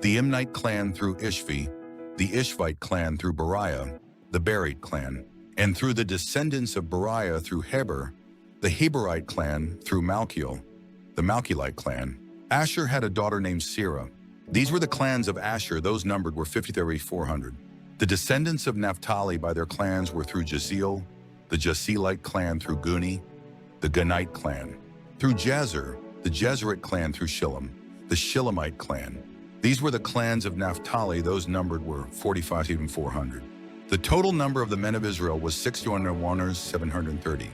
the Imnite clan through Ishvi, the Ishvite clan through Beriah, the Berite clan, and through the descendants of Beriah through Heber, the Heberite clan through Malchiel, the Malchilite clan. Asher had a daughter named Serah. These were the clans of Asher, those numbered were 53,400. The descendants of Naphtali by their clans were through Jaziel, the Jazielite clan through Guni, the Gunite clan, through Jazer, the Jezerite clan through Shillem, the Shillemite clan. These were the clans of Naphtali, those numbered were 45,400. The total number of the men of Israel was 61,730.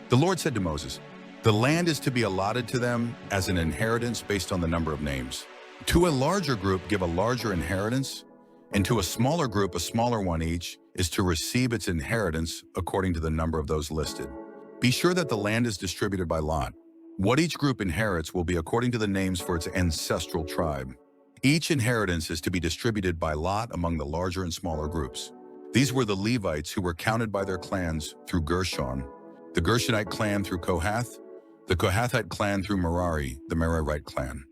The Lord said to Moses, "The land is to be allotted to them as an inheritance based on the number of names. To a larger group give a larger inheritance, and to a smaller group a smaller one. Each is to receive its inheritance according to the number of those listed. Be sure that the land is distributed by lot. What each group inherits will be according to the names for its ancestral tribe. Each inheritance is to be distributed by lot among the larger and smaller groups." These were the Levites who were counted by their clans through Gershon, the Gershonite clan through Kohath, the Kohathite clan through Merari, the Merarite clan.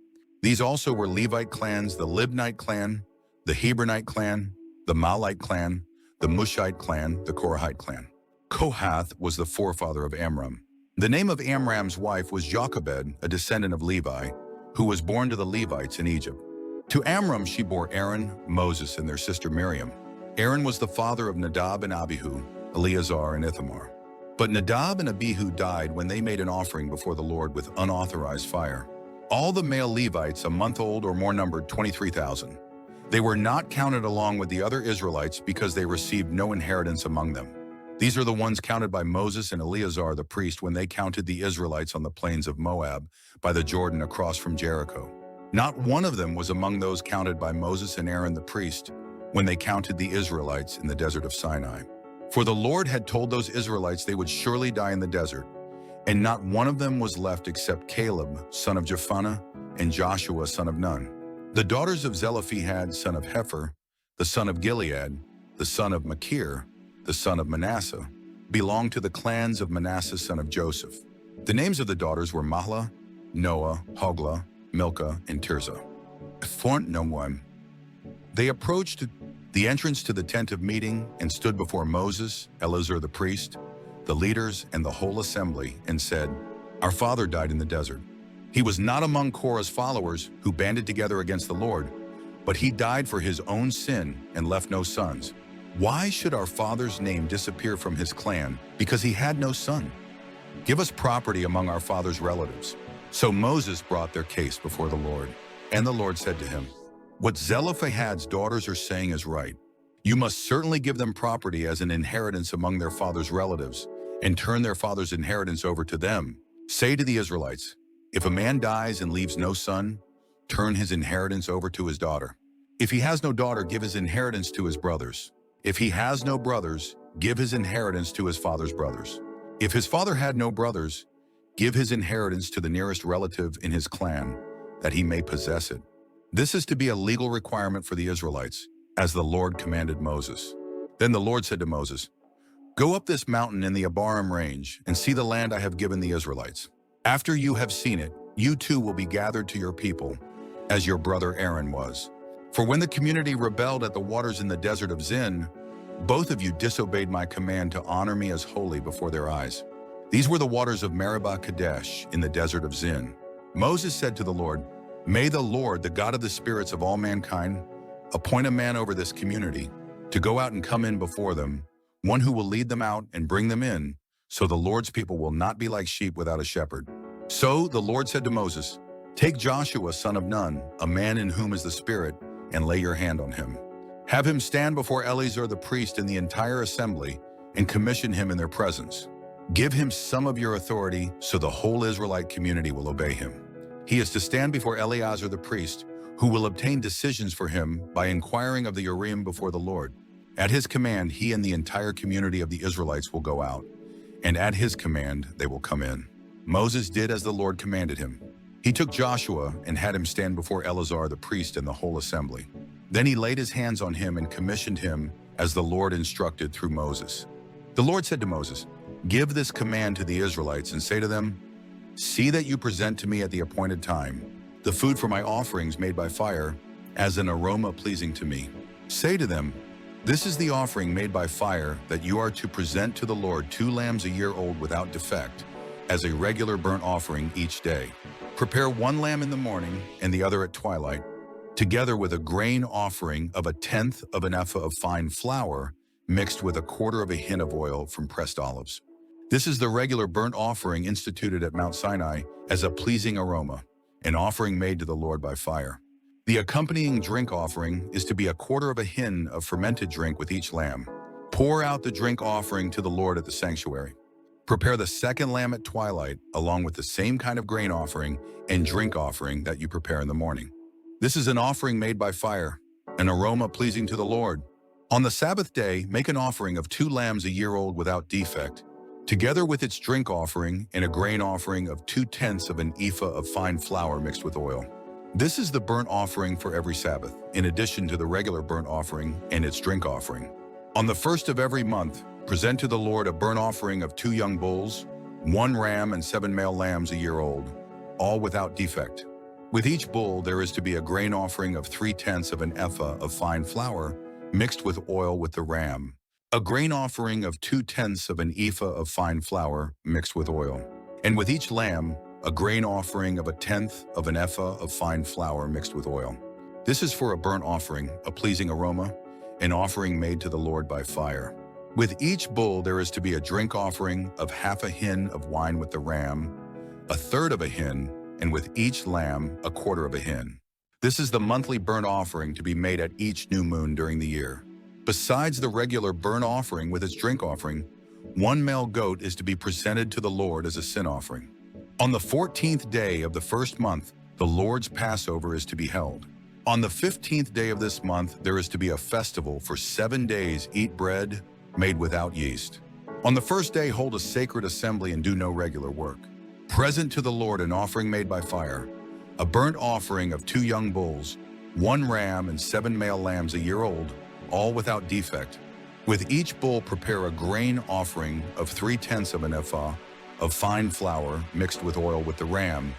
These also were Levite clans, the Libnite clan, the Hebronite clan, the Malite clan, the Mushite clan, the Korahite clan. Kohath was the forefather of Amram. The name of Amram's wife was Jochebed, a descendant of Levi, who was born to the Levites in Egypt. To Amram she bore Aaron, Moses, and their sister Miriam. Aaron was the father of Nadab and Abihu, Eleazar and Ithamar. But Nadab and Abihu died when they made an offering before the Lord with unauthorized fire. All the male Levites, a month old or more, numbered 23,000. They were not counted along with the other Israelites because they received no inheritance among them. These are the ones counted by Moses and Eleazar the priest when they counted the Israelites on the plains of Moab by the Jordan across from Jericho. Not one of them was among those counted by Moses and Aaron the priest when they counted the Israelites in the desert of Sinai. For the Lord had told those Israelites they would surely die in the desert, and not one of them was left except Caleb, son of Jephunneh, and Joshua, son of Nun. The daughters of Zelophehad, son of Hepher, the son of Gilead, the son of Machir, the son of Manasseh, belonged to the clans of Manasseh, son of Joseph. The names of the daughters were Mahlah, Noah, Hoglah, Milcah, and Tirzah. They approached the entrance to the tent of meeting and stood before Moses, Eleazar the priest, the leaders, and the whole assembly, and said, "Our father died in the desert. He was not among Korah's followers who banded together against the Lord, but he died for his own sin and left no sons. Why should our father's name disappear from his clan because he had no son? Give us property among our father's relatives." So Moses brought their case before the Lord, and the Lord said to him, "What Zelophehad's daughters are saying is right. You must certainly give them property as an inheritance among their father's relatives, and turn their father's inheritance over to them. Say to the Israelites, if a man dies and leaves no son, turn his inheritance over to his daughter. If he has no daughter, give his inheritance to his brothers. If he has no brothers, give his inheritance to his father's brothers. If his father had no brothers, give his inheritance to the nearest relative in his clan, that he may possess it. This is to be a legal requirement for the Israelites, as the Lord commanded Moses." Then the Lord said to Moses, "Go up this mountain in the Abarim range and see the land I have given the Israelites. After you have seen it, you too will be gathered to your people, as your brother Aaron was. For when the community rebelled at the waters in the desert of Zin, both of you disobeyed my command to honor me as holy before their eyes. These were the waters of Meribah Kadesh in the desert of Zin. Moses said to the Lord, May the Lord, the God of the spirits of all mankind, appoint a man over this community to go out and come in before them, one who will lead them out and bring them in, so the Lord's people will not be like sheep without a shepherd." So the Lord said to Moses, "Take Joshua, son of Nun, a man in whom is the Spirit, and lay your hand on him. Have him stand before Eleazar the priest and the entire assembly, and commission him in their presence. Give him some of your authority, so the whole Israelite community will obey him. He is to stand before Eleazar the priest, who will obtain decisions for him by inquiring of the Urim before the Lord. At his command, he and the entire community of the Israelites will go out, and at his command they will come in. Moses did as the Lord commanded him. He took Joshua and had him stand before Eleazar the priest and the whole assembly. Then he laid his hands on him and commissioned him as the Lord instructed through Moses. The Lord said to Moses, "Give this command to the Israelites and say to them, 'See that you present to me at the appointed time the food for my offerings made by fire as an aroma pleasing to me. Say to them, this is the offering made by fire that you are to present to the Lord 2 lambs a year old without defect as a regular burnt offering each day. Prepare 1 lamb in the morning and the other at twilight, together with a grain offering of 1/10 of an ephah of fine flour mixed with 1/4 of a hin of oil from pressed olives. This is the regular burnt offering instituted at Mount Sinai as a pleasing aroma, an offering made to the Lord by fire. The accompanying drink offering is to be 1/4 of a hin of fermented drink with each lamb. Pour out the drink offering to the Lord at the sanctuary. Prepare the 2nd lamb at twilight, along with the same kind of grain offering and drink offering that you prepare in the morning. This is an offering made by fire, an aroma pleasing to the Lord. On the Sabbath day, make an offering of 2 lambs a year old without defect, together with its drink offering and a grain offering of 2/10 of an ephah of fine flour mixed with oil. This is the burnt offering for every Sabbath, in addition to the regular burnt offering and its drink offering. On the 1st of every month, present to the Lord a burnt offering of 2 young bulls, 1 ram and 7 male lambs a year old, all without defect. With each bull there is to be a grain offering of 3/10 of an ephah of fine flour mixed with oil with the ram, a grain offering of 2/10 of an ephah of fine flour mixed with oil, and with each lamb, a grain offering of 1/10 of an ephah of fine flour mixed with oil. This is for a burnt offering, a pleasing aroma, an offering made to the Lord by fire. With each bull there is to be a drink offering of 1/2 a hin of wine with the ram, 1/3 of a hin, and with each lamb 1/4 of a hin. This is the monthly burnt offering to be made at each new moon during the year. Besides the regular burnt offering with its drink offering, 1 male goat is to be presented to the Lord as a sin offering. On the 14th day of the 1st month, the Lord's Passover is to be held. On the 15th day of this month, there is to be a festival. For 7 days, eat bread made without yeast. On the 1st day, hold a sacred assembly and do no regular work. Present to the Lord an offering made by fire, a burnt offering of 2 young bulls, 1 ram and 7 male lambs a year old, all without defect. With each bull prepare a grain offering of 3/10 of an ephah of fine flour mixed with oil with the ram,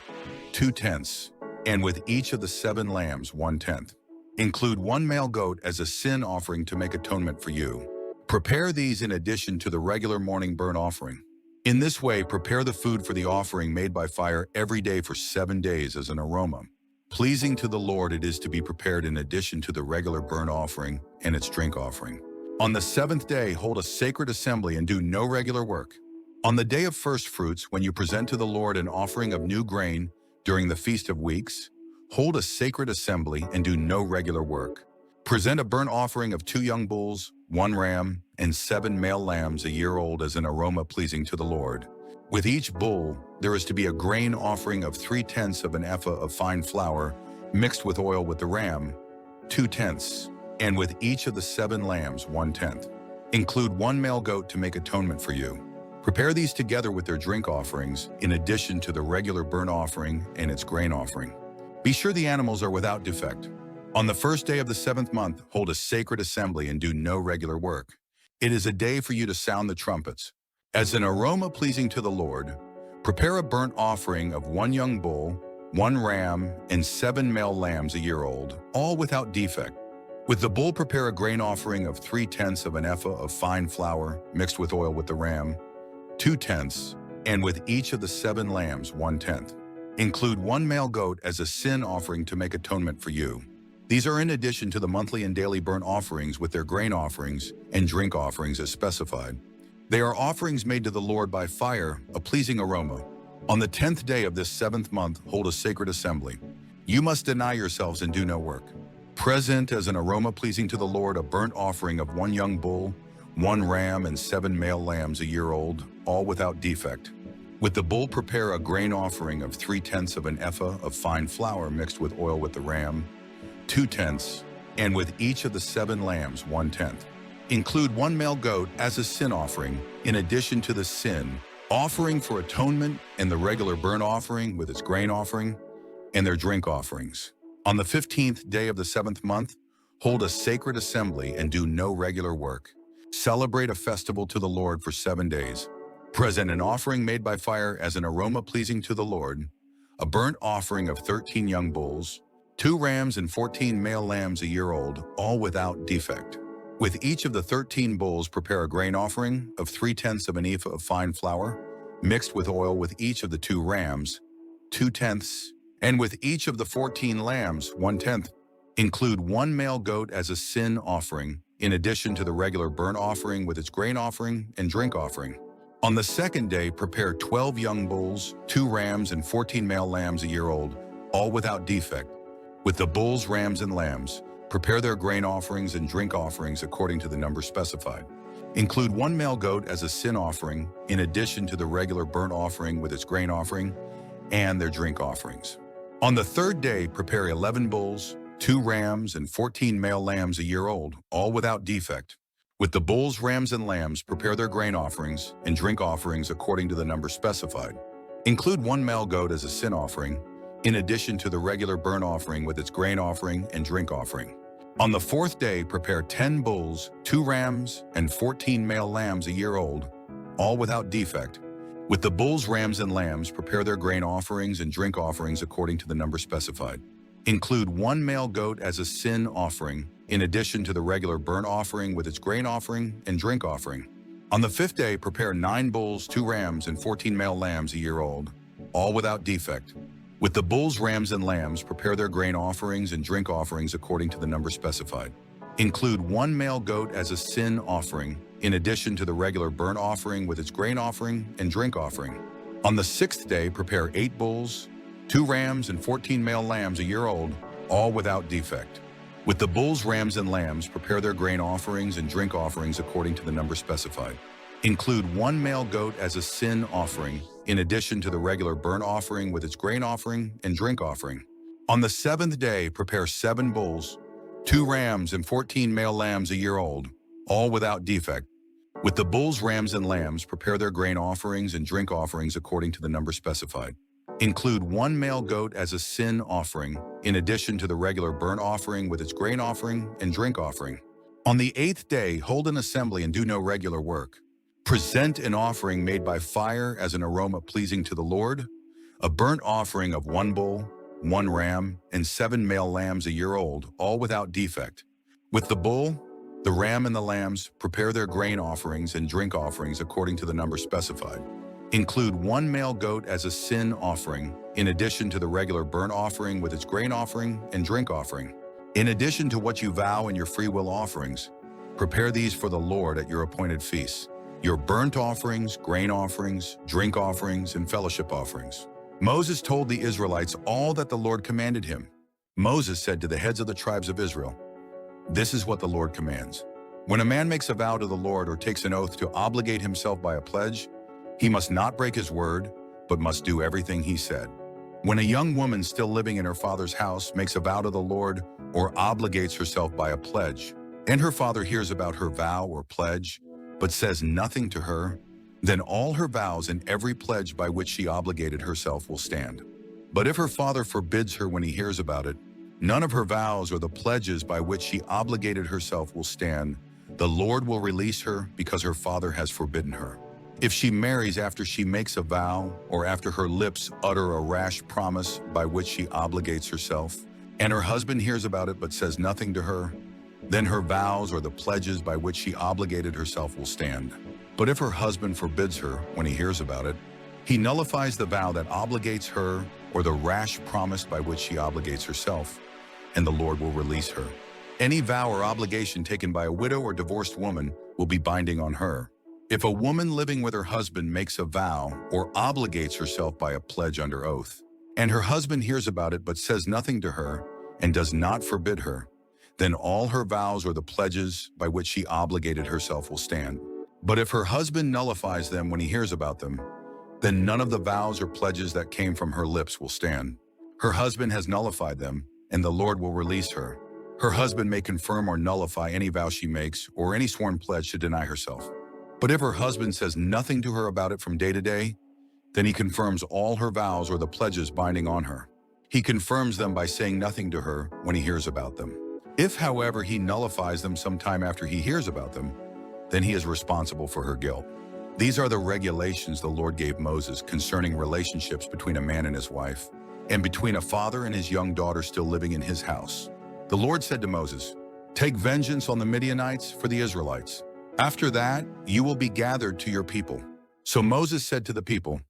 2/10, and with each of the 7 lambs 1/10. Include 1 male goat as a sin offering to make atonement for you. Prepare these in addition to the regular morning burnt offering. In this way, prepare the food for the offering made by fire every day for 7 days as an aroma. Pleasing to the Lord it is to be prepared in addition to the regular burnt offering and its drink offering. On the 7th day, hold a sacred assembly and do no regular work. On the day of first fruits, when you present to the Lord an offering of new grain during the Feast of Weeks, hold a sacred assembly and do no regular work. Present a burnt offering of 2 young bulls, 1 ram, and 7 male lambs a year old as an aroma pleasing to the Lord. With each bull, there is to be a grain offering of 3/10 of an ephah of fine flour mixed with oil with the ram, 2/10, and with each of the 7 lambs 1/10. Include 1 male goat to make atonement for you. Prepare these together with their drink offerings, in addition to the regular burnt offering and its grain offering. Be sure the animals are without defect. On the 1st day of the 7th month, hold a sacred assembly and do no regular work. It is a day for you to sound the trumpets. As an aroma pleasing to the Lord, prepare a burnt offering of 1 young bull, 1 ram, and 7 male lambs a year old, all without defect. With the bull, prepare a grain offering of 3/10 of an ephah of fine flour mixed with oil with the ram, 2/10, and with each of the 7 lambs 1/10. Include 1 male goat as a sin offering to make atonement for you. These are in addition to the monthly and daily burnt offerings with their grain offerings and drink offerings as specified. They are offerings made to the Lord by fire, a pleasing aroma. On the 10th day of this 7th month, hold a sacred assembly. You must deny yourselves and do no work. Present as an aroma pleasing to the Lord a burnt offering of 1 young bull, 1 ram, and 7 male lambs a year old, all without defect. With the bull, prepare a grain offering of 3/10 of an ephah of fine flour mixed with oil with the ram, 2/10, and with each of the 7 lambs 1/10. Include one male goat as a sin offering, in addition to the sin offering for atonement and the regular burnt offering with its grain offering and their drink offerings. On the 15th day of the 7th month, hold a sacred assembly and do no regular work. Celebrate a festival to the Lord for 7 days. Present an offering made by fire as an aroma pleasing to the Lord, a burnt offering of 13 young bulls, 2 rams and 14 male lambs a year old, all without defect. With each of the 13 bulls prepare a grain offering of 3/10 of an ephah of fine flour, mixed with oil with each of the 2 rams, 2/10, and with each of the 14 lambs, 1/10. Include one male goat as a sin offering, in addition to the regular burnt offering with its grain offering and drink offering. On the 2nd day, prepare 12 young bulls, 2 rams, and 14 male lambs a year old, all without defect. With the bulls, rams, and lambs, prepare their grain offerings and drink offerings according to the number specified. Include one male goat as a sin offering, in addition to the regular burnt offering with its grain offering and their drink offerings. On the 3rd day, prepare 11 bulls, 2 rams, and 14 male lambs a year old, all without defect. With the bulls, rams, and lambs, prepare their grain offerings and drink offerings according to the number specified. Include one male goat as a sin offering, in addition to the regular burnt offering with its grain offering and drink offering. On the 4th day, prepare 10 bulls, 2 rams, and 14 male lambs a year old, all without defect. With the bulls, rams, and lambs, prepare their grain offerings and drink offerings according to the number specified. Include one male goat as a sin offering, in addition to the regular burnt offering with its grain offering and drink offering. On the 5th day, prepare 9 bulls, 2 rams, and 14 male lambs a year old, all without defect. With the bulls, rams, and lambs, prepare their grain offerings and drink offerings according to the number specified. Include one male goat as a sin offering, in addition to the regular burnt offering with its grain offering and drink offering. On the 6th day, prepare 8 bulls, 2 rams, and 14 male lambs a year old, all without defect. With the bulls, rams, and lambs, prepare their grain offerings and drink offerings according to the number specified. Include one male goat as a sin offering, in addition to the regular burnt offering with its grain offering and drink offering. On the 7th day, prepare 7 bulls, 2 rams, and 14 male lambs a year old, all without defect. With the bulls, rams, and lambs, prepare their grain offerings and drink offerings according to the number specified. Include one male goat as a sin offering, in addition to the regular burnt offering with its grain offering and drink offering. On the 8th day, hold an assembly and do no regular work. Present an offering made by fire as an aroma pleasing to the Lord, a burnt offering of 1 bull, 1 ram, and 7 male lambs a year old, all without defect. With the bull, the ram, and the lambs, prepare their grain offerings and drink offerings according to the number specified. Include one male goat as a sin offering, in addition to the regular burnt offering with its grain offering and drink offering. In addition to what you vow in your free will offerings, prepare these for the Lord at your appointed feasts: your burnt offerings, grain offerings, drink offerings, and fellowship offerings. Moses told the Israelites all that the Lord commanded him. Moses said to the heads of the tribes of Israel, "This is what the Lord commands. When a man makes a vow to the Lord or takes an oath to obligate himself by a pledge, he must not break his word, but must do everything he said. When a young woman still living in her father's house makes a vow to the Lord or obligates herself by a pledge, and her father hears about her vow or pledge, but says nothing to her, then all her vows and every pledge by which she obligated herself will stand. But if her father forbids her when he hears about it, none of her vows or the pledges by which she obligated herself will stand. The Lord will release her because her father has forbidden her. If she marries after she makes a vow or after her lips utter a rash promise by which she obligates herself, and her husband hears about it but says nothing to her, then her vows or the pledges by which she obligated herself will stand. But if her husband forbids her when he hears about it, he nullifies the vow that obligates her or the rash promise by which she obligates herself, and the Lord will release her. Any vow or obligation taken by a widow or divorced woman will be binding on her. If a woman living with her husband makes a vow or obligates herself by a pledge under oath, and her husband hears about it but says nothing to her and does not forbid her, then all her vows or the pledges by which she obligated herself will stand. But if her husband nullifies them when he hears about them, then none of the vows or pledges that came from her lips will stand. Her husband has nullified them, and the Lord will release her. Her husband may confirm or nullify any vow she makes or any sworn pledge to deny herself. But if her husband says nothing to her about it from day to day, then he confirms all her vows or the pledges binding on her. He confirms them by saying nothing to her when he hears about them. If, however, he nullifies them sometime after he hears about them, then he is responsible for her guilt. These are the regulations the Lord gave Moses concerning relationships between a man and his wife, and between a father and his young daughter still living in his house. The Lord said to Moses, "Take vengeance on the Midianites for the Israelites. After that, you will be gathered to your people." So Moses said to the people,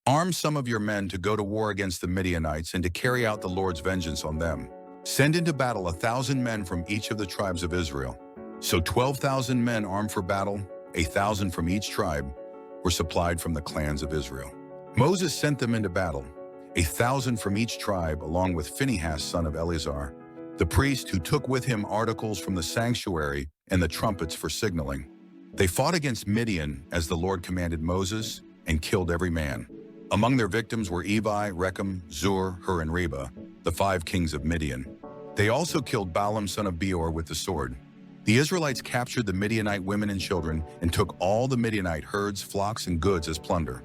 "Arm some of your men to go to war against the Midianites and to carry out the Lord's vengeance on them. Send into battle 1,000 men from each of the tribes of Israel." So 12,000 men armed for battle, 1,000 from each tribe, were supplied from the clans of Israel. Moses sent them into battle, 1,000 from each tribe, along with Phinehas, son of Eleazar, the priest, who took with him articles from the sanctuary and the trumpets for signaling. They fought against Midian as the Lord commanded Moses and killed every man. Among their victims were Evi, Rechem, Zur, Hur, and Reba, the 5 kings of Midian. They also killed Balaam, son of Beor, with the sword. The Israelites captured the Midianite women and children and took all the Midianite herds, flocks, and goods as plunder.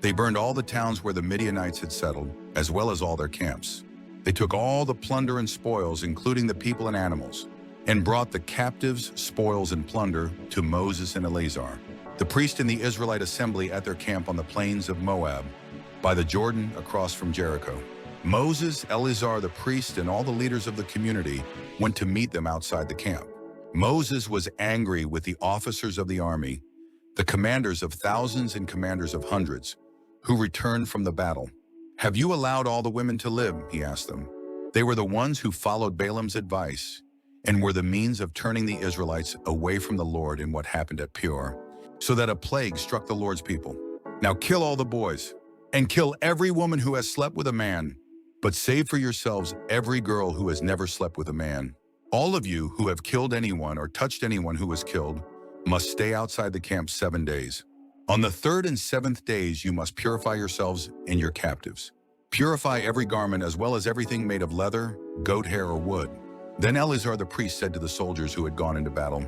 They burned all the towns where the Midianites had settled, as well as all their camps. They took all the plunder and spoils, including the people and animals, and brought the captives, spoils, and plunder to Moses and Eleazar, the priest in the Israelite assembly, at their camp on the plains of Moab, by the Jordan across from Jericho. Moses, Eleazar the priest, and all the leaders of the community went to meet them outside the camp. Moses was angry with the officers of the army, the commanders of thousands and commanders of hundreds, who returned from the battle. "Have you allowed all the women to live?" he asked them. They were the ones who followed Balaam's advice and were the means of turning the Israelites away from the Lord in what happened at Peor, so that a plague struck the Lord's people. "Now kill all the boys, and kill every woman who has slept with a man, but save for yourselves every girl who has never slept with a man. All of you who have killed anyone or touched anyone who was killed must stay outside the camp 7 days. On the 3rd and 7th days you must purify yourselves and your captives. Purify every garment as well as everything made of leather, goat hair, or wood." Then Eleazar the priest said to the soldiers who had gone into battle,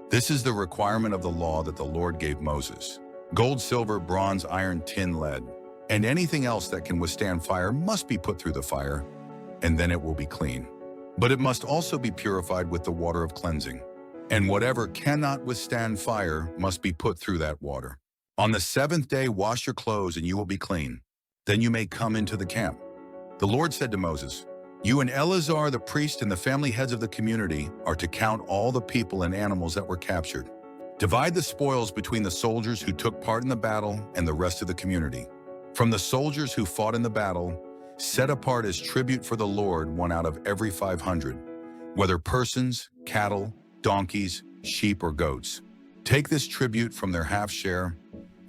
"This is the requirement of the law that the Lord gave Moses. Gold, silver, bronze, iron, tin, lead, and anything else that can withstand fire must be put through the fire, and then it will be clean. But it must also be purified with the water of cleansing. And whatever cannot withstand fire must be put through that water. On the 7th day, wash your clothes and you will be clean. Then you may come into the camp." The Lord said to Moses, "You and Eleazar the priest and the family heads of the community are to count all the people and animals that were captured. Divide the spoils between the soldiers who took part in the battle and the rest of the community. From the soldiers who fought in the battle, set apart as tribute for the Lord 1 out of every 500, whether persons, cattle, donkeys, sheep, or goats. Take this tribute from their half share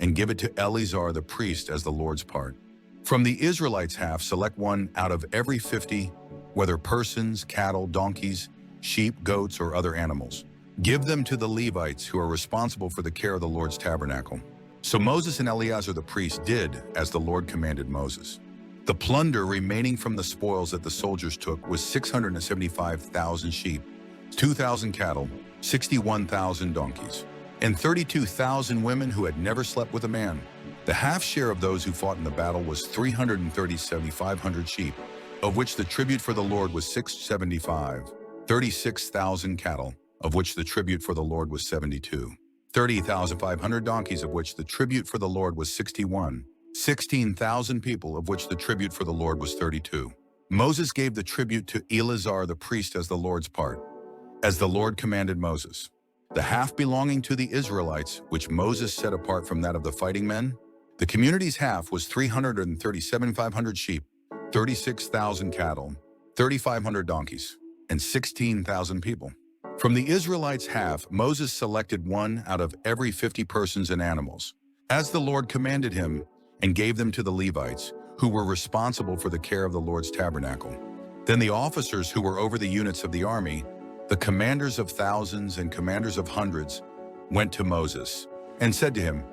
and give it to Eleazar the priest as the Lord's part. From the Israelites' half, select 1 out of every 50, whether persons, cattle, donkeys, sheep, goats, or other animals. Give them to the Levites, who are responsible for the care of the Lord's tabernacle." So Moses and Eleazar the priest did as the Lord commanded Moses. The plunder remaining from the spoils that the soldiers took was 675,000 sheep, 2,000 cattle, 61,000 donkeys, and 32,000 women who had never slept with a man. The half share of those who fought in the battle was 337,500 sheep, of which the tribute for the Lord was 675, 36,000 cattle, of which the tribute for the Lord was 72, 30,500 donkeys, of which the tribute for the Lord was 61, 16,000 people, of which the tribute for the Lord was 32. Moses gave the tribute to Eleazar the priest as the Lord's part, as the Lord commanded Moses. The half belonging to the Israelites, which Moses set apart from that of the fighting men, the community's half was 337,500 sheep, 36,000 cattle, 3,500 donkeys, and 16,000 people. From the Israelites' half, Moses selected 1 out of every 50 persons and animals, as the Lord commanded him, and gave them to the Levites, who were responsible for the care of the Lord's tabernacle. Then the officers who were over the units of the army, the commanders of thousands and commanders of hundreds, went to Moses and said to him,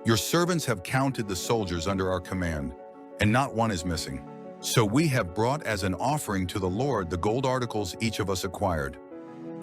"Your servants have counted the soldiers under our command, and not one is missing." So we have brought as an offering to the Lord the gold articles each of us acquired,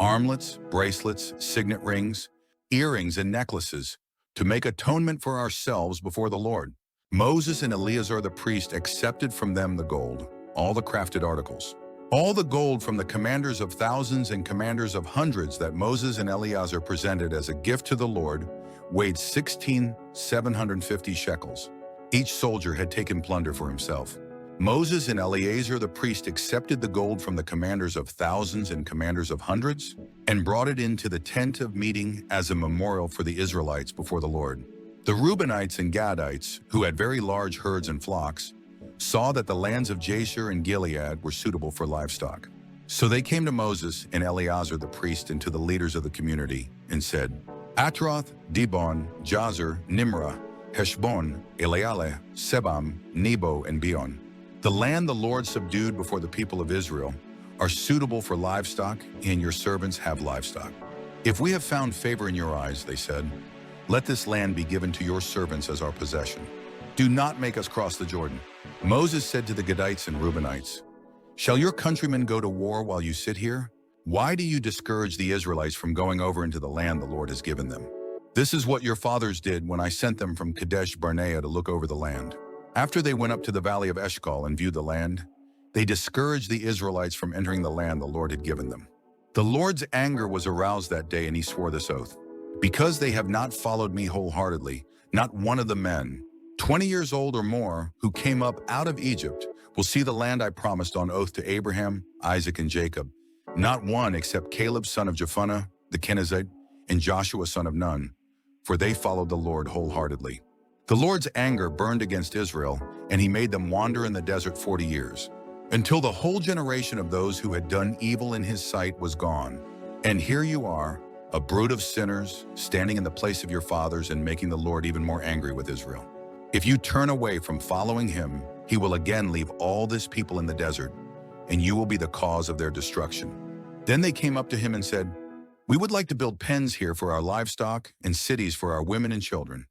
armlets, bracelets, signet rings, earrings, and necklaces, to make atonement for ourselves before the Lord. Moses and Eleazar the priest accepted from them the gold, all the crafted articles. All the gold from the commanders of thousands and commanders of hundreds that Moses and Eleazar presented as a gift to the Lord weighed 16,750 shekels. Each soldier had taken plunder for himself. Moses and Eleazar the priest accepted the gold from the commanders of thousands and commanders of hundreds and brought it into the tent of meeting as a memorial for the Israelites before the Lord. The Reubenites and Gadites, who had very large herds and flocks, saw that the lands of Jasher and Gilead were suitable for livestock. So they came to Moses and Eleazar the priest and to the leaders of the community and said, Atroth, Dibon, Jazer, Nimrah, Heshbon, Elealeh, Sebam, Nebo, and Beon, the land the Lord subdued before the people of Israel, are suitable for livestock, and your servants have livestock. If we have found favor in your eyes, they said, let this land be given to your servants as our possession. Do not make us cross the Jordan. Moses said to the Gadites and Reubenites, shall your countrymen go to war while you sit here? Why do you discourage the Israelites from going over into the land the Lord has given them? This is what your fathers did when I sent them from Kadesh Barnea to look over the land. After they went up to the valley of Eshcol and viewed the land, they discouraged the Israelites from entering the land the Lord had given them. The Lord's anger was aroused that day, and he swore this oath. Because they have not followed me wholeheartedly, not one of the men, 20 years old or more, who came up out of Egypt, will see the land I promised on oath to Abraham, Isaac, and Jacob. Not one except Caleb son of Jephunneh, the Kenizzite, and Joshua son of Nun, for they followed the Lord wholeheartedly. The Lord's anger burned against Israel, and he made them wander in the desert 40 years, until the whole generation of those who had done evil in his sight was gone. And here you are, a brood of sinners, standing in the place of your fathers and making the Lord even more angry with Israel. If you turn away from following him, he will again leave all this people in the desert, and you will be the cause of their destruction. Then they came up to him and said, we would like to build pens here for our livestock and cities for our women and children,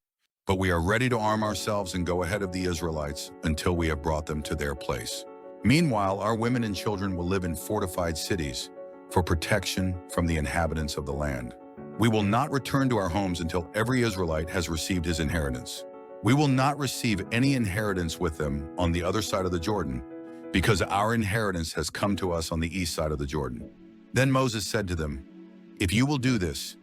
but we are ready to arm ourselves and go ahead of the Israelites until we have brought them to their place. Meanwhile, our women and children will live in fortified cities for protection from the inhabitants of the land. We will not return to our homes until every Israelite has received his inheritance. We will not receive any inheritance with them on the other side of the Jordan, because our inheritance has come to us on the east side of the Jordan. Then Moses said to them, if you will do this,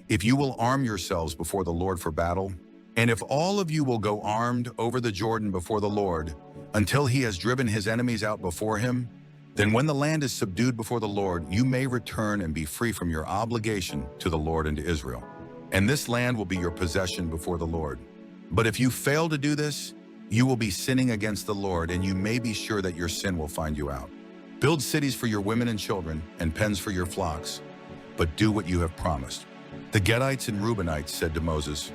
if you will arm yourselves before the Lord for battle, and if all of you will go armed over the Jordan before the Lord until he has driven his enemies out before him, then when the land is subdued before the Lord, you may return and be free from your obligation to the Lord and to Israel. And this land will be your possession before the Lord. But if you fail to do this, you will be sinning against the Lord, and you may be sure that your sin will find you out. Build cities for your women and children and pens for your flocks, but do what you have promised. The Gadites and Reubenites said to Moses,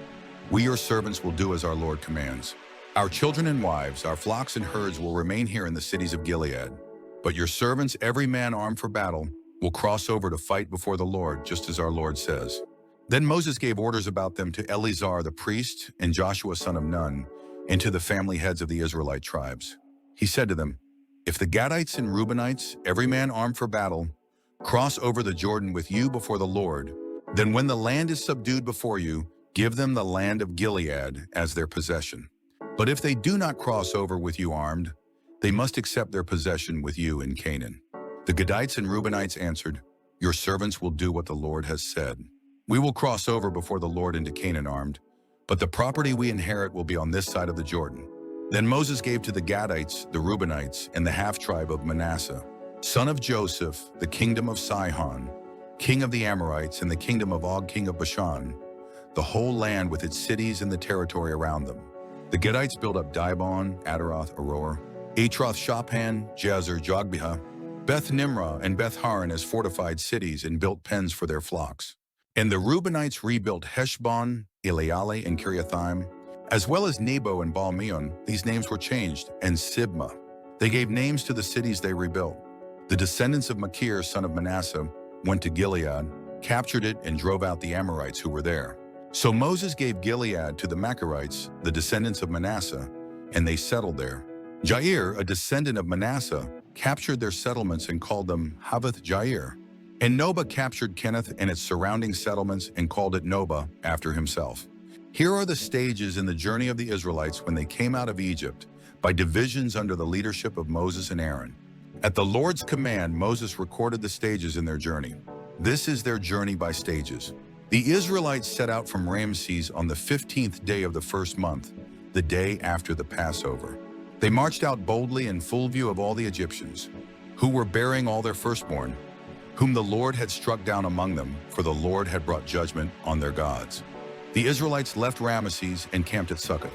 we, your servants, will do as our Lord commands. Our children and wives, our flocks and herds will remain here in the cities of Gilead. But your servants, every man armed for battle, will cross over to fight before the Lord, just as our Lord says. Then Moses gave orders about them to Eleazar the priest and Joshua son of Nun, and to the family heads of the Israelite tribes. He said to them, if the Gadites and Reubenites, every man armed for battle, cross over the Jordan with you before the Lord, then when the land is subdued before you, give them the land of Gilead as their possession. But if they do not cross over with you armed, they must accept their possession with you in Canaan. The Gadites and Reubenites answered, your servants will do what the Lord has said. We will cross over before the Lord into Canaan armed, but the property we inherit will be on this side of the Jordan. Then Moses gave to the Gadites, the Reubenites, and the half-tribe of Manasseh, son of Joseph, the kingdom of Sihon, king of the Amorites, and the kingdom of Og, king of Bashan, the whole land with its cities and the territory around them. The Gadites built up Dibon, Adaroth, Aroer, Atroth-Shaphan, Jazer, Jogbehah, Beth Nimrah, and Beth Haran as fortified cities, and built pens for their flocks. And the Reubenites rebuilt Heshbon, Elealeh, and Kiriathaim, as well as Nebo and Baal-meon. These names were changed, and Sibmah. They gave names to the cities they rebuilt. The descendants of Machir, son of Manasseh, went to Gilead, captured it, and drove out the Amorites who were there. So Moses gave Gilead to the Machirites, the descendants of Manasseh, and they settled there. Jair, a descendant of Manasseh, captured their settlements and called them Havoth Jair. And Noba captured Kenath and its surrounding settlements and called it Noba after himself. Here are the stages in the journey of the Israelites when they came out of Egypt, by divisions under the leadership of Moses and Aaron. At the Lord's command, Moses recorded the stages in their journey. This is their journey by stages. The Israelites set out from Ramses on the 15th day of the first month, the day after the Passover. They marched out boldly in full view of all the Egyptians, who were bearing all their firstborn, whom the Lord had struck down among them, for the Lord had brought judgment on their gods. The Israelites left Ramesses and camped at Succoth.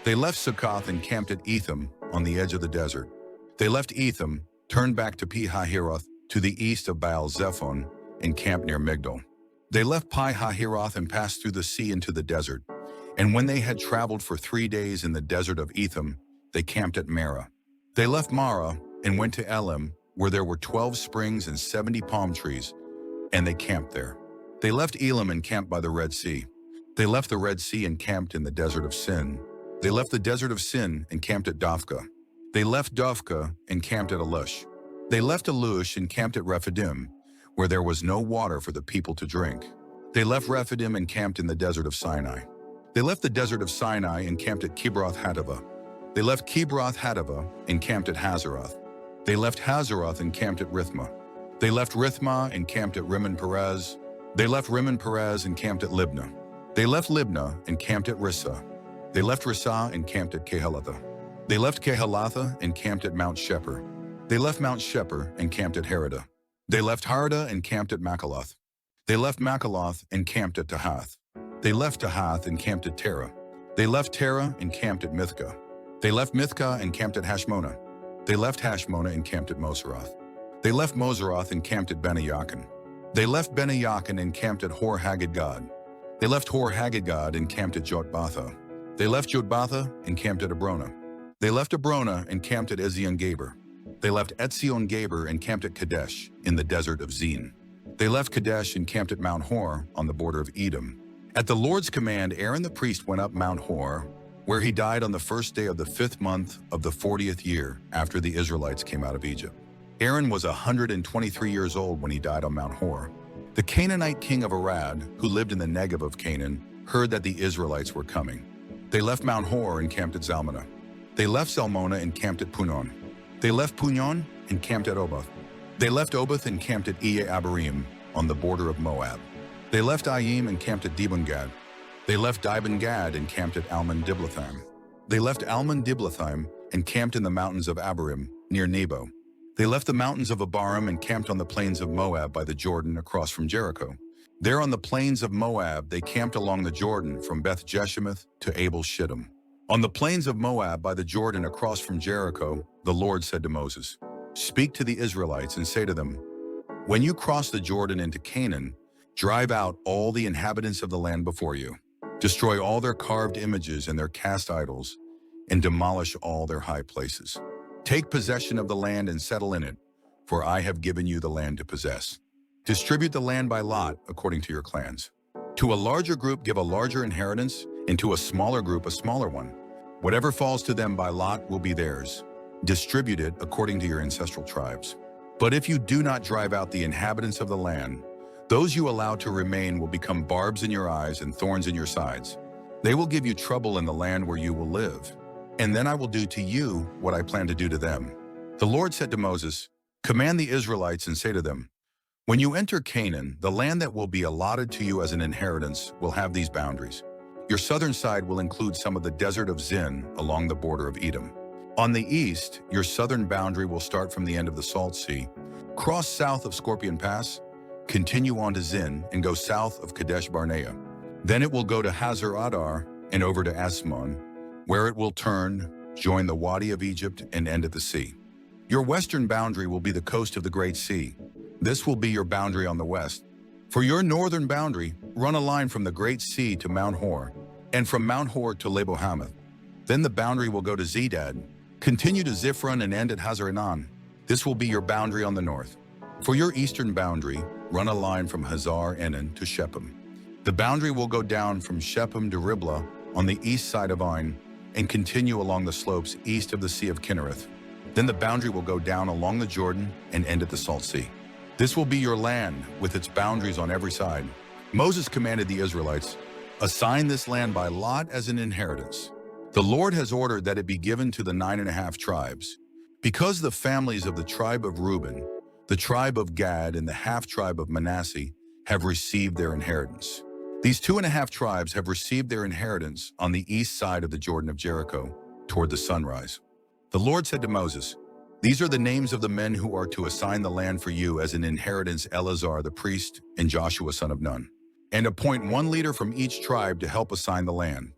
They left Succoth and camped at Etham on the edge of the desert. They left Etham, turned back to Pi-Hahiroth to the east of Baal-Zephon, and camped near Migdol. They left Pi-Hahiroth and passed through the sea into the desert. And when they had traveled for 3 days in the desert of Etham, they camped at Marah. They left Marah and went to Elim, where there were 12 springs and 70 palm trees, and they camped there. They left Elim and camped by the Red Sea. They left the Red Sea and camped in the desert of Sin. They left the desert of Sin and camped at Dophkah. They left Dophkah and camped at Alush. They left Alush and camped at Rephidim, where there was no water for the people to drink. They left Rephidim and camped in the desert of Sinai. They left the desert of Sinai and camped at Kibroth Hattaavah. They left Kibroth Hattaavah and camped at Hazeroth. They left Hazeroth and camped at Rithmah. They left Rithmah and camped at Rimmon Perez. They left Rimmon Perez and camped at Libnah. They left Libnah and camped at Rissah. They left Rissah and camped at Kehelatha. They left Kehelatha and camped at Mount Sheper. They left Mount Sheper and camped at Haradah. They left Haradah and camped at Makaloth. They left Makaloth and camped at Tahath. They left Tahath and camped at Terah. They left Terah and camped at Mithkah. They left Mithkah and camped at Hashmonah. They left Hashmonah and camped at Moseroth. They left Moseroth and camped at Bene-Yaakon. They left Bene-Yaakon and camped at Hor-Haggidgad. They left Hor-Haggidgad and camped at Jotbatha. They left Jotbatha and camped at Abrona. They left Abrona and camped at Ezion-Geber. They left Etzion-Geber and camped at Kadesh in the desert of Zin. They left Kadesh and camped at Mount Hor on the border of Edom. At the Lord's command, Aaron the priest went up Mount Hor, where he died on the first day of the 5th month of the 40th year after the Israelites came out of Egypt. Aaron was 123 years old when he died on Mount Hor. The Canaanite king of Arad, who lived in the Negev of Canaan, heard that the Israelites were coming. They left Mount Hor and camped at Zalmunna. They left Zalmunna and camped at Punon. They left Punon and camped at Oboth. They left Oboth and camped at Iye-Abarim on the border of Moab. They left Ayim and camped at Dibon-Gad. They left Dibon-Gad and camped at Almon-Diblathaim. They left Almon-Diblathaim and camped in the mountains of Abarim, near Nebo. They left the mountains of Abarim and camped on the plains of Moab by the Jordan across from Jericho. There on the plains of Moab, they camped along the Jordan from Beth-Jeshimoth to Abel-Shittim. On the plains of Moab by the Jordan across from Jericho, the Lord said to Moses, "Speak to the Israelites and say to them, when you cross the Jordan into Canaan, drive out all the inhabitants of the land before you. Destroy all their carved images and their cast idols, and demolish all their high places. Take possession of the land and settle in it, for I have given you the land to possess. Distribute the land by lot according to your clans. To a larger group give a larger inheritance, and to a smaller group a smaller one. Whatever falls to them by lot will be theirs. Distribute it according to your ancestral tribes. But if you do not drive out the inhabitants of the land, those you allow to remain will become barbs in your eyes and thorns in your sides. They will give you trouble in the land where you will live. And then I will do to you what I plan to do to them." The Lord said to Moses, "Command the Israelites and say to them, when you enter Canaan, the land that will be allotted to you as an inheritance will have these boundaries. Your southern side will include some of the desert of Zin along the border of Edom. On the east, your southern boundary will start from the end of the Salt Sea, cross south of Scorpion Pass, continue on to Zin, and go south of Kadesh Barnea. Then it will go to Hazar Adar and over to Asmon, where it will turn, join the Wadi of Egypt, and end at the sea. Your western boundary will be the coast of the Great Sea. This will be your boundary on the west. For your northern boundary, run a line from the Great Sea to Mount Hor, and from Mount Hor to Lebo-Hamath. Then the boundary will go to Zedad, continue to Ziphron, and end at Hazar-Enan. This will be your boundary on the north. For your eastern boundary, run a line from Hazar-Enan to Shephem. The boundary will go down from Shephem to Riblah on the east side of Ain, and continue along the slopes east of the Sea of Kinnereth. Then the boundary will go down along the Jordan and end at the Salt Sea. This will be your land, with its boundaries on every side. Moses commanded the Israelites, "Assign this land by lot as an inheritance. The Lord has ordered that it be given to the 9.5 tribes. Because the families of the tribe of Reuben, the tribe of Gad, and the half-tribe of Manasseh have received their inheritance. These 2.5 tribes have received their inheritance on the east side of the Jordan of Jericho, toward the sunrise." The Lord said to Moses, "These are the names of the men who are to assign the land for you as an inheritance: Eleazar the priest and Joshua son of Nun. And appoint one leader from each tribe to help assign the land.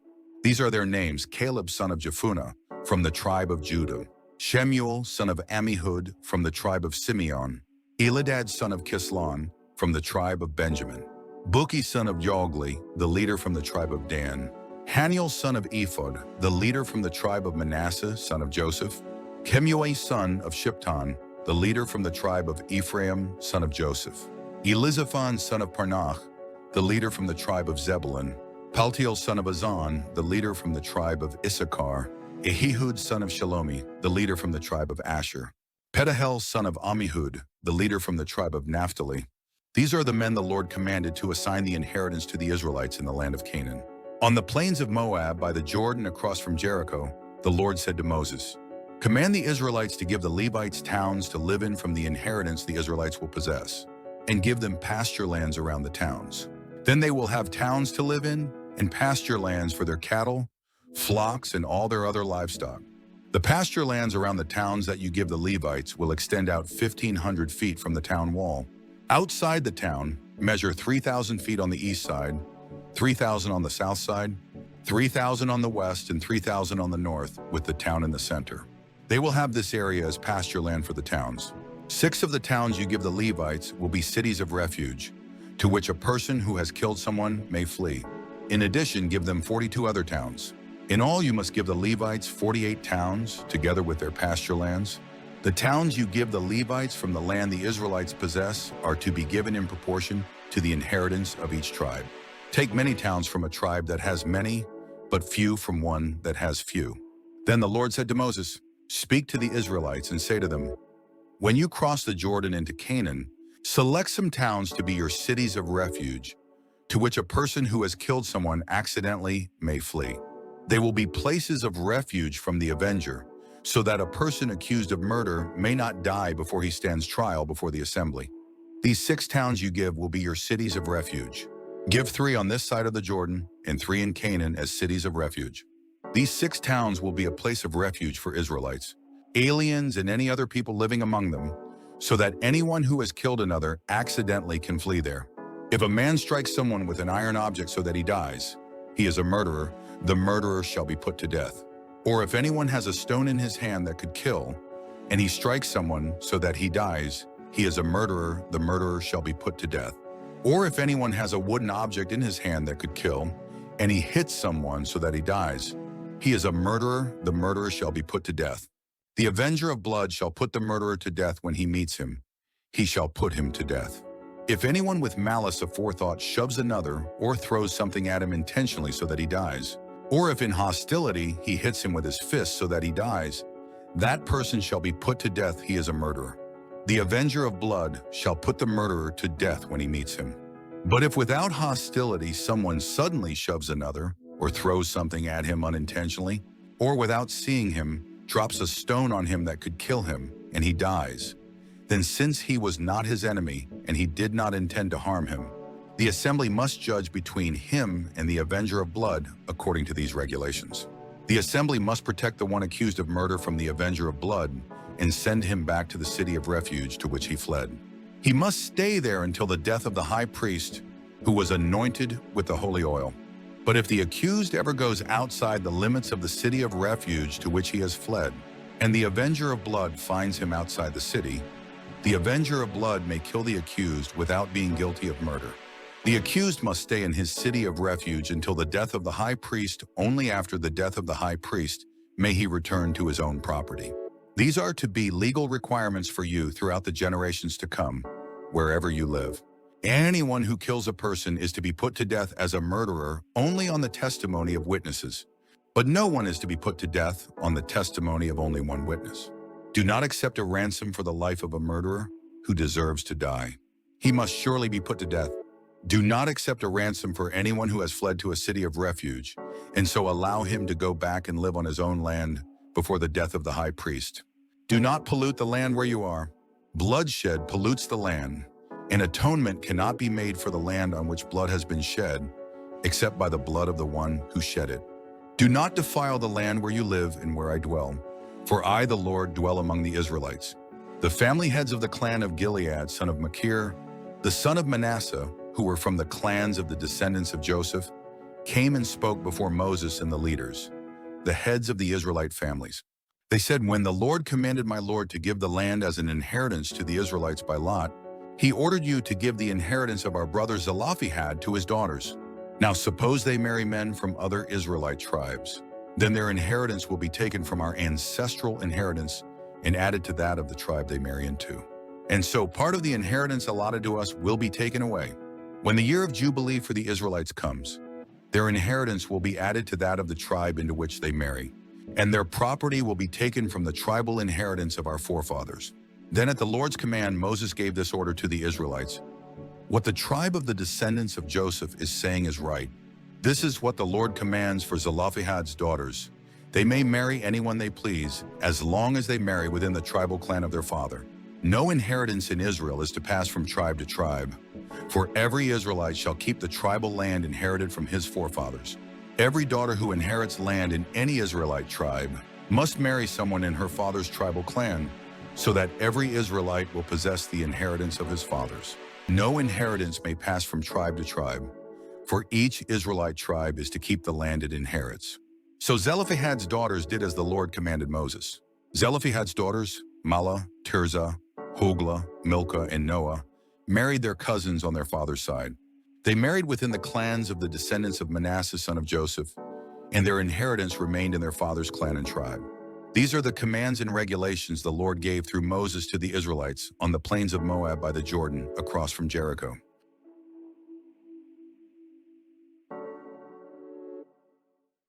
These are their names: Caleb son of Jephunneh from the tribe of Judah, Shemuel son of Ammihud from the tribe of Simeon, Eladad son of Kislon from the tribe of Benjamin, Buki son of Jogli, the leader from the tribe of Dan, Haniel son of Ephod, the leader from the tribe of Manasseh son of Joseph, Kemuel son of Shipton, the leader from the tribe of Ephraim son of Joseph, Elizaphan son of Parnach, the leader from the tribe of Zebulun, Paltiel son of Azan, the leader from the tribe of Issachar, Ahihud son of Shalomi, the leader from the tribe of Asher, Pedahel son of Ammihud, the leader from the tribe of Naphtali. These are the men the Lord commanded to assign the inheritance to the Israelites in the land of Canaan. On the plains of Moab, by the Jordan across from Jericho, the Lord said to Moses, "Command the Israelites to give the Levites towns to live in from the inheritance the Israelites will possess, and give them pasture lands around the towns. Then they will have towns to live in and pasture lands for their cattle, flocks, and all their other livestock. The pasture lands around the towns that you give the Levites will extend out 1,500 feet from the town wall. Outside the town, measure 3,000 feet on the east side, 3,000 on the south side, 3,000 on the west, and 3,000 on the north, with the town in the center. They will have this area as pasture land for the towns. 6 of the towns you give the Levites will be cities of refuge, to which a person who has killed someone may flee. In addition, give them 42 other towns. In all, you must give the Levites 48 towns, together with their pasture lands. The towns you give the Levites from the land the Israelites possess are to be given in proportion to the inheritance of each tribe. Take many towns from a tribe that has many, but few from one that has few." Then the Lord said to Moses, "Speak to the Israelites and say to them, when you cross the Jordan into Canaan, select some towns to be your cities of refuge, to which a person who has killed someone accidentally may flee. They will be places of refuge from the avenger, so that a person accused of murder may not die before he stands trial before the assembly. These 6 towns you give will be your cities of refuge. Give 3 on this side of the Jordan and 3 in Canaan as cities of refuge. These 6 towns will be a place of refuge for Israelites, aliens, and any other people living among them, so that anyone who has killed another accidentally can flee there. If a man strikes someone with an iron object so that he dies, he is a murderer. The murderer shall be put to death. Or if anyone has a stone in his hand that could kill, and he strikes someone so that he dies, he is a murderer. The murderer shall be put to death. Or if anyone has a wooden object in his hand that could kill, and he hits someone so that he dies, he is a murderer. The murderer shall be put to death. The avenger of blood shall put the murderer to death when he meets him. He shall put him to death. If anyone with malice aforethought shoves another or throws something at him intentionally so that he dies, or if in hostility he hits him with his fist so that he dies, that person shall be put to death. He is a murderer. The avenger of blood shall put the murderer to death when he meets him. But if without hostility someone suddenly shoves another or throws something at him unintentionally, or without seeing him, drops a stone on him that could kill him, and he dies, then since he was not his enemy and he did not intend to harm him, the assembly must judge between him and the avenger of blood according to these regulations. The assembly must protect the one accused of murder from the avenger of blood and send him back to the city of refuge to which he fled. He must stay there until the death of the high priest, who was anointed with the holy oil. But if the accused ever goes outside the limits of the city of refuge to which he has fled, and the avenger of blood finds him outside the city, the avenger of blood may kill the accused without being guilty of murder. The accused must stay in his city of refuge until the death of the high priest. Only after the death of the high priest may he return to his own property. These are to be legal requirements for you throughout the generations to come, wherever you live. Anyone who kills a person is to be put to death as a murderer only on the testimony of witnesses. But no one is to be put to death on the testimony of only one witness. Do not accept a ransom for the life of a murderer who deserves to die. He must surely be put to death. Do not accept a ransom for anyone who has fled to a city of refuge, and so allow him to go back and live on his own land before the death of the high priest. Do not pollute the land where you are. Bloodshed pollutes the land, and atonement cannot be made for the land on which blood has been shed, except by the blood of the one who shed it. Do not defile the land where you live and where I dwell, for I, the Lord, dwell among the Israelites. The family heads of the clan of Gilead, son of Machir, the son of Manasseh, who were from the clans of the descendants of Joseph, came and spoke before Moses and the leaders, the heads of the Israelite families. They said, when the Lord commanded my Lord to give the land as an inheritance to the Israelites by lot, he ordered you to give the inheritance of our brother Zelophehad to his daughters. Now suppose they marry men from other Israelite tribes. Then their inheritance will be taken from our ancestral inheritance and added to that of the tribe they marry into. And so part of the inheritance allotted to us will be taken away. When the year of Jubilee for the Israelites comes, their inheritance will be added to that of the tribe into which they marry, and their property will be taken from the tribal inheritance of our forefathers. Then at the Lord's command, Moses gave this order to the Israelites. What the tribe of the descendants of Joseph is saying is right. This is what the Lord commands for Zelophehad's daughters. They may marry anyone they please, as long as they marry within the tribal clan of their father. No inheritance in Israel is to pass from tribe to tribe, for every Israelite shall keep the tribal land inherited from his forefathers. Every daughter who inherits land in any Israelite tribe must marry someone in her father's tribal clan, so that every Israelite will possess the inheritance of his fathers. No inheritance may pass from tribe to tribe, for each Israelite tribe is to keep the land it inherits. So Zelophehad's daughters did as the Lord commanded Moses. Zelophehad's daughters, Mahlah, Tirzah, Hoglah, Milcah, and Noah, married their cousins on their father's side. They married within the clans of the descendants of Manasseh, son of Joseph, and their inheritance remained in their father's clan and tribe. These are the commands and regulations the Lord gave through Moses to the Israelites on the plains of Moab by the Jordan, across from Jericho.